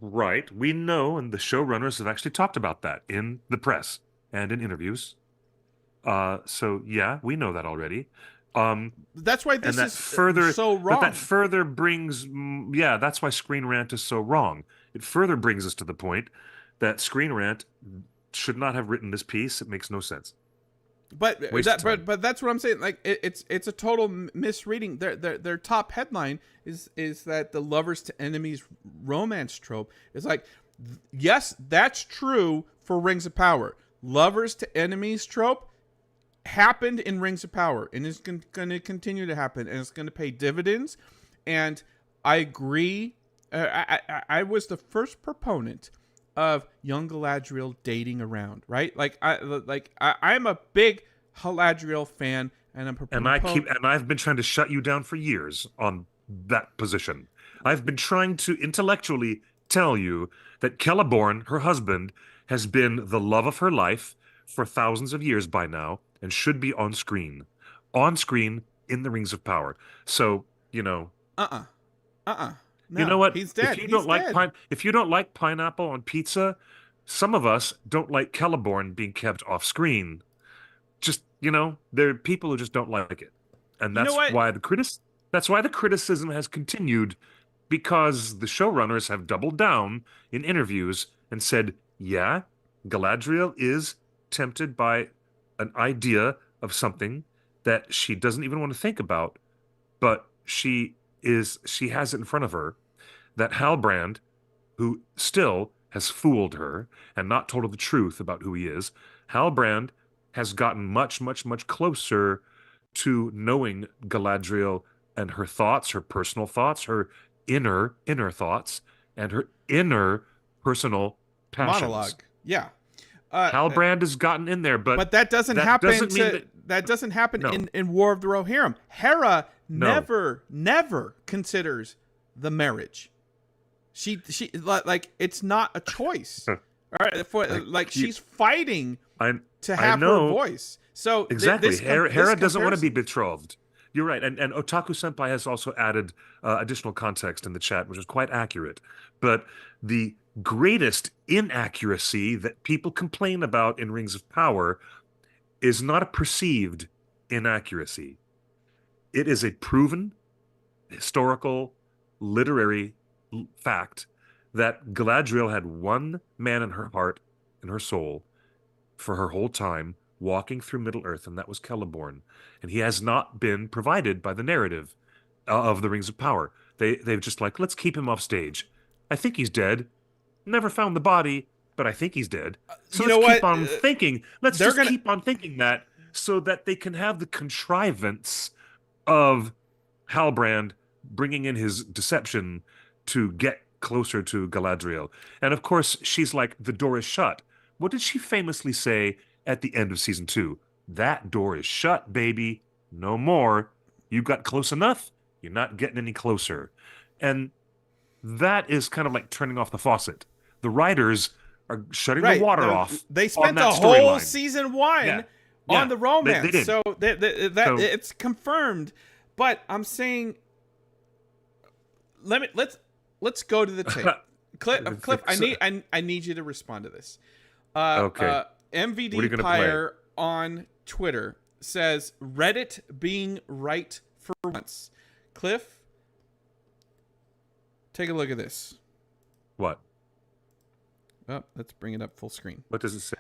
right. We know, and the showrunners have actually talked about that in the press and in interviews. So yeah, we know that already. Um, That's why and this that is further, so but that wrong. further brings, yeah, that's why Screen Rant is so wrong. It further brings us to the point that Screen Rant should not have written this piece. It makes no sense. But Waste of time. that's what I'm saying. Like, it's a total misreading. Their top headline is that the lovers to enemies romance trope is like, yes, that's true for Rings of Power. Lovers to enemies trope happened in Rings of Power and is going to continue to happen, and it's going to pay dividends. And I agree. I was the first proponent of young Galadriel dating around, right? I'm a big Galadriel fan, and I'm proponent. And I've been trying to shut you down for years on that position. I've been trying to intellectually tell you that Celeborn, her husband, has been the love of her life for thousands of years by now and should be on screen in the Rings of Power. So, Uh uh. you know No, what? he's dead. He's dead. If you don't like pineapple on pizza, some of us don't like Celeborn being kept off screen. Just, there are people who just don't like it. And You know what? that's why the criticism has continued because the showrunners have doubled down in interviews and said, yeah, Galadriel is tempted by an idea of something that she doesn't even want to think about, but she has it in front of her that Halbrand, who still has fooled her and not told her the truth about who he is, Halbrand has gotten much, much, much closer to knowing Galadriel and her thoughts, her personal thoughts, her inner thoughts, and her inner personal passions. Monologue. Yeah. Uh, Halbrand has gotten in there, but that doesn't that happen doesn't mean that doesn't happen no, in War of the Rohirrim. Hera no. never considers the marriage. She like it's not a choice. All right, she's fighting to have her voice. So exactly, Hera doesn't want to be comparison. betrothed. You're right, and Otaku Senpai has also added additional context in the chat, which is quite accurate. But the greatest inaccuracy that people complain about in Rings of Power is not a perceived inaccuracy. It is a proven historical, literary fact that Galadriel had one man in her heart, in her soul, for her whole time walking through Middle-earth, and that was Celeborn. And he has not been provided by the narrative of the Rings of Power. They've just like, let's keep him off stage. I think he's dead. Never found the body, but I think he's dead. So You know let's keep what? on thinking. Let's They're just gonna keep on thinking that so that they can have the contrivance of Halbrand bringing in his deception to get closer to Galadriel. And of course, she's like, the door is shut. What did she famously say at the end of season 2? That door is shut, baby. No more. You got close enough. You're not getting any closer. And that is kind of like turning off the faucet. The writers are shutting the water off. They on spent the that whole storyline. season 1 Yeah. on the romance, they did. so that So- it's confirmed. But I'm saying, let's go to the tape. Cliff, I need you to respond to this. Okay. What are you MVD gonna Pyre on Twitter says Reddit being right for once. Cliff, take a look at this. What? Oh, let's bring it up full screen. What does it say?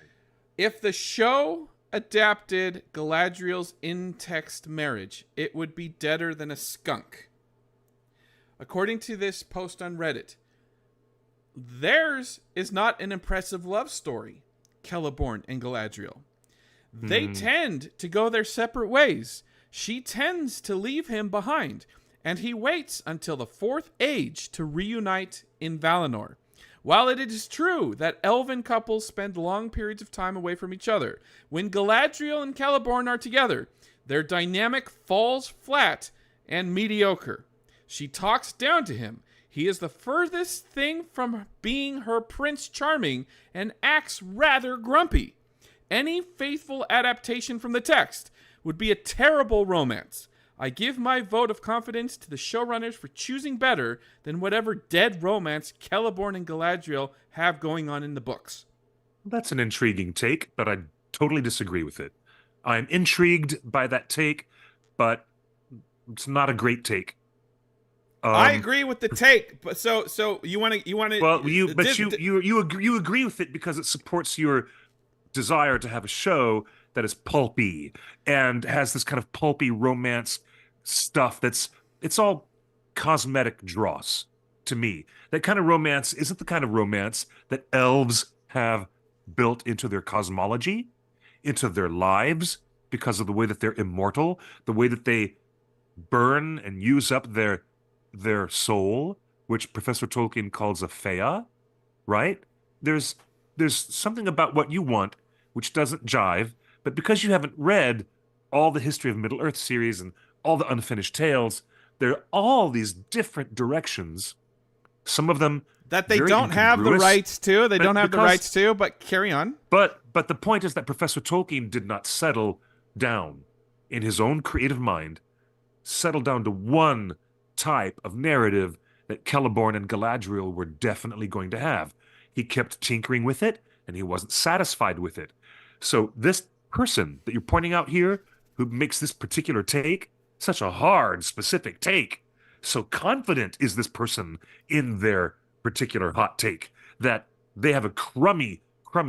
If the show adapted Galadriel's in-text marriage, it would be deader than a skunk. According to this post on Reddit, theirs is not an impressive love story, Celeborn and Galadriel. They tend to go their separate ways. She tends to leave him behind, and he waits until the Fourth Age to reunite in Valinor. While it is true that elven couples spend long periods of time away from each other, when Galadriel and Celeborn are together, their dynamic falls flat and mediocre. She talks down to him. He is the furthest thing from being her Prince Charming and acts rather grumpy. Any faithful adaptation from the text would be a terrible romance. I give my vote of confidence to the showrunners for choosing better than whatever dead romance Celeborn and Galadriel have going on in the books. That's an intriguing take, but I totally disagree with it. I'm intrigued by that take, but it's not a great take. I agree with the take, but so you want to well you agree with it because it supports your desire to have a show that is pulpy and has this kind of pulpy romance stuff it's all cosmetic dross to me. That kind of romance isn't the kind of romance that elves have built into their cosmology, into their lives, because of the way that they're immortal, the way that they burn and use up their soul, which Professor Tolkien calls a fea, right? There's something about what you want which doesn't jive, but because you haven't read all the History of Middle-earth series and all the unfinished tales, there are all these different directions. Some of them that they very don't have the incongruous, rights to. They don't have the because- rights to, but carry on. But the point is that Professor Tolkien did not settle down in his own creative mind, settle down to one type of narrative that Celeborn and Galadriel were definitely going to have. He kept tinkering with it, and he wasn't satisfied with it. So this person that you're pointing out here, who makes this particular take, such a hard, specific take, So confident is this person in their particular hot take that they have a crummy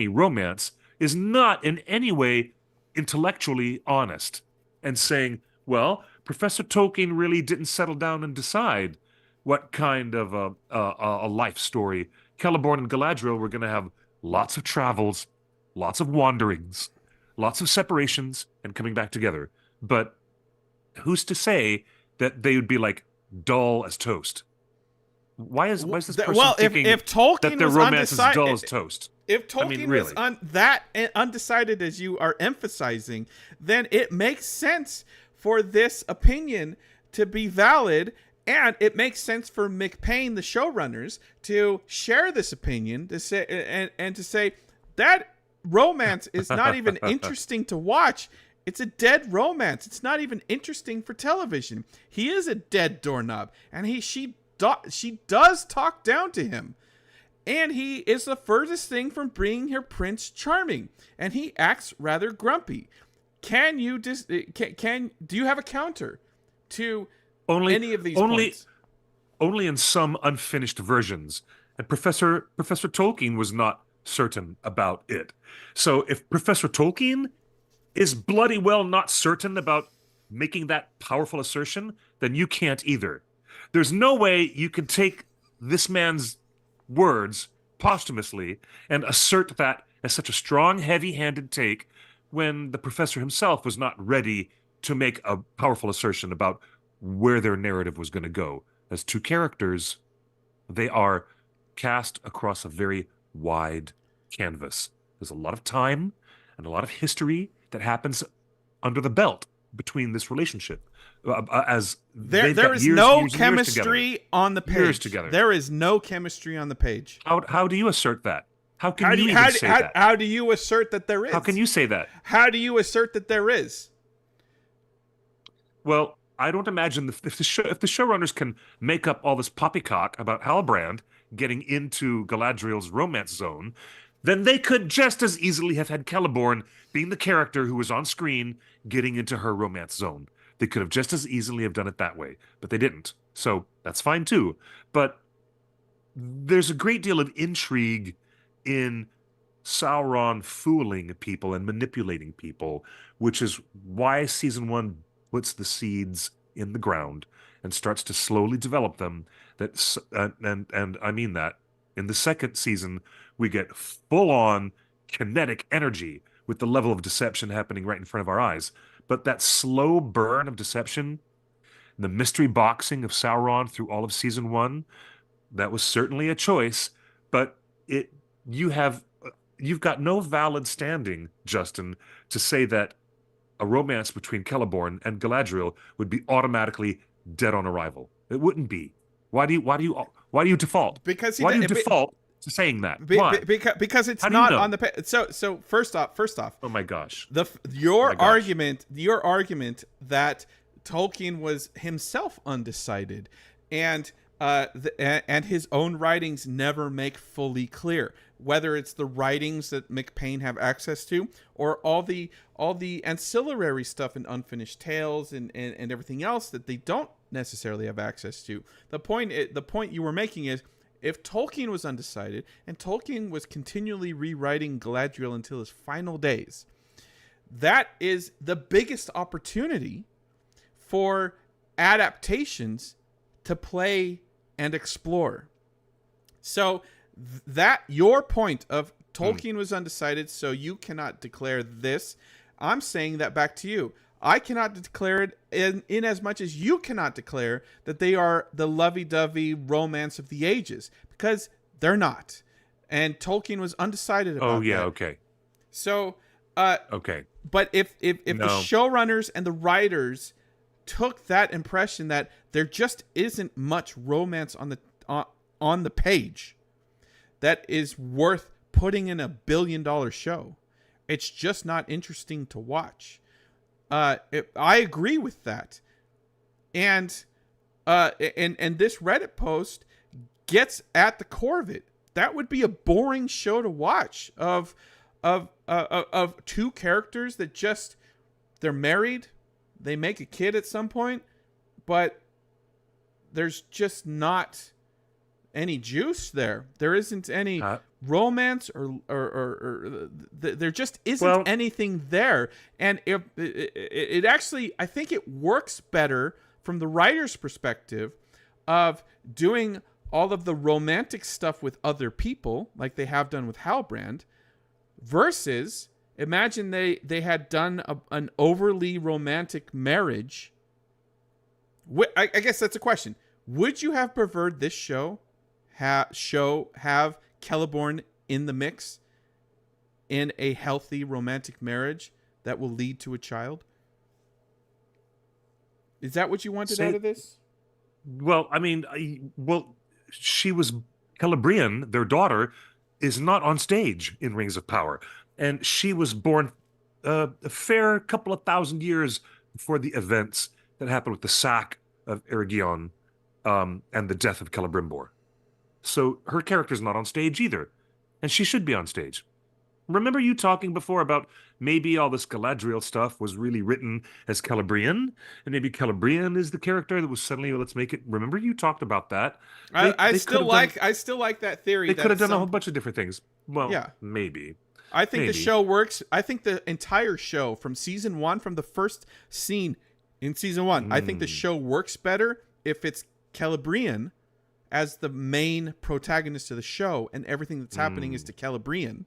romance is not in any way intellectually honest and saying, well, Professor Tolkien really didn't settle down and decide what kind of a life story. Celeborn and Galadriel were going to have lots of travels, lots of wanderings, lots of separations, and coming back together. But who's to say that they would be like dull as toast? Why is this person Well, thinking if Tolkien that their was romance is dull undecided, as toast? if I Tolkien mean, was really. that undecided as you are emphasizing, then it makes sense for this opinion to be valid, and it makes sense for McPain, the showrunners, to share this opinion to say and to say that romance is not even interesting to watch. It's a dead romance. It's not even interesting for television. He is a dead doorknob, and she does talk down to him. And he is the furthest thing from being her Prince Charming, and he acts rather grumpy. Do you have a counter to any of these points? Only in some unfinished versions. And Professor Tolkien was not certain about it. So if Professor Tolkien is bloody well not certain about making that powerful assertion, then you can't either. There's no way you can take this man's words posthumously and assert that as such a strong, heavy-handed take when the professor himself was not ready to make a powerful assertion about where their narrative was going to go. As two characters, they are cast across a very wide canvas. There's a lot of time and a lot of history that happens under the belt between this relationship. As there is no chemistry on the page. Years together. There is no chemistry on the page. How do you assert that? How can you even say that? How do you assert that there is? How can you say that? How do you assert that there is? Well, I don't imagine if the showrunners can make up all this poppycock about Halbrand getting into Galadriel's romance zone, then they could just as easily have had Celeborn being the character who was on screen getting into her romance zone. They could have just as easily have done it that way, but they didn't. So that's fine too. But there's a great deal of intrigue in Sauron fooling people and manipulating people, which is why season 1 puts the seeds in the ground and starts to slowly develop them. And I mean that. In the second season, we get full-on kinetic energy with the level of deception happening right in front of our eyes. But that slow burn of deception, the mystery boxing of Sauron through all of season 1, that was certainly a choice, but you've got no valid standing, Justin, to say that a romance between Celeborn and Galadriel would be automatically dead on arrival. It wouldn't be. Why do you default? Why do you default to saying that? Why? Because it's not on the page. So first off. Oh my gosh. Your argument that Tolkien was himself undecided and his own writings never make fully clear, whether it's the writings that McPain have access to or all the ancillary stuff in Unfinished Tales and everything else that they don't necessarily have access to. The point you were making is, if Tolkien was undecided and Tolkien was continually rewriting Galadriel until his final days, that is the biggest opportunity for adaptations to play and explore. So that your point of Tolkien was undecided, so you cannot declare this. I'm saying that back to you. I cannot declare it in as much as you cannot declare that they are the lovey-dovey romance of the ages, because they're not. And Tolkien was undecided about that. Oh, yeah, okay. So, okay. But if the showrunners and the writers took that impression that there just isn't much romance on the page that is worth putting in $1 billion show, it's just not interesting to watch. I agree with that, and this Reddit post gets at the core of it. That would be a boring show to watch of two characters that just, they're married, they make a kid at some point, but there's just not any juice there. There isn't any Uh, romance or there just isn't well, anything there. And it actually, I think it works better from the writer's perspective of doing all of the romantic stuff with other people, like they have done with Halbrand, versus imagine they had done an overly romantic marriage. I guess that's a question. Would you have preferred this show have Celeborn in the mix in a healthy romantic marriage that will lead to a child? Is that what you wanted out of this? well, I mean, she was Celebrian, their daughter, is not on stage in Rings of Power, and she was born a fair couple of thousand years before the events that happened with the sack of Eregion, and the death of Celebrimbor. So her character's not on stage either, and she should be on stage. Remember you talking before about maybe all this Galadriel stuff was really written as Celebrian, and maybe Celebrian is the character that was suddenly, let's make it. Remember you talked about that. I still like that theory. They could have done a whole bunch of different things. Well, yeah, maybe. I think the show works. I think the entire show from season 1, from the first scene in season 1, I think the show works better if it's Celebrian as the main protagonist of the show, and everything that's happening is to Celebrian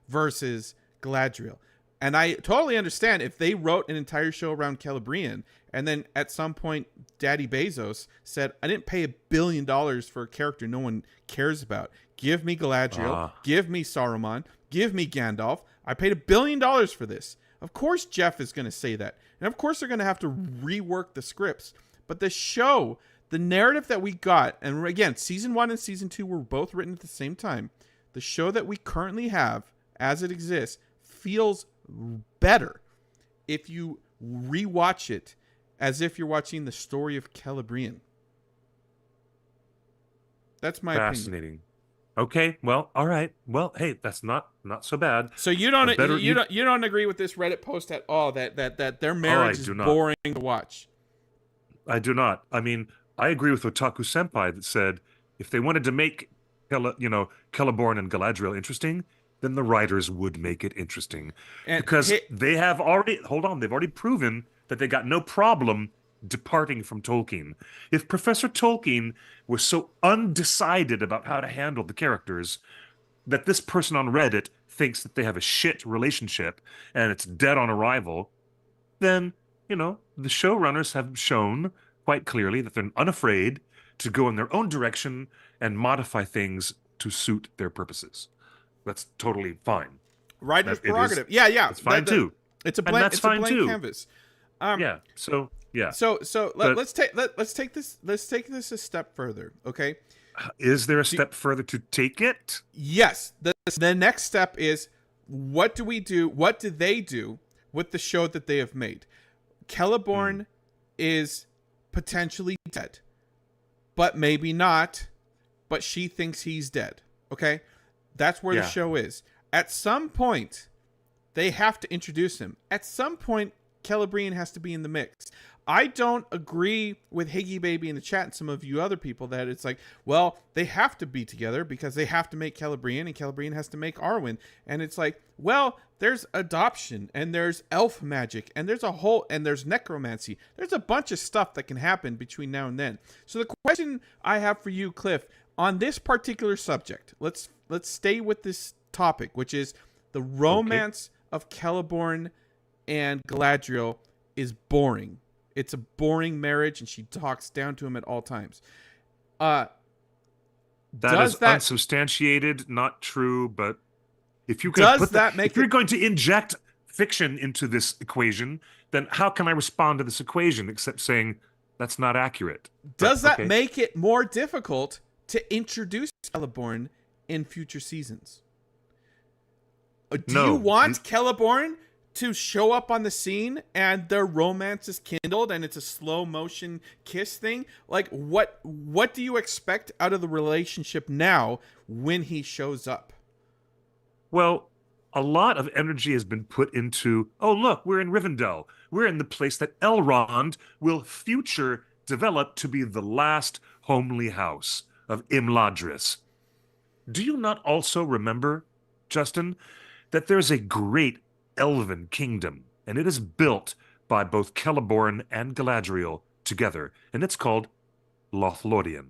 versus Galadriel. And I totally understand if they wrote an entire show around Celebrian, and then at some point Daddy Bezos said, I didn't pay $1 billion for a character no one cares about. Give me Galadriel, give me Saruman, give me Gandalf. I paid $1 billion for this. Of course Jeff is going to say that. And of course they're going to have to rework the scripts. But the show, the narrative that we got, and again, season 1 and season 2 were both written at the same time. The show that we currently have, as it exists, feels better if you rewatch it as if you're watching the story of Celebrian. That's my Fascinating. opinion. Okay, well, all right. Well, hey, that's not so bad. So you don't agree with this Reddit post at all that their marriage is boring to watch? I do not. I mean, I agree with Otaku Senpai that said if they wanted to make Celeborn and Galadriel interesting, then the writers would make it interesting. And because they've already proven that they got no problem departing from Tolkien. If Professor Tolkien was so undecided about how to handle the characters that this person on Reddit thinks that they have a shit relationship and it's dead on arrival, then, the showrunners have shown quite clearly that they're unafraid to go in their own direction and modify things to suit their purposes. That's totally fine. Writer's prerogative. Yeah. It's fine too. It's a blank canvas. So let's take this a step further, okay? Is there a step further to take it? Yes. The next step is, what do we do? What do they do with the show that they have made? Celeborn is potentially dead, but maybe not. But she thinks he's dead. Okay, that's where the show is. At some point, they have to introduce him. At some point, Celebrian has to be in the mix. I don't agree with Higgy Baby in the chat and some of you other people that it's like, well, they have to be together because they have to make Celebrian and Celebrian has to make Arwen. And it's like, well, there's adoption and there's elf magic and there's necromancy. There's a bunch of stuff that can happen between now and then. So the question I have for you, Cliff, on this particular subject, let's stay with this topic, which is the romance of Celeborn and Galadriel is boring. It's a boring marriage, and she talks down to him at all times. That is unsubstantiated, not true. But if you can if you're going to inject fiction into this equation, then how can I respond to this equation except saying that's not accurate? Does that make it more difficult to introduce Celeborn in future seasons? Do you want Celeborn to show up on the scene and their romance is kindled and it's a slow motion kiss thing? Like, what do you expect out of the relationship now when he shows up? Well, a lot of energy has been put into, oh, look, we're in Rivendell. We're in the place that Elrond will future developed to be the last homely house of Imladris. Do you not also remember, Justin, that there's a great elven kingdom, and it is built by both Celeborn and Galadriel together, and it's called Lothlorien.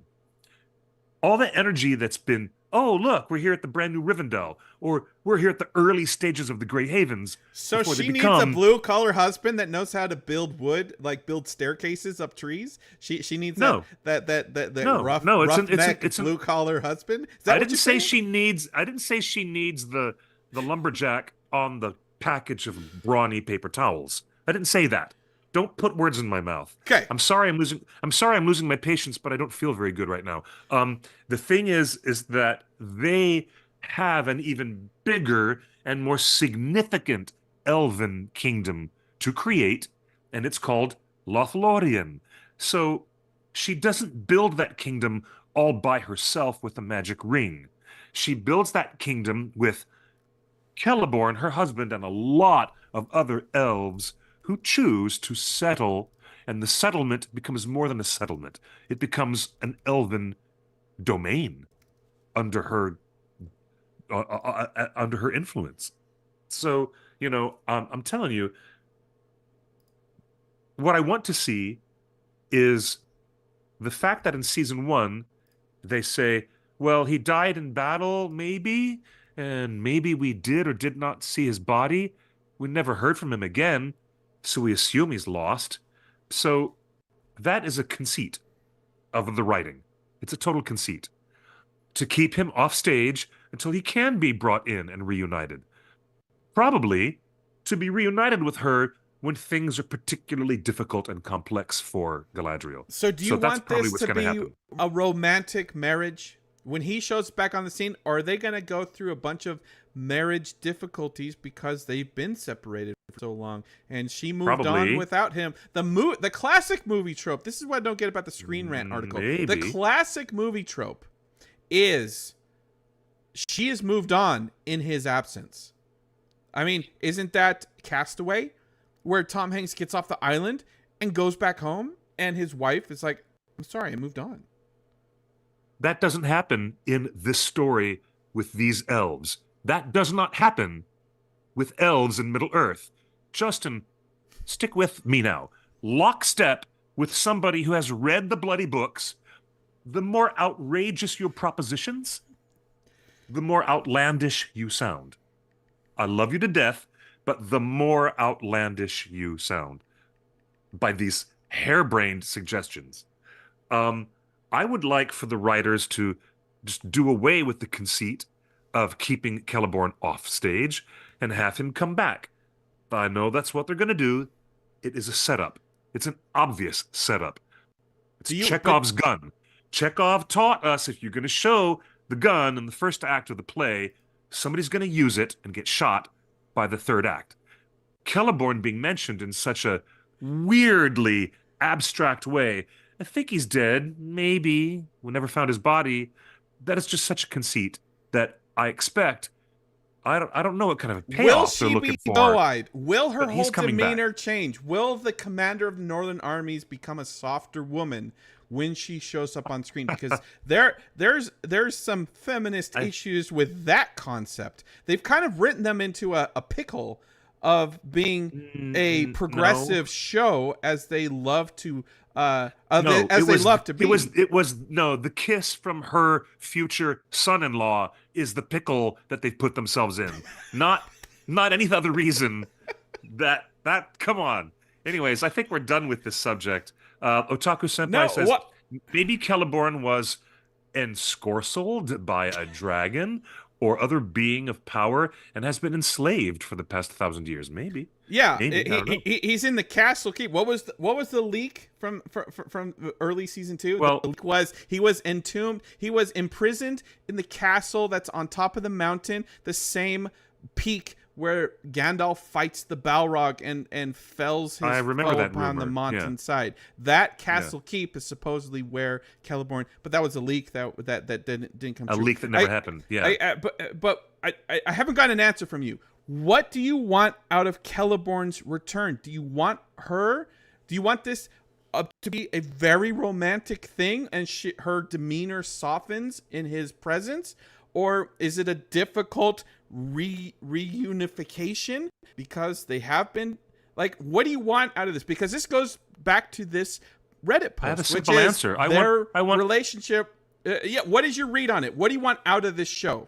All the energy that's been, oh, look, we're here at the brand new Rivendell, or we're here at the early stages of the Grey Havens. So she needs a blue-collar husband that knows how to build wood, like build staircases up trees. She needs No. that No, rough, no, it's roughneck blue-collar husband. Is that I what didn't you're say saying? she needs. I didn't say she needs the lumberjack on the package of brawny paper towels. I didn't say that. Don't put words in my mouth. Okay. I'm sorry. I'm losing my patience, but I don't feel very good right now. The thing is that they have an even bigger and more significant elven kingdom to create, and it's called Lothlorien. So she doesn't build that kingdom all by herself with a magic ring. She builds that kingdom with Celeborn, her husband, and a lot of other elves who choose to settle, and the settlement becomes more than a settlement. It becomes an elven domain under her influence. So, I'm telling you, what I want to see is the fact that in season 1, they say, well, he died in battle, maybe, and maybe we did or did not see his body. We never heard from him again, so we assume he's lost. So that is a conceit of the writing. It's a total conceit. To keep him off stage until he can be brought in and reunited. Probably to be reunited with her when things are particularly difficult and complex for Galadriel. So do you that's want probably this what's to gonna be happen. a romantic marriage? When he shows back on the scene, are they going to go through a bunch of marriage difficulties because they've been separated for so long and she moved Probably. on without him? The classic movie trope. This is what I don't get about the Screen Rant article. Maybe. The classic movie trope is she has moved on in his absence. I mean, isn't that Castaway, where Tom Hanks gets off the island and goes back home and his wife is like, I'm sorry, I moved on. That doesn't happen in this story with these elves. That does not happen with elves in Middle-earth. Justin, stick with me now. Lockstep with somebody who has read the bloody books, the more outrageous your propositions, the more outlandish you sound. I love you to death, but the more outlandish you sound by these harebrained suggestions. I would like for the writers to just do away with the conceit of keeping Celeborn off stage and have him come back. I know that's what they're going to do. It is a setup. It's an obvious setup. It's Chekhov's gun. Chekhov taught us if you're going to show the gun in the first act of the play, somebody's going to use it and get shot by the third act. Celeborn being mentioned in such a weirdly abstract way, I think he's dead, maybe. We never found his body. That is just such a conceit that I expect. I don't know what kind of a payoff they're looking for. Will she be doe-eyed? Will her but whole he's coming demeanor back. change? Will the commander of the Northern Armies become a softer woman when she shows up on screen? Because there's some feminist issues with that concept. They've kind of written them into a pickle of being a progressive show, as they love to It was the kiss from her future son-in-law is the pickle that they've put themselves in. Not any other reason. That come on. Anyways, I think we're done with this subject. Otaku Senpai says maybe Celeborn was enscorceled by a dragon or other being of power and has been enslaved for the past 1,000 years. Maybe. Yeah, Maybe. he's in the castle keep. What was the leak from early season 2? Well, the leak was he was entombed. He was imprisoned in the castle that's on top of the mountain, the same peak where Gandalf fights the Balrog and fells his foe upon the mountainside. That castle keep is supposedly where Celeborn. But that was a leak that didn't come true. A leak that never happened. Yeah. But I haven't gotten an answer from you. What do you want out of Celeborn's return? Do you want her? Do you want this up to be a very romantic thing, and her demeanor softens in his presence, or is it a difficult reunification because they have been like, what do you want out of this? Because this goes back to this Reddit I have a post, which simple is answer. their I want relationship. Yeah, what is your read on it? What do you want out of this show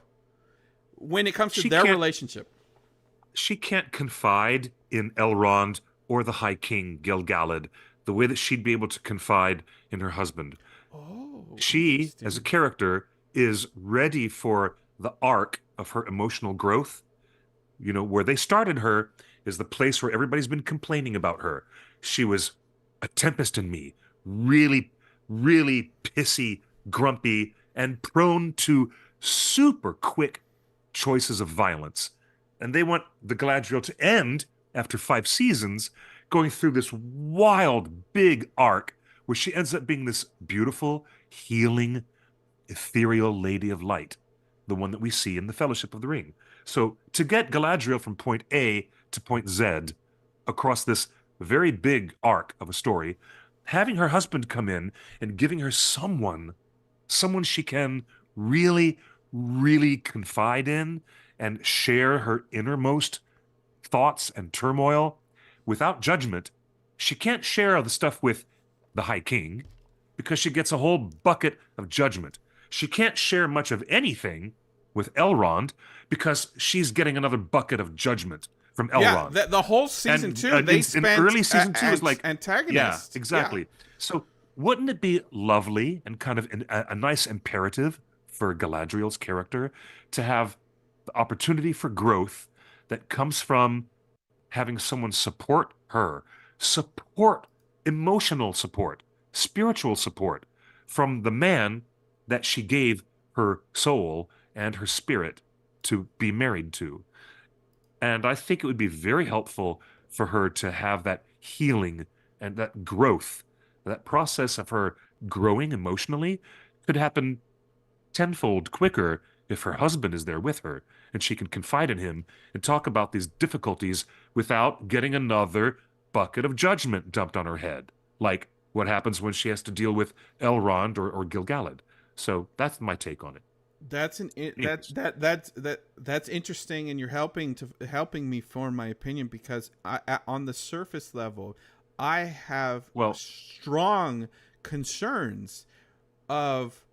when it comes to their relationship? She can't confide in Elrond or the High King Gil-galad the way that she'd be able to confide in her husband. Oh, She, as a interesting. character, is ready for the arc of her emotional growth. You know, where they started her is the place where everybody's been complaining about her. She was a tempest in me, really, really pissy, grumpy, and prone to super quick choices of violence. And they want the Galadriel to end after 5 seasons, going through this wild, big arc where she ends up being this beautiful, healing, ethereal lady of light, the one that we see in the Fellowship of the Ring. So to get Galadriel from point A to point Z across this very big arc of a story, having her husband come in and giving her someone she can really, really confide in and share her innermost thoughts and turmoil without judgment. She can't share the stuff with the High King because she gets a whole bucket of judgment. She can't share much of anything with Elrond because she's getting another bucket of judgment from Yeah, Elrond. the whole season And two, they in spent early season two is like, yeah, antagonists. Yeah, exactly. So wouldn't it be lovely and kind of a nice imperative for Galadriel's character to have the opportunity for growth that comes from having someone support her, support, emotional support, spiritual support from the man that she gave her soul and her spirit to be married to. And I think it would be very helpful for her to have that healing and that growth. That process of her growing emotionally could happen tenfold quicker if her husband is there with her and she can confide in him and talk about these difficulties without getting another bucket of judgment dumped on her head, like what happens when she has to deal with Elrond or Gil-galad. So that's my take on it. that's an Anyways, that's interesting, and you're helping me form my opinion because on the surface level, I have well, strong concerns of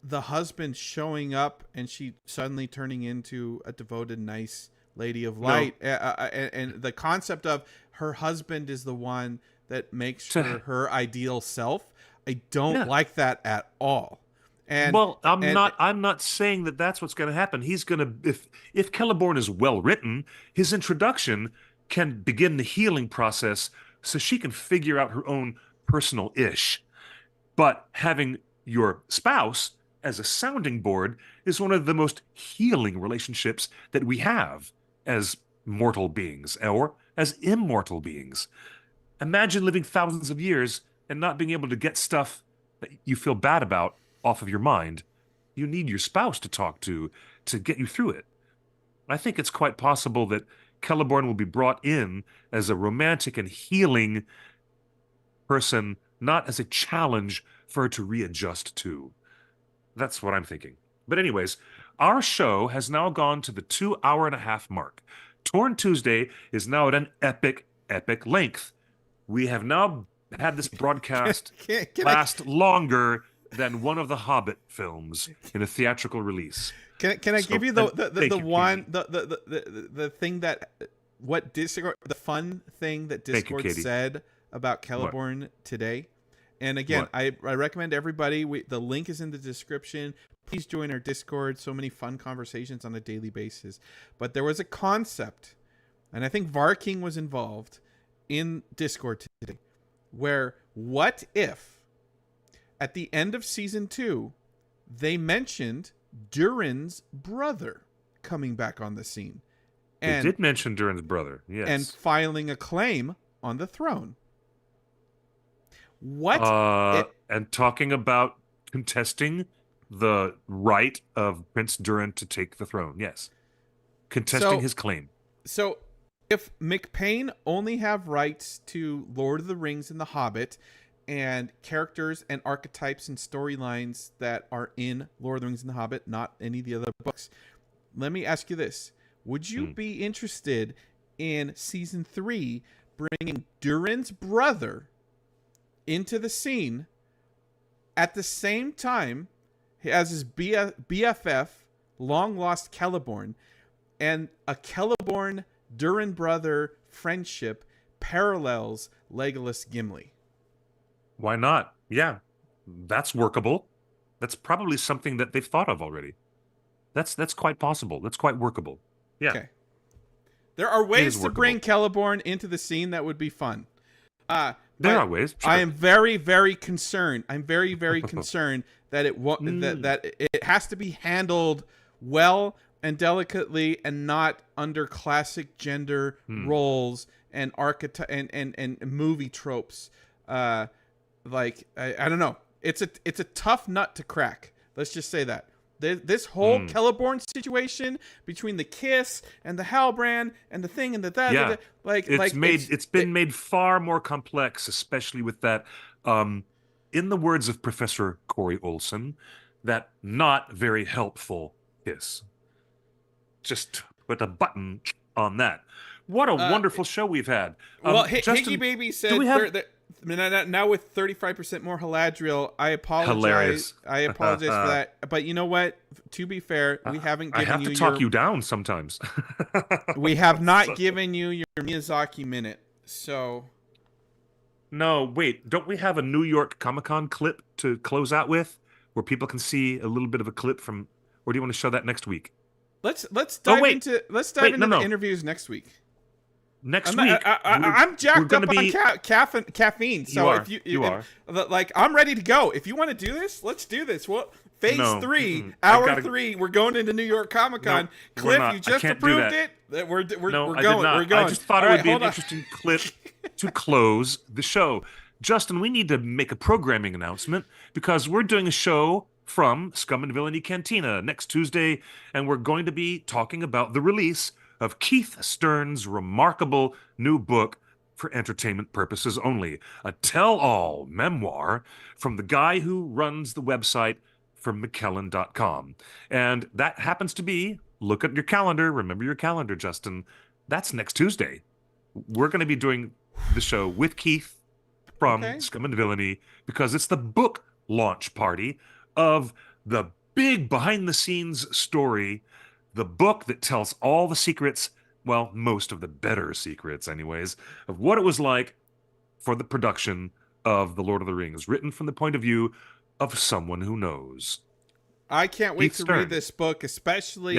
the husband showing up and she suddenly turning into a devoted, nice lady of no, light, and the concept of her husband is the one that makes her to her ideal self. I don't yeah. like that at all. And Well, and I'm not saying that that's what's going to happen. He's going to if Celeborn is well written, his introduction can begin the healing process so she can figure out her own personal ish. But having your spouse as a sounding board is one of the most healing relationships that we have as mortal beings or as immortal beings. Imagine living thousands of years and not being able to get stuff that you feel bad about off of your mind. You need your spouse to talk to get you through it. I think it's quite possible that Celeborn will be brought in as a romantic and healing person, not as a challenge for her to readjust to. That's what I'm thinking. But anyways, our show has now gone to the 2 hour and a half mark. Torn Tuesday is now at an epic, epic length. We have now had this broadcast can I last longer than one of the Hobbit films in a theatrical release. can I give So, you and the thank you, one Katie. the thing that what Discord the fun thing that Thank you, Discord Katie. said about What? Celeborn today? And again, What? I recommend everybody. The link is in the description. Please join our Discord. So many fun conversations on a daily basis. But there was a concept, and I think Varking was involved in Discord today, where what if at the end of season 2 they mentioned Durin's brother coming back on the scene They and did mention Durin's brother. and Yes. filing a claim on the throne. What it And talking about contesting the right of Prince Durin to take the throne. Yes. Contesting so his claim. so if McPain only have rights to Lord of the Rings and The Hobbit and characters and archetypes and storylines that are in Lord of the Rings and The Hobbit, not any of the other books, let me ask you this. Would you be interested in season 3 bringing Durin's brother into the scene at the same time as his BFF, long lost Celeborn, and a Celeborn Durin brother friendship parallels Legolas Gimli? Why not? Yeah, that's workable. That's probably something that they've thought of already. That's quite possible. That's quite workable. Yeah. Okay. There are ways to bring Celeborn into the scene that would be fun. There are ways. Sure. I am very, very concerned. I'm very, very concerned that that it has to be handled well and delicately, and not under classic gender roles and archetype and movie tropes. Like I don't know. It's a tough nut to crack. Let's just say that. This whole Celeborn situation between the kiss and the Halbrand and the thing and it's been made far more complex, especially with that. In the words of Professor Corey Olson, that not very helpful kiss. Just put a button on that. What a wonderful show we've had. Well, Justin, Higgy Baby said now with 35% more Haladriel, I apologize. Hilarious. I apologize for that. But you know what? To be fair, we haven't given you I have to talk you down sometimes. We have not given you your Miyazaki minute. So no, wait. Don't we have a New York Comic-Con clip to close out with, where people can see a little bit of a clip from? Or do you want to show that next week? Let's dive into the interviews next week. I'm jacked up on caffeine. So I'm ready to go. If you want to do this, let's do this. Well, phase 3, hour 3. We're going into New York Comic Con. No, Cliff, you just approved it. We're going. We're going. I just thought it would be an interesting clip to close the show. Justin, we need to make a programming announcement because we're doing a show from Scum and Villainy Cantina next Tuesday, and we're going to be talking about the release of Keith Stern's remarkable new book for entertainment purposes only, a tell-all memoir from the guy who runs the website for McKellen.com. And that happens to be, look at your calendar, remember your calendar, Justin, that's next Tuesday. We're going to be doing the show with Keith from Scum and Villainy because it's the book launch party of the big behind-the-scenes story, the book that tells all the secrets, well, most of the better secrets anyways, of what it was like for the production of The Lord of the Rings, written from the point of view of someone who knows. I can't wait to read this book, especially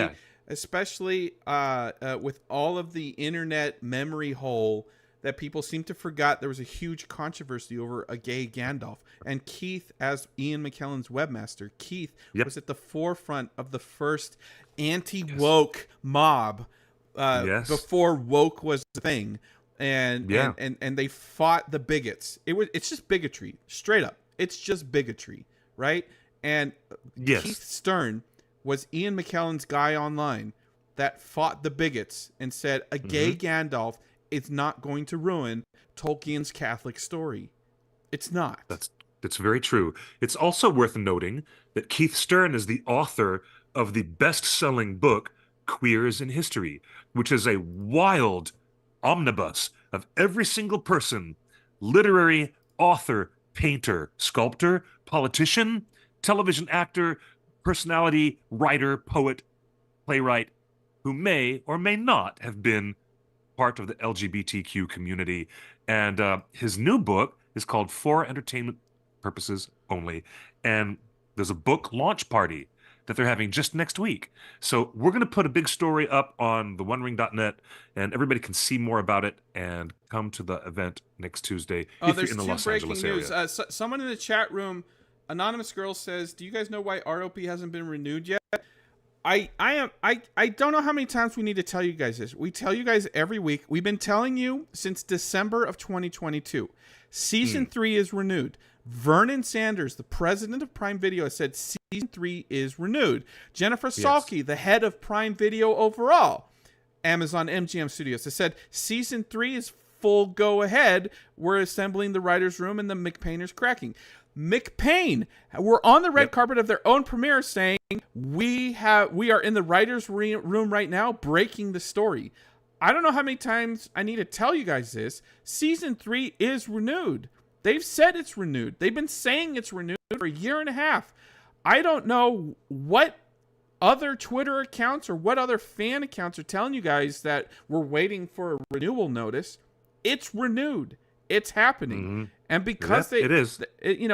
with all of the internet memory hole that people seem to forget. There was a huge controversy over a gay Gandalf. And Keith, as Ian McKellen's webmaster, Keith was at the forefront of the first anti-woke mob before woke was a thing. And they fought the bigots. It's just bigotry, straight up. It's just bigotry, right? And Keith Stern was Ian McKellen's guy online that fought the bigots and said a gay Gandalf is not going to ruin Tolkien's Catholic story. It's not. That's very true. It's also worth noting that Keith Stern is the author of the best-selling book Queers in History, which is a wild omnibus of every single person, literary, author, painter, sculptor, politician, television actor, personality, writer, poet, playwright, who may or may not have been part of the LGBTQ community. And his new book is called For Entertainment Purposes Only. And there's a book launch party that they're having just next week. So we're going to put a big story up on theonering.net, and everybody can see more about it and come to the event next Tuesday if you're in the Los Angeles area. Someone in the chat room, Anonymous Girl, says, do you guys know why ROP hasn't been renewed yet? I don't know how many times we need to tell you guys this. We tell you guys every week. We've been telling you since December of 2022. Season 3 is renewed. Vernon Sanders, the president of Prime Video, has said Season 3 is renewed. Jennifer Salke, the head of Prime Video overall, Amazon MGM Studios has said season 3 is full go ahead. We're assembling the writer's room and the McPainers cracking. McPain were on the red carpet of their own premiere saying, we are in the writer's room right now breaking the story. I don't know how many times I need to tell you guys this. Season 3 is renewed. They've said it's renewed. They've been saying it's renewed for a year and a half. I don't know what other Twitter accounts or what other fan accounts are telling you guys that we're waiting for a renewal notice. It's renewed. It's happening. Mm-hmm. And because it is. They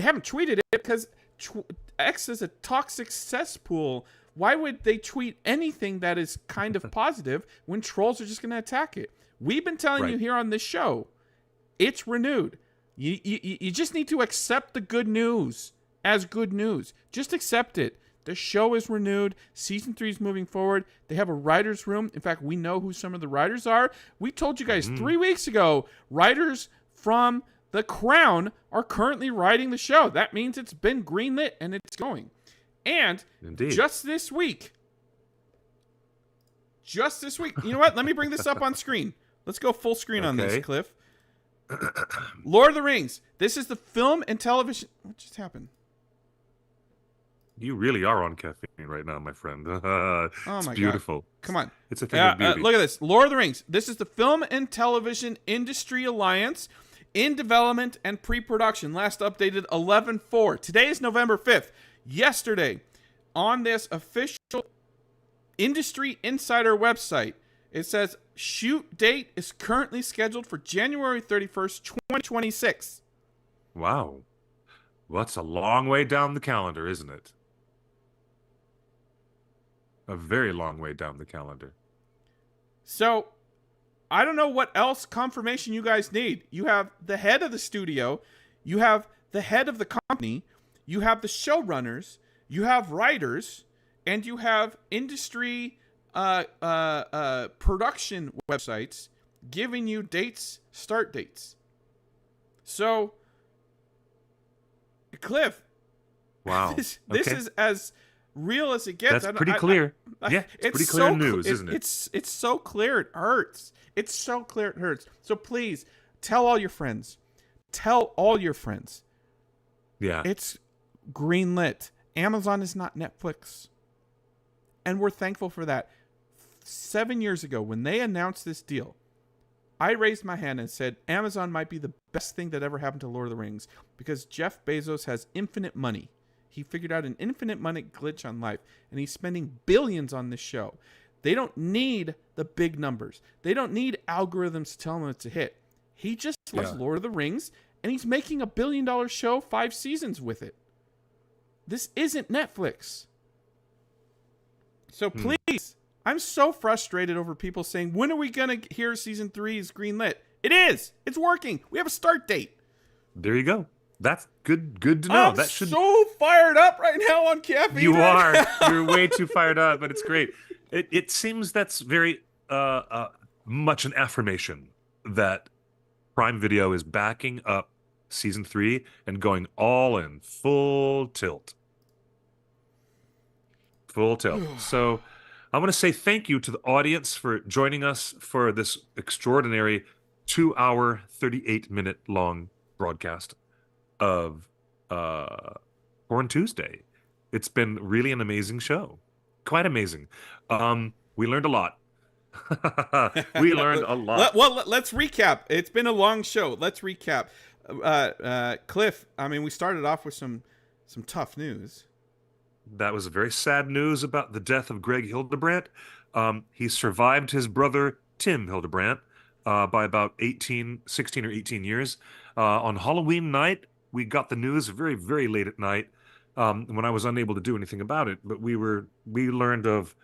haven't tweeted it because X is a toxic cesspool. Why would they tweet anything that is kind of positive when trolls are just going to attack it? We've been telling you here on this show, it's renewed. You just need to accept the good news as good news. Just accept it. The show is renewed. Season 3 is moving forward. They have a writer's room. In fact, we know who some of the writers are. We told you guys 3 weeks ago, writers from The Crown are currently writing the show. That means it's been greenlit and it's going. And just this week, you know what? Let me bring this up on screen. Let's go full screen on this, Cliff. Lord of the Rings. This is the film and television. What just happened? You really are on caffeine right now, my friend. It's beautiful. God. Come on. It's a thing of beauty. Look at this. Lord of the Rings. This is the Film and Television Industry Alliance in development and pre-production. Last updated 11/4. Today is November 5th. Yesterday, on this official Industry Insider website, it says shoot date is currently scheduled for January 31st, 2026. Wow. Well, that's a long way down the calendar, isn't it? A very long way down the calendar. So, I don't know what else confirmation you guys need. You have the head of the studio, you have the head of the company, you have the showrunners, you have writers, and you have industry production websites giving you start dates. So, Cliff, wow, this is as real as it gets. That's pretty clear. Yeah, it's pretty clear news, isn't it? It's so clear it hurts. It's so clear it hurts. So please, tell all your friends. Tell all your friends. Yeah. It's greenlit. Amazon is not Netflix. And we're thankful for that. 7 years ago, when they announced this deal, I raised my hand and said, Amazon might be the best thing that ever happened to Lord of the Rings because Jeff Bezos has infinite money. He figured out an infinite money glitch on life, and he's spending billions on this show. They don't need the big numbers. They don't need algorithms to tell them it's a hit. He just loves Lord of the Rings, and he's making $1 billion show, 5 seasons with it. This isn't Netflix. So please, I'm so frustrated over people saying, when are we going to hear season 3 is greenlit? It is. It's working. We have a start date. There you go. That's good to know. I'm so fired up right now on caffeine. You are. You're way too fired up, but it's great. It seems that's very much an affirmation that Prime Video is backing up season 3 and going all in, full tilt. Full tilt. So I want to say thank you to the audience for joining us for this extraordinary 2-hour, 38-minute long broadcast of Porn Tuesday. It's been really an amazing show. Quite amazing. We learned a lot. We learned a lot. Well, let's recap. It's been a long show. Let's recap. Cliff, I mean, we started off with some tough news. That was very sad news about the death of Greg Hildebrandt. He survived his brother, Tim Hildebrandt, by about 16 or 18 years. On Halloween night, we got the news very, very late at night when I was unable to do anything about it. But we learned of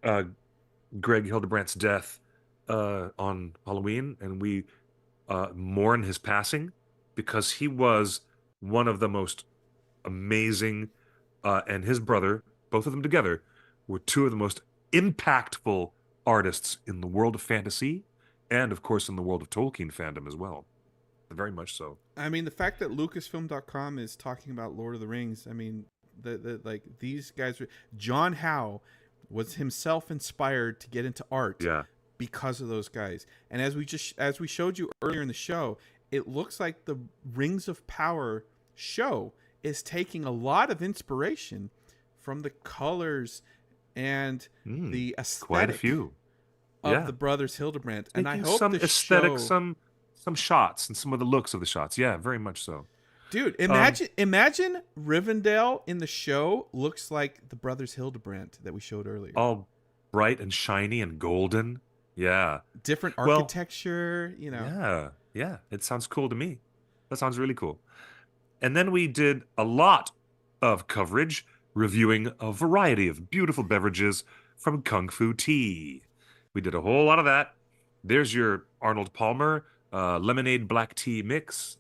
Greg Hildebrandt's death on Halloween, and we mourn his passing because he was one of the most amazing, and his brother, both of them together, were two of the most impactful artists in the world of fantasy and, of course, in the world of Tolkien fandom as well. Very much so. I mean, the fact that Lucasfilm.com is talking about Lord of the Rings, I mean, like these guys, John Howe, was himself inspired to get into art Yeah. because of those guys. And as we showed you earlier in the show, it looks like the Rings of Power show is taking a lot of inspiration from the colors and the Quite a aesthetic few. of Yeah. the Brothers Hildebrand. And I Taking hope some the aesthetic, show, some shots and some of the looks of the shots. Yeah, very much so. dude, imagine Rivendell in the show looks like the Brothers Hildebrand that we showed earlier. All bright and shiny and golden. Yeah. Different Well, architecture, you know. yeah. Yeah. It sounds cool to me. That sounds really cool. And then we did a lot of coverage reviewing a variety of beautiful beverages from Kung Fu Tea. We did a whole lot of that. There's your Arnold Palmer lemonade black tea mix.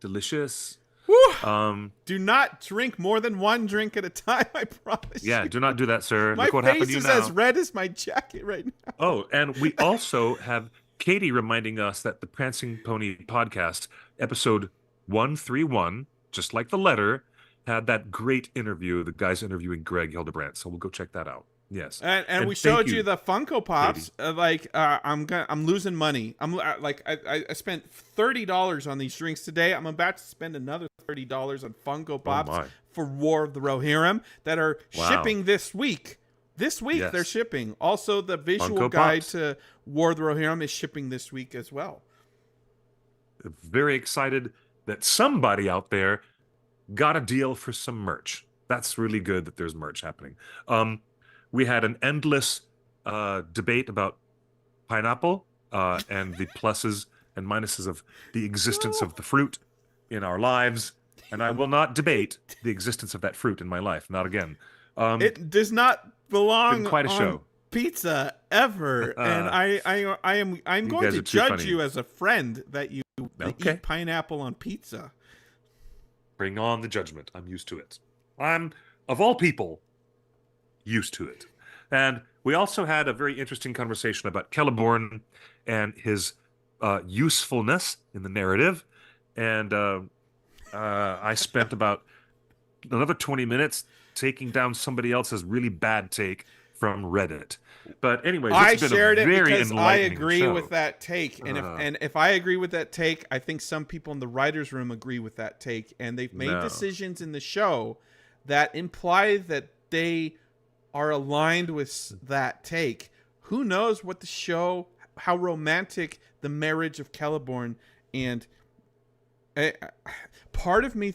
Delicious. Whew. Do not drink more than one drink at a time, I promise Yeah, you. do not do that, sir. My Look what happened face to you is now. as red as my jacket right now. Oh, and we also have Katie reminding us that the Prancing Pony podcast, episode 131, just like the letter, had that great interview, the guys interviewing Greg Hildebrandt. So we'll go check that out. Yes. And we thank showed you the Funko Pops. Katie. I'm losing money. I spent $30 on these drinks today. I'm about to spend another $30 on Funko Pops my. for War of the Rohirrim that are Wow. shipping this week. This week Yes. they're shipping. Also, the visual Funko guide Pops. to War of the Rohirrim is shipping this week as well. Very excited that somebody out there got a deal for some merch. That's really good that there's merch happening. We had an endless debate about pineapple and the pluses and minuses of the existence of the fruit in our lives. And I will not debate the existence of that fruit in my life. Not again. It does not belong been quite a on show. pizza ever, and I'm going guys to are too judge funny. you as a friend that you Okay. eat pineapple on pizza. Bring on the judgment. I'm used to it. I'm, of all people, used to it. And we also had a very interesting conversation about Celeborn and his usefulness in the narrative. And I spent about another 20 minutes taking down somebody else's really bad take from Reddit. But anyways, I it's been shared a it very because I enlightening agree show. with that take, and if I agree with that take, I think some people in the writers' room agree with that take, and they've made No. decisions in the show that imply that they are aligned with that take. Who knows what the show, how romantic the marriage of Celeborn and part of me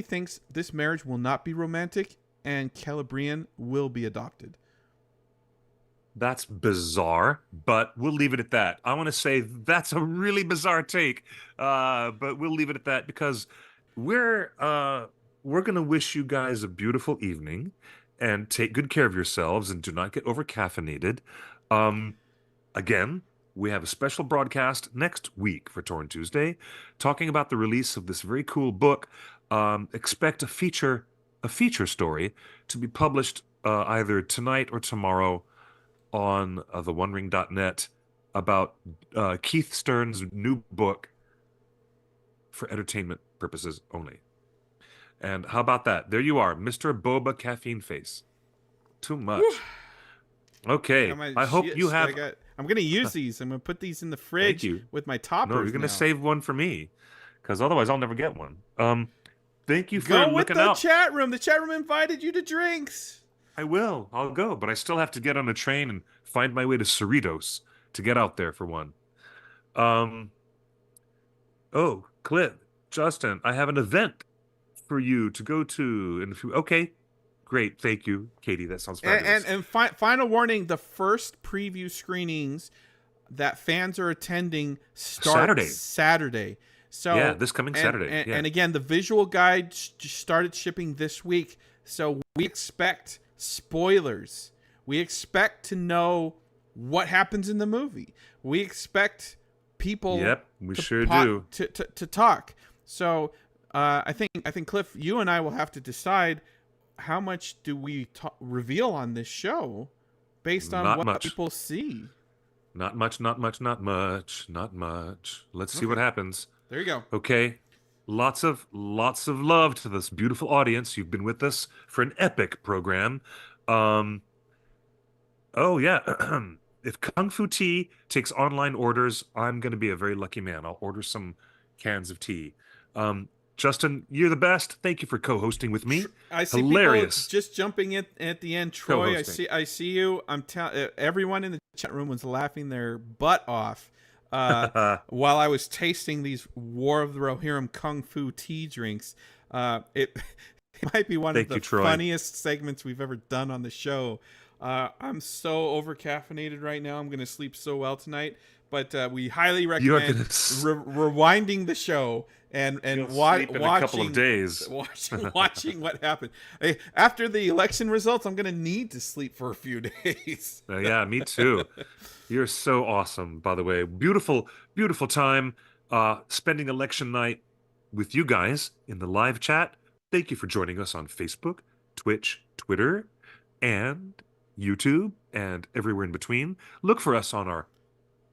thinks this marriage will not be romantic, and Celebrian will be adopted. That's bizarre, but we'll leave it at that. I want to say that's a really bizarre take, but we'll leave it at that because we're gonna wish you guys a beautiful evening and take good care of yourselves and do not get over caffeinated. Again, we have a special broadcast next week for Torn Tuesday, talking about the release of this very cool book. Expect a feature story to be published either tonight or tomorrow on theonering.net about Keith Stern's new book for entertainment purposes only. And how about that? There you are, Mr. Boba Caffeine Face. Too much. Okay. I hope you have. I'm going to use these. I'm going to put these in the fridge with my toppers. No, you're going to save one for me because otherwise I'll never get one. Thank you for Go with looking the out. chat room. The chat room invited you to drinks. I will. I'll go, but I still have to get on a train and find my way to Cerritos to get out there for one. Oh, Cliff, Justin, I have an event for you to go to. And if you, okay, great, thank you, Katie. That sounds fabulous. And final warning: the first preview screenings that fans are attending start Saturday. So yeah, this coming Saturday. And again, the visual guide started shipping this week. So we expect spoilers. We expect to know what happens in the movie. We expect people to talk. So I think Cliff, you and I will have to decide how much do we reveal on this show based on what people see. Not much. Let's see what happens. There you go. Okay. Lots of love to this beautiful audience. You've been with us for an epic program. Um, oh yeah. If Kung Fu Tea takes online orders, I'm going to be a very lucky man. I'll order some cans of tea. Um, Justin, you're the best. Thank you for co-hosting with me. I see people Hilarious just jumping at the end. Troy, co-hosting. I see you. Everyone in the chat room was laughing their butt off while I was tasting these War of the Rohirrim Kung Fu tea drinks. It it might be one of Thank the you, Troy. funniest segments we've ever done on the show. I'm so over caffeinated right now. I'm going to sleep so well tonight. But we highly You're recommend gonna rewinding the show and you'll sleep in a couple of watching days. watching what happened. After the election results, I'm going to need to sleep for a few days. Yeah, me too. You're so awesome, by the way. Beautiful, beautiful time spending election night with you guys in the live chat. Thank you for joining us on Facebook, Twitch, Twitter, and YouTube, and everywhere in between. Look for us on our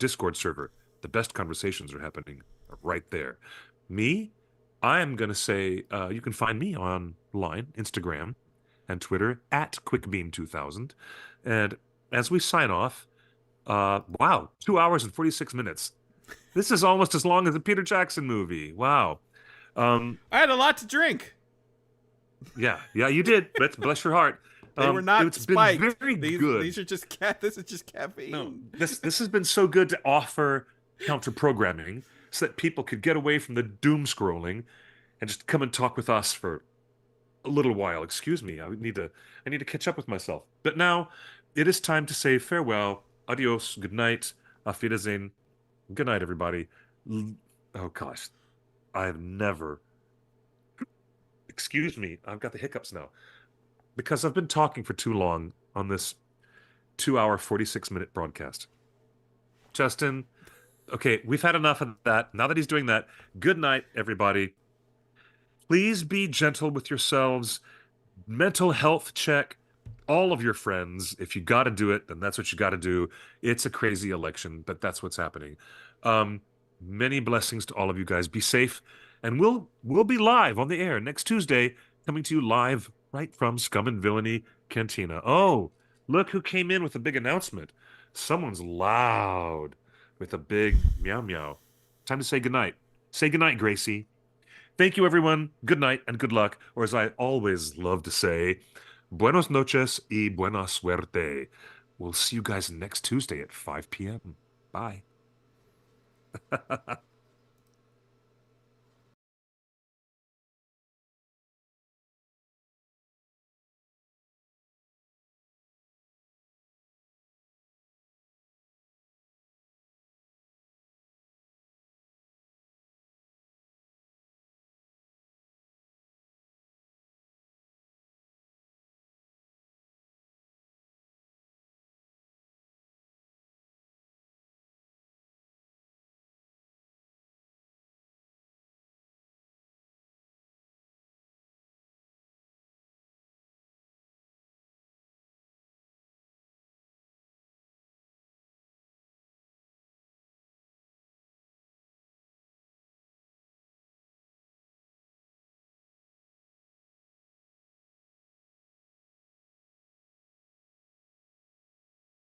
Discord server. The best conversations are happening right there. Me, I am going to say you can find me online, Instagram and Twitter at QuickBeam2000. And as we sign off, wow, 2 hours and 46 minutes. This is almost as long as a Peter Jackson movie. Wow. I had a lot to drink. Yeah, you did. Bless your heart. They were not It's spiked. been very good. These are just This is just caffeine. No, this has been so good to offer counter programming so that people could get away from the doom scrolling and just come and talk with us for a little while. Excuse me, I need to catch up with myself. But now it is time to say farewell, adios, good night, auf Wiedersehen, good night, everybody. Oh gosh, I've never. Excuse me, I've got the hiccups now because I've been talking for too long on this 2 hour 46-minute broadcast. Justin, okay, we've had enough of that. Now that he's doing that, good night, everybody. Please be gentle with yourselves. Mental health check all of your friends. If you got to do it, then that's what you got to do. It's a crazy election, but that's what's happening. Many blessings to all of you guys. Be safe, and we'll be live on the air next Tuesday, coming to you live right from Scum and Villainy Cantina. Oh, look who came in with a big announcement. Someone's loud with a big meow meow. Time to say goodnight. Say goodnight, Gracie. Thank you, everyone. Good night and good luck, or as I always love to say, buenos noches y buena suerte. We'll see you guys next Tuesday at 5 p.m. Bye.